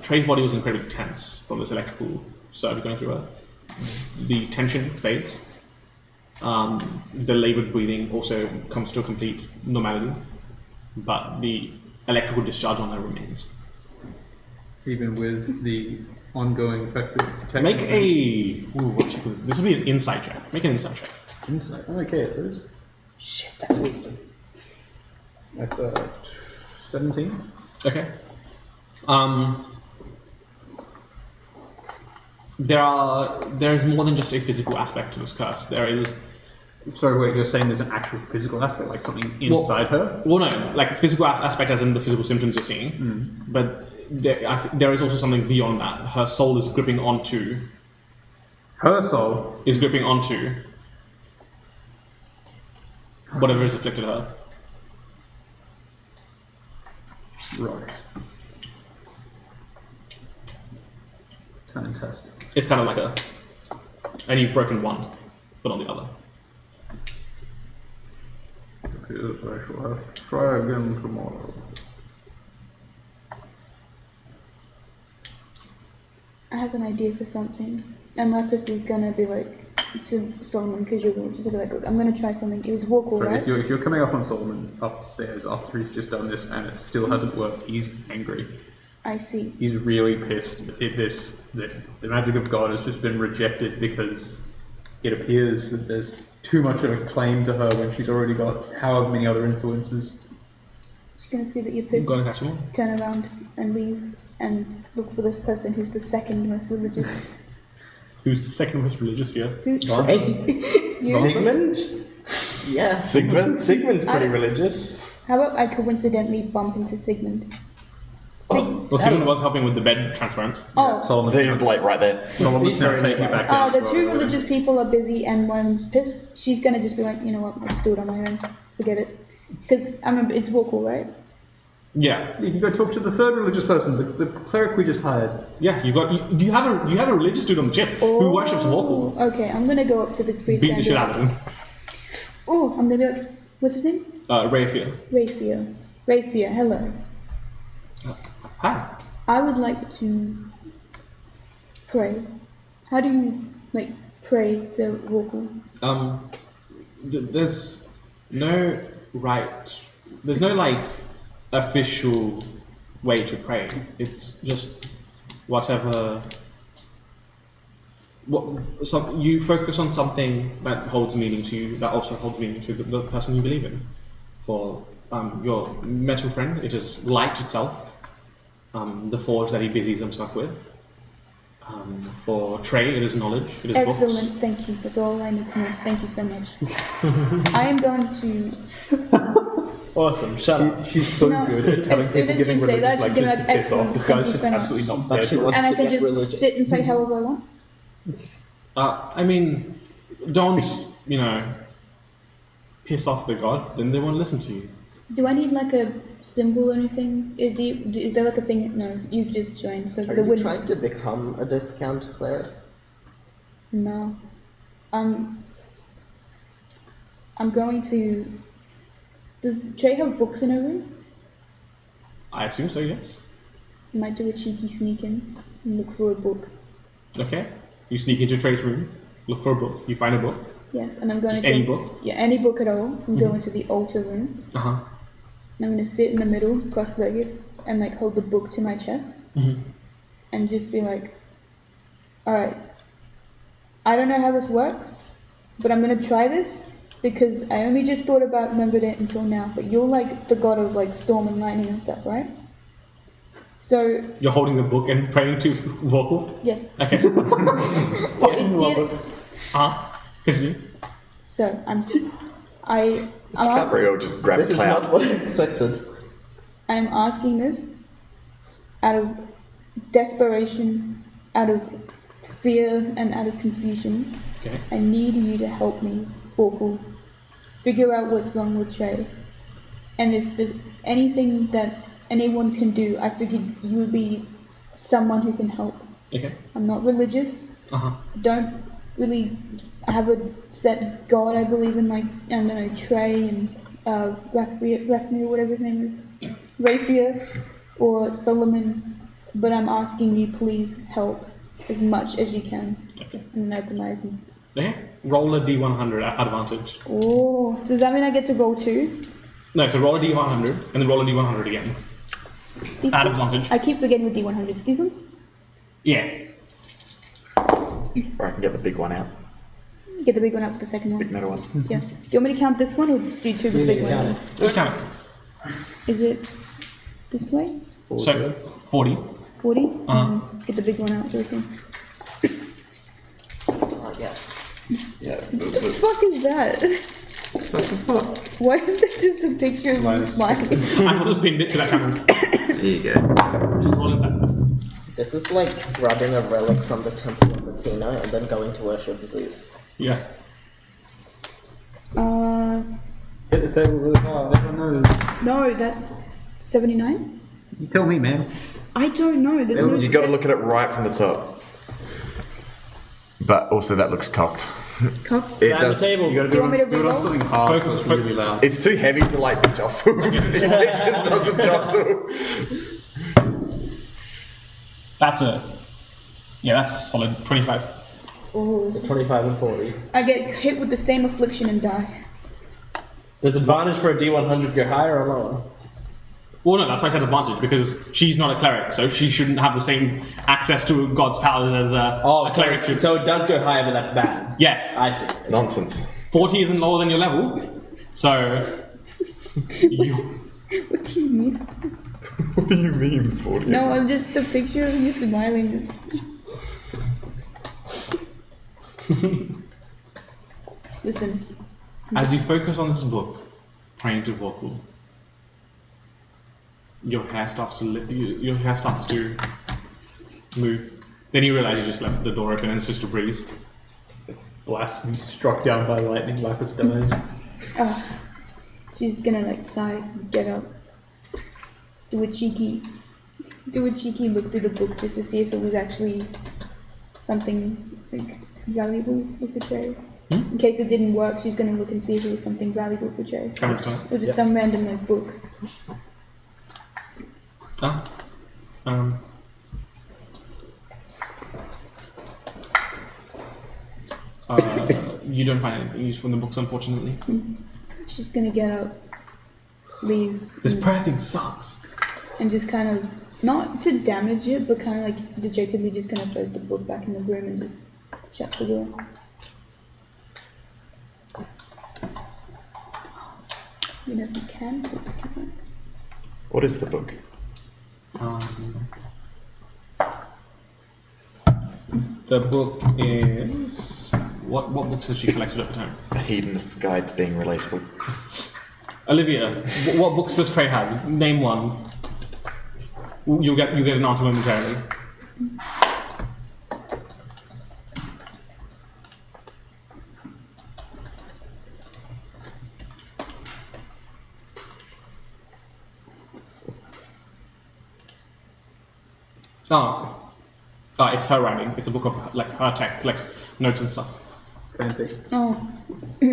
Trey's body was incredibly tense from this electrical surge going through her. The tension fades. The laboured breathing also comes to a complete normality, but the electrical discharge on her remains. Even with the ongoing effect of protection. Make a... Ooh, what check was this? This would be an insight check. Make an insight check. Insight. Okay, it is. Shit, that's wisdom. That's 17. Okay. There is more than just a physical aspect to this curse. There is... Sorry, wait, you're saying there's an actual physical aspect, like something's inside her? Well, no, like a physical aspect as in the physical symptoms you're seeing, but there is also something beyond that. Her soul is gripping onto... Her soul? Is gripping onto whatever has afflicted her. Right. Fantastic. It's kind of like a... And you've broken one, but on the other. Yes, I shall have to try again tomorrow. I have an idea for something. And Lapis is gonna be like to Solomon casually, just like, look, I'm gonna try something. It was walk all Sorry, right. if you're coming up on Solomon upstairs after he's just done this and it still hasn't worked, he's angry. I see. He's really pissed at this, that the magic of God has just been rejected because it appears that there's too much of a claim to her when she's already got however many other influences. She's gonna see that you're pissed, Go and catch him. turn around and leave. and look for this person who's the second most religious. Who's the second most religious here? Sigmund? Yeah. Sigmund? Sigmund's pretty I- religious. How about I coincidentally bump into Sigmund? Well, Sigmund was helping with the bed transference. Oh, Solomon's So he's like right there. Solomon's now taking you back down. the to two our- religious people are busy and one's pissed. She's gonna just be like, you know what, I'll just do it on my own. Forget it. Because I remember it's vocal, right? Yeah, You can go talk to the third religious person, the cleric we just hired. yeah. You have a religious dude on the ship who worships Vorkul. Okay, I'm gonna go up to the priest. Beat and the be shit like, out of him. Oh, I'm gonna be like, what's his name? Rayfield. Rayfield, hello. Hi. I would like to pray. How do you pray to vocal? There's no there's no official way to pray. It's just whatever. You focus on something that holds meaning to you, that also holds meaning to the person you believe in. For your metal friend, it is light itself, the forge that he busies himself with. For Trey, it is knowledge, it is Excellent, books. thank you. That's all I need to know. Thank you so much. I am going to. Awesome, shut up. She's so No, good at telling as soon people as you giving say that, religious she's gonna be lectures like, to piss off. This excellent, guy's thank you just so much. absolutely not But there she for it. wants And I to can get just religious. sit and pray however I want. I mean, don't, piss off the god, then they won't listen to you. Do I need a symbol or anything? Is there a thing? No, you just joined, so Are the you wouldn't. trying to become a discount cleric? No. I'm going to. Does Trey have books in her room? I assume so, yes. I might do a cheeky sneak in and look for a book. Okay. You sneak into Trey's room, look for a book, you find a book. Yes, and I'm going Just to any go, book? Yeah, any book at all. I'm going to the altar room. Uh-huh. And I'm going to sit in the middle, cross-legged, and hold the book to my chest, and just be like, "All right, I don't know how this works, but I'm going to try this because I only just remembered it until now. But you're the god of storm and lightning and stuff, right? So You're holding the book and praying to vocal? yes, Okay. it's Continue. So I'm Can't asking, very well just grab This a is cloud. not what I expected. I'm asking this out of desperation, out of fear, and out of confusion. Okay. I need you to help me, Vorkul, figure out what's wrong with Trey. And if there's anything that anyone can do, I figured you would be someone who can help. Okay. I'm not religious. Uh-huh. I don't really have a set god. I believe in Trey and Rafnir, whatever his name is, Rayfield or Solomon. But I'm asking you, please help as much as you can. Okay. And open eyes. Okay. Roll a D100 at advantage. Oh, does that mean I get to roll 2? No, so roll a D100 and then roll a D100 again. These At two? advantage. I keep forgetting the D100s. These ones? Yeah. Or I can get the big one out. Get the big one out for the second one. Big metal one. Yeah. Do you want me to count this one or do 2 with the big one? Just count Is it this way? it. So, 40. 40? Uh-huh. Get the big one out, Jason. Yes. Yeah. What the fuck is that? Why is there just a picture of you smiling? I must have pinned it to that camera. There you go. Just roll inside. This is like grabbing a relic from the temple of Athena and then going to worship Zeus. Yeah. Hit the table really hard, everyone knows. No, that 79? You tell me, man. I don't know. There's no You got to look at it right from the top. But also that looks cocked. Cocked. It Down the does. table. You gotta Do you want me to do it on re-roll? something hard, Focus- so it's really loud. It's too heavy to be jostled. It just doesn't jostle. That's that's solid. 25. Oh. 25 and 40. I get hit with the same affliction and die. Does advantage for a D100 go higher or lower? Well, no, that's why I said advantage, because she's not a cleric, so she shouldn't have the same access to God's powers as a cleric should. So it does go higher, but that's bad. Yes. I see. Nonsense. 40 isn't lower than your level, so What do you mean? What do you mean, 40? No, I'm just the picture of you smiling. Just listen. As you focus on this book, praying to Vorkul, your hair starts to move. Then you realize you just left the door open and it's just a breeze. Blasphemy struck down by lightning, Lapis dies. She's gonna like sigh, get up, do a cheeky look through the book just to see if it was actually something like valuable for Trey. In case it didn't work, she's gonna look and see if it was something valuable for Trey. Come on. Or just some random like book. You don't find anything useful in the books, unfortunately. She's gonna get up, leave. This prayer thing sucks. And just kind of, not to damage it, but kind of like dejectedly just kind of throws the book back in the room and just shuts the door. You know, you can put it back. What is the book? The book is... What books has she collected over time? A Hedonist's Guide to Being Relatable. Olivia, what books does Trey have? Name one. You'll get an answer momentarily. It's her writing. It's a book of like her tech, like notes and stuff. Fanfic. Oh. I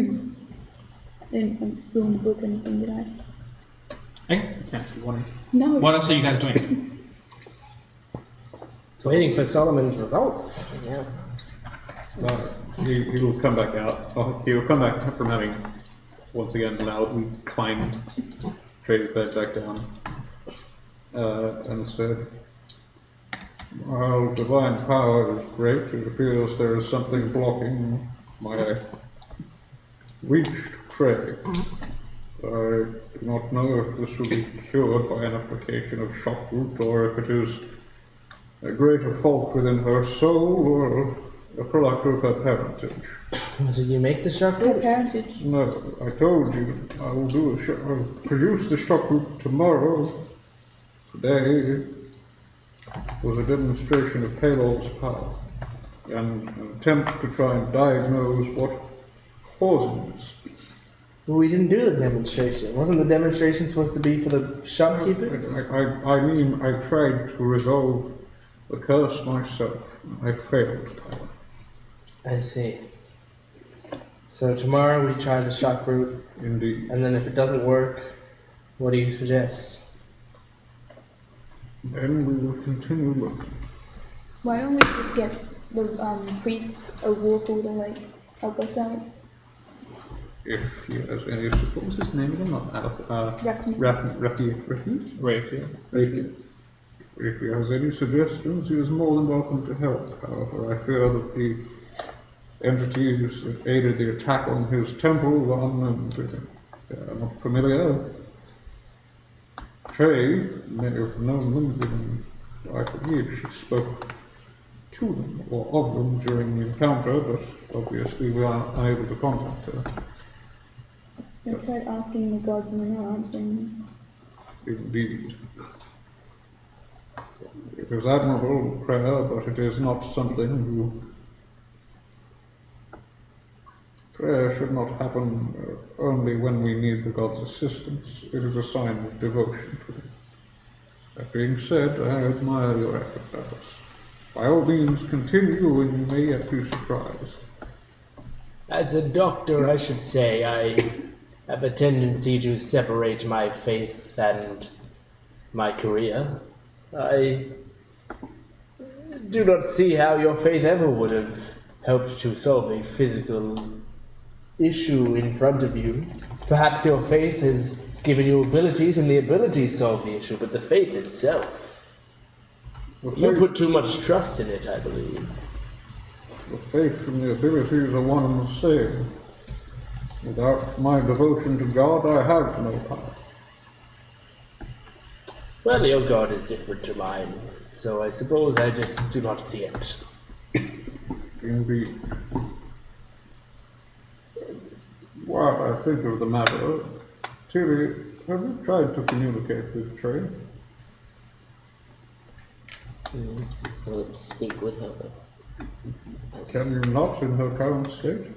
didn't ruin the book or anything, did I? Okay. You can't see one. No. What else are you guys doing? Waiting for Solomon's results. Yeah. He will come back out. Oh, he will come back from having once again loudly climbed Trader's bed back down and said, "While divine power is great, it appears there is something blocking my reached prey. I do not know if this will be cured by an application of shockroot, or if it is a greater fault within her soul, or a product of her parentage." Did you make the Her chocolate? parentage. No, I told you I will I'll produce the shockroot tomorrow. Today was a demonstration of Palor's power, and an attempt to try and diagnose what causing this. Well, we didn't do the demonstration. Wasn't the demonstration supposed to be for the shopkeepers? I mean, I tried to resolve the curse myself. I failed, Tyler. I see. So tomorrow we try the shock route, Indeed. and then if it doesn't work, what do you suggest? Then we will continue looking. Why don't we just get the priest of Vorkul to like help us out? If he has any support, what's his name again? Not Rafi. Rayfield. If he has any suggestions, he is more than welcome to help. However, I fear that the entities that aided the attack on his temple are unknown to him. They are not familiar. Trey may have known them, given I believe she spoke to them or of them during the encounter, but obviously we are unable to contact her. I tried asking the gods and they're not answering. Indeed. It is admirable prayer, but it is not something prayer should not happen only when we need the gods' assistance. It is a sign of devotion to them. That being said, I admire your effort, Alice. By all means, continue, and you may yet be surprised. As a doctor, I should say, I have a tendency to separate my faith and my career. I do not see how your faith ever would have helped to solve a physical issue in front of you. Perhaps your faith has given you abilities, and the abilities solve the issue, but the faith itself, you put too much trust in it, I believe. The faith and the abilities are one and the same. Without my devotion to God, I have no power. Well, your god is different to mine, so I suppose I just do not see it. Indeed. While I think of the matter, Tilly, have you tried to communicate with Trey? We'll speak with her. Can you not in her current state?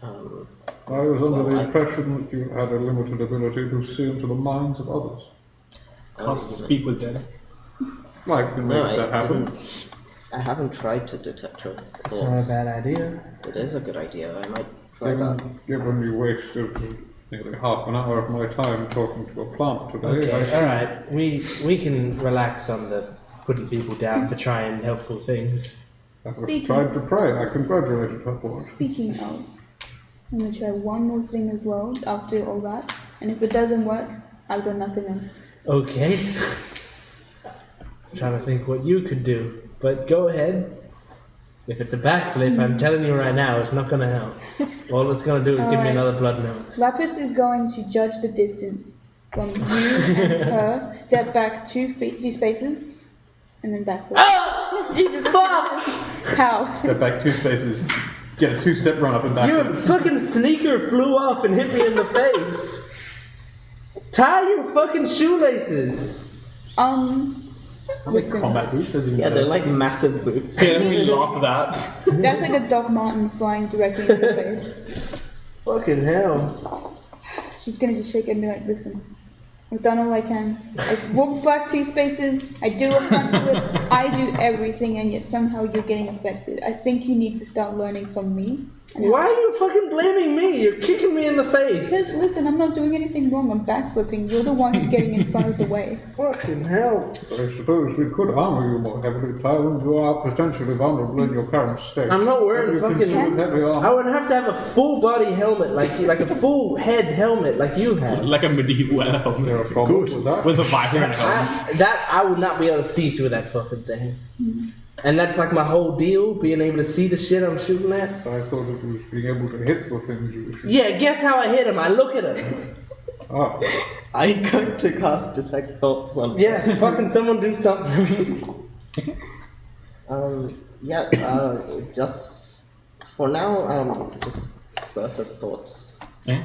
I was under well, the impression that you had a limited ability to see into the minds of others. Can't speak with dead. I can make No, that happen. I haven't tried to detect her It's not a thoughts. bad idea. It is a good idea. I might try that. Given you wasted nearly half an hour of my time talking to a plant today, Okay, alright. We can relax on the putting people down for trying helpful things. I was Speaking- trying to pray. I congratulated her for it. Speaking of, I'm gonna try one more thing as well after all that, and if it doesn't work, I've got nothing else. Okay. I'm trying to think what you could do, but go ahead. If it's a backflip, I'm telling you right now, it's not gonna help. All it's gonna do is give me Alright. another blood nose. Lapis is going to judge the distance from you and her. Step back 2 spaces, and then backflip. Jesus! How? Step back 2 spaces, get a 2-step run up and back. Your fucking sneaker flew off and hit me in the face. Tie your fucking shoelaces. Listen, Combat boots, as in Yeah, they're like massive boots. Yeah, we laugh at that. that's like a Doc Martin flying directly into your face. Fucking hell. She's gonna just shake it and be like, listen, I've done all I can. I walked back 2 spaces, I do a front flip, I do everything, and yet somehow you're getting affected. I think you need to start learning from me. Why are you fucking blaming me? You're kicking me in the face. Because, listen, I'm not doing anything wrong, I'm backflipping. You're the one who's getting in front of the way. Fucking hell. I suppose we could armor you more heavily, Tywin. You are potentially vulnerable in your current state. I'm not wearing You can fucking- do with heavy armor. I would have to have a full body helmet, like a full head helmet, like you have. Like a medieval helmet. There are problems with that. With a viper and a helmet. I would not be able to see through that fucking thing. And that's like my whole deal, being able to see the shit I'm shooting at. I thought it was being able to hit the things you were shooting. Yeah, guess how I hit him? I look at him. Ah, I'm going to cast Detect Thoughts on. Yes, fucking someone do something for me. Just for now, just surface thoughts. Yeah.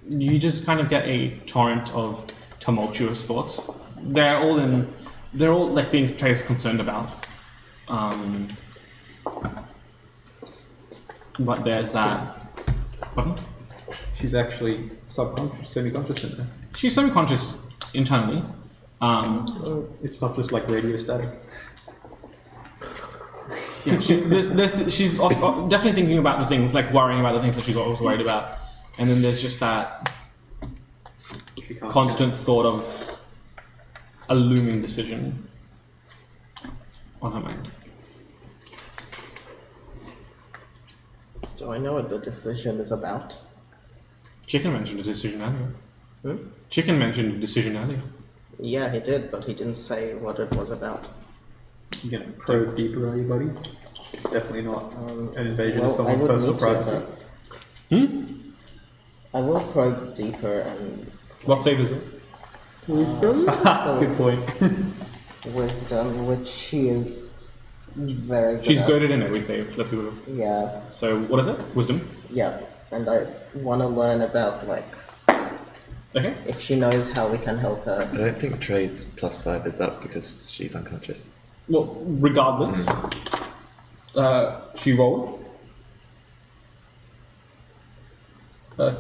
You just kind of get a torrent of tumultuous thoughts. They're all like things Trey's concerned about. But there's that. Pardon? She's actually subconscious, semi-conscious in there. She's semi-conscious internally. It's not just like radio static. Yeah, she's definitely thinking about the things, like worrying about the things that she's always worried about. And then there's just that She can't constant thought of a looming decision on her mind. Do I know what the decision is about? Chicken mentioned a decision earlier. Chicken mentioned a decision earlier. Yeah, he did, but he didn't say what it was about. You gonna probe deeper, are you, buddy? Definitely not an invasion Well, of someone's I would personal need to, privacy. I will probe deeper and What save is it? so Good point. wisdom, which she is very good She's at. goaded in every save, let's be real. Yeah, So, what is it? Wisdom? yeah, and I want to learn about like Okay. if she knows how we can help her. I don't think Trey's +5 is up because she's unconscious. Well, regardless, she rolled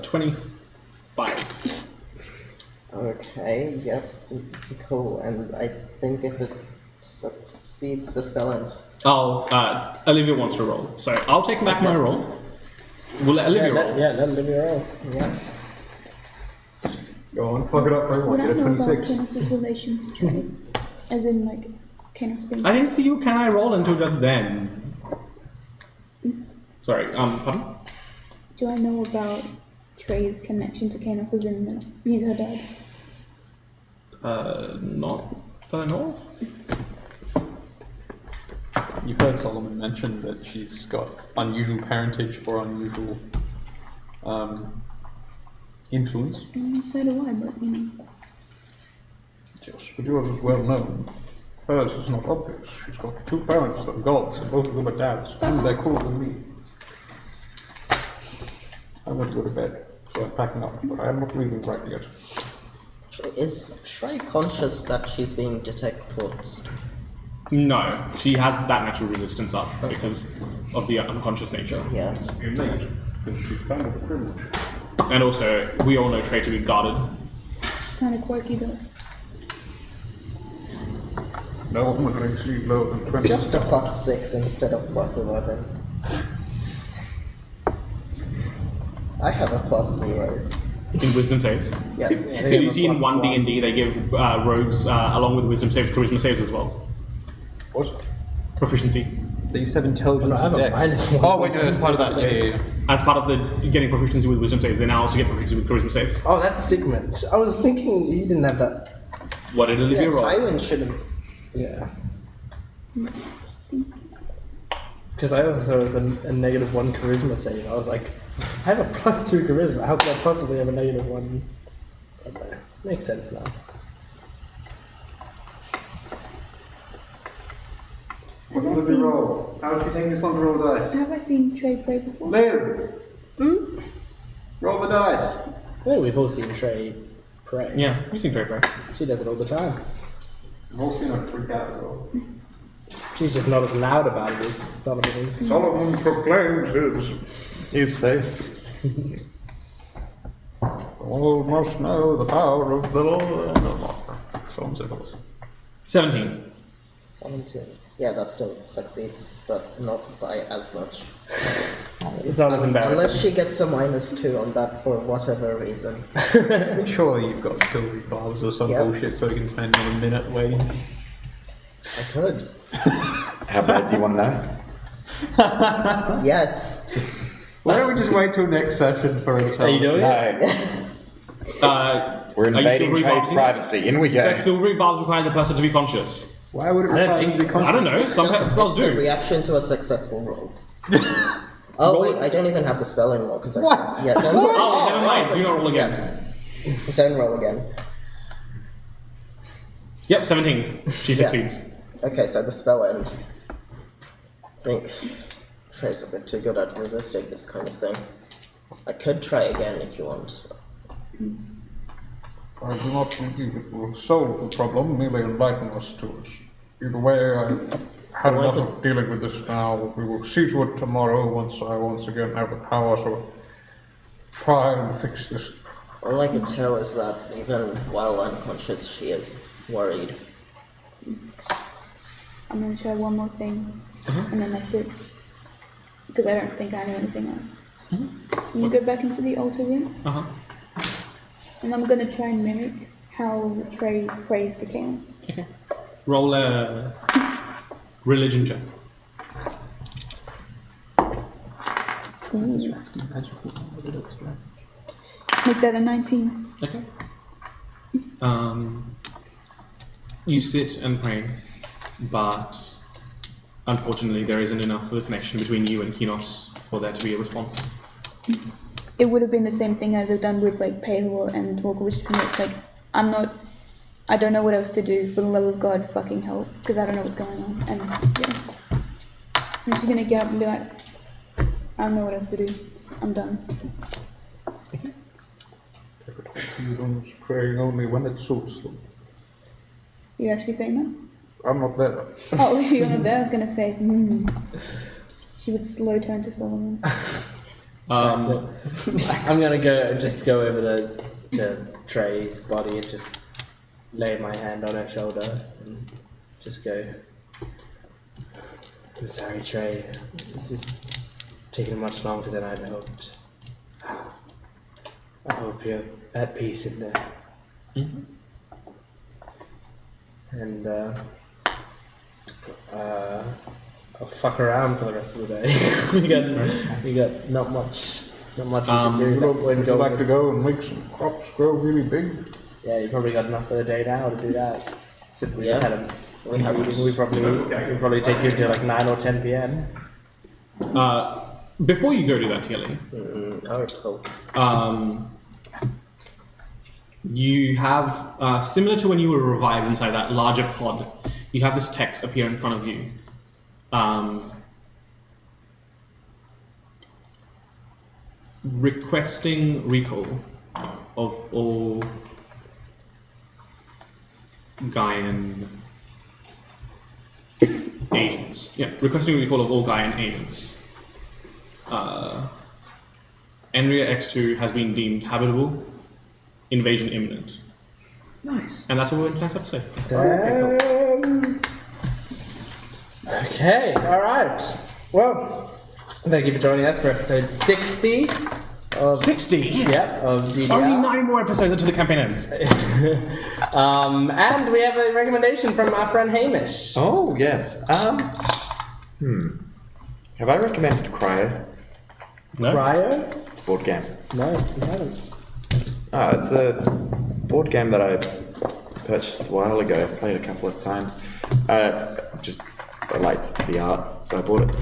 25. Okay, yep, cool. And I think if it succeeds the spell ends. Oh, Olivia wants to roll. So I'll take back my roll. We'll let Olivia roll. let Olivia roll. Yeah. Go on, fuck it up for everyone. What I Get a know about 26. Canos's relation to Trey, as in like Canos being. I didn't see you. Can I roll until just then? Sorry. Pardon? Do I know about Trey's connection to Canos, as in he's her dad? Not that I know of. You've heard Solomon mention that she's got unusual parentage or unusual influence. So do I, but you know. Yes, but yours is well known. Hers is not obvious. She's got 2 parents that are gods, and both of them are dads, and they're cooler than me. I went to go to bed, so I'm packing up, but I am not leaving right yet. Is Shrey conscious that she's being detected? No, she has that natural resistance up because of the unconscious nature. Yeah. Innate, because she's kind of a privilege. And also, we all know Trey to be guarded. It's kind of quirky though. No one with AC lower than 20. Just a +6 instead of +11. I have a +0. In wisdom saves. Yeah. You see in 1D&D they give rogues, along with wisdom saves, charisma saves as well. What? Proficiency. They used to have intelligence I have and a dex. -1 Oh, wait, no, that's part of that. Yeah. As part of the getting proficiency with wisdom saves, they now also get proficiency with charisma saves. Oh, that's Sigmund. I was thinking he didn't have that. What did Olivia roll? Tywin shouldn't. Yeah. Because I also saw it was a -1 charisma save. I was like, I have a +2 charisma. How could I possibly have a -1? Okay. Makes sense now. What did Olivia roll? How is she taking this long to roll the dice? Have I seen Trey play before? Liv! Roll the dice! Well, we've all seen Trey pray. Yeah, you've seen Trey pray. She does it all the time. We've all seen her freak out roll. She's just not as loud about it as Solomon is. Solomon proclaims His faith. all must know the power of the Lord and the Lord. So on so forth. 17. 17. Yeah, that still succeeds, but not by as much. It's not as embarrassing. Unless she gets a -2 on that for whatever reason. Surely you've got silvery barbs or some Yep. bullshit so you can spend another minute waiting. I could. How bad do you want to know? Yes. Why don't we just wait till next session for her to tell Are you us? doing it? No. We're invading silvery Trey's barbs? privacy. In we go. Does silvery barbs require the person to be conscious? Why would it I don't require think you to be so. conscious? I don't know, some spells It's a do. reaction to a successful roll. Oh wait, I don't even have the spell anymore because I yeah. Don't Oh, never mind, do not roll again. Don't roll again. Yep, 17. She succeeds. Okay, so the spell ends. I think Trey's a bit too good at resisting this kind of thing. I could try again if you want. I do not believe it will solve the problem, merely enlighten us to it. Either way, I've had enough of dealing with this now. We will see to it tomorrow once I once again have the power to try and fix this. All I could tell is that even while unconscious, she is worried. I'm gonna try one more thing, and then that's it. Because I don't think I know anything else. Can you go back into the altar room? Uh-huh. And I'm gonna try and mimic how Trey prays to chaos. Okay. Roll a religion check. Make that a 19. Okay. You sit and pray, but unfortunately there isn't enough of a connection between you and Kinos for there to be a response. It would have been the same thing as I've done with like Palor and Torkovic. It's like I don't know what else to do. For the love of God, fucking help, because I don't know what's going on. And yeah, I'm just gonna get up and be like, I don't know what else to do. I'm done. Heathens praying only when it suits them. You actually saying that? I'm not there. Oh, you're not there. I was gonna say, She would slow turn to Solomon. I'm gonna go over to Trey's body and just lay my hand on her shoulder and just go, I'm sorry, Trey. This is taking much longer than I'd hoped. I hope you're at peace in there. Mm-hmm. And I'll fuck around for the rest of the day. we got not much we can do. Would you like to go and make some crops grow really big? Yeah, you probably got enough for the day now to do that. Since we Yeah. just had a we probably take you to like 9 or 10 p.m. Before you go do that, Tilly, I would hope. You have, similar to when you were revived inside that larger pod, you have this text appear in front of you. Requesting recall of all Gaian agents. Yeah, requesting recall of all Gaian agents. Enriya X2 has been deemed habitable. Invasion imminent. Nice. And that's what we're in tonight's episode. Okay, alright. Well, thank you for joining us for episode 60 of... 60? Yep, of DDR. Only 9 more episodes until the campaign ends. And we have a recommendation from our friend Hamish. Oh, yes. Have I recommended Cryo? No? Cryo? It's a board game. No, you haven't. Oh, it's a board game that I purchased a while ago. I played a couple of times. I liked the art, so I bought it.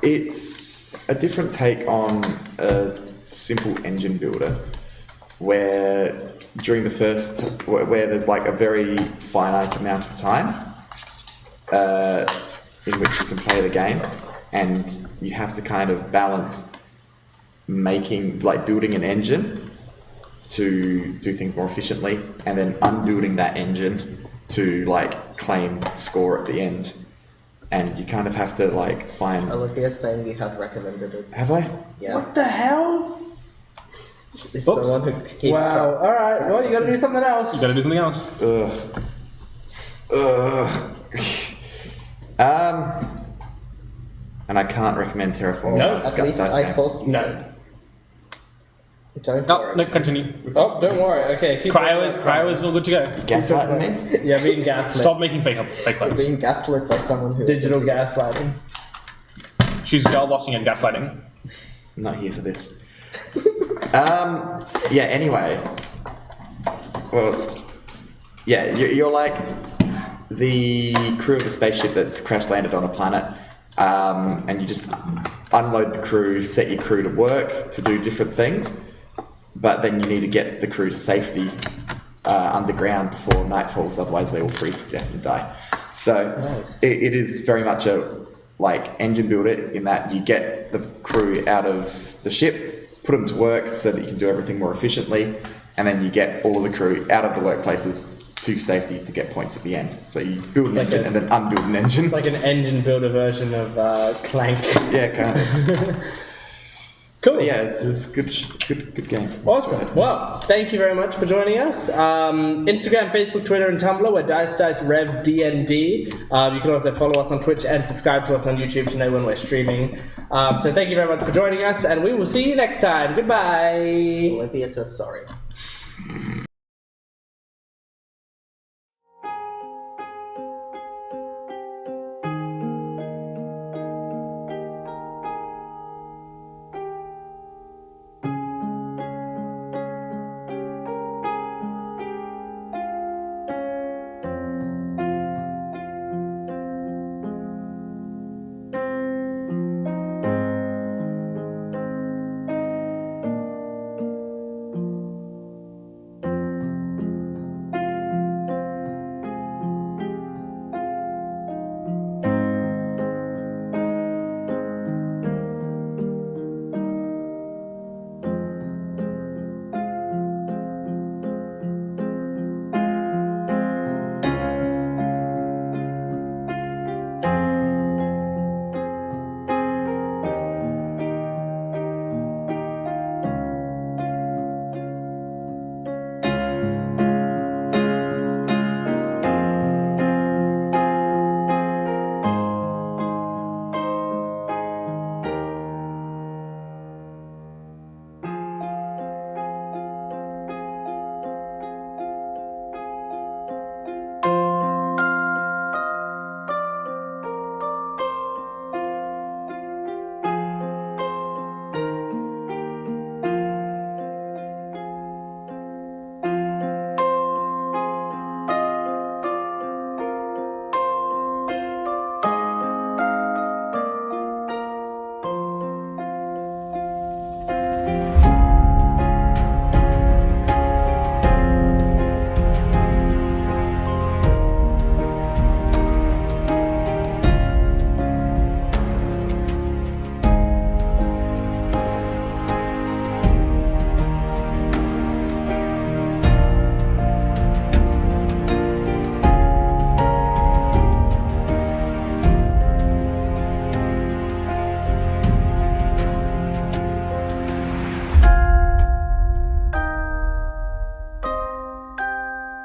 It's a different take on a simple engine builder, where during the first, where there's like a very finite amount of time in which you can play the game, and you have to kind of balance building an engine to do things more efficiently, and then unbuilding that engine to claim score at the end. And you kind of have to find. Olivia's saying you have recommended it. Have I? Yeah. What the hell? It's the one who keeps Wow, alright, well, you gotta do something else. You gotta do something else. And I can't recommend Terraforming No, Mars. At least I hope you No. did. Don't No, worry. no, continue. Oh, don't worry, okay. Keep Cryo is all good to go. Gaslighting me? Yeah, being gaslit. Stop making fake You're plans. being gaslit by someone who Digital gaslighting. She's girl bossing and gaslighting. I'm not here for this. Yeah, anyway. Well, yeah, you're like the crew of a spaceship that's crash landed on a planet, and you just unload the crew, set your crew to work to do different things, but then you need to get the crew to safety underground before night falls, otherwise they will freeze to death and die. So Nice. it is very much a engine builder in that you get the crew out of the ship, put them to work so that you can do everything more efficiently, and then you get all of the crew out of the workplaces to safety to get points at the end. So you build an engine and then unbuild an engine. Like an engine builder version of Clank. Yeah, kind of. Cool. But yeah, it's just good game. Awesome. Well, thank you very much for joining us. Instagram, Facebook, Twitter, and Tumblr, we're DiceRevDND. You can also follow us on Twitch and subscribe to us on YouTube to know when we're streaming. So thank you very much for joining us, and we will see you next time. Goodbye. Olivia says sorry.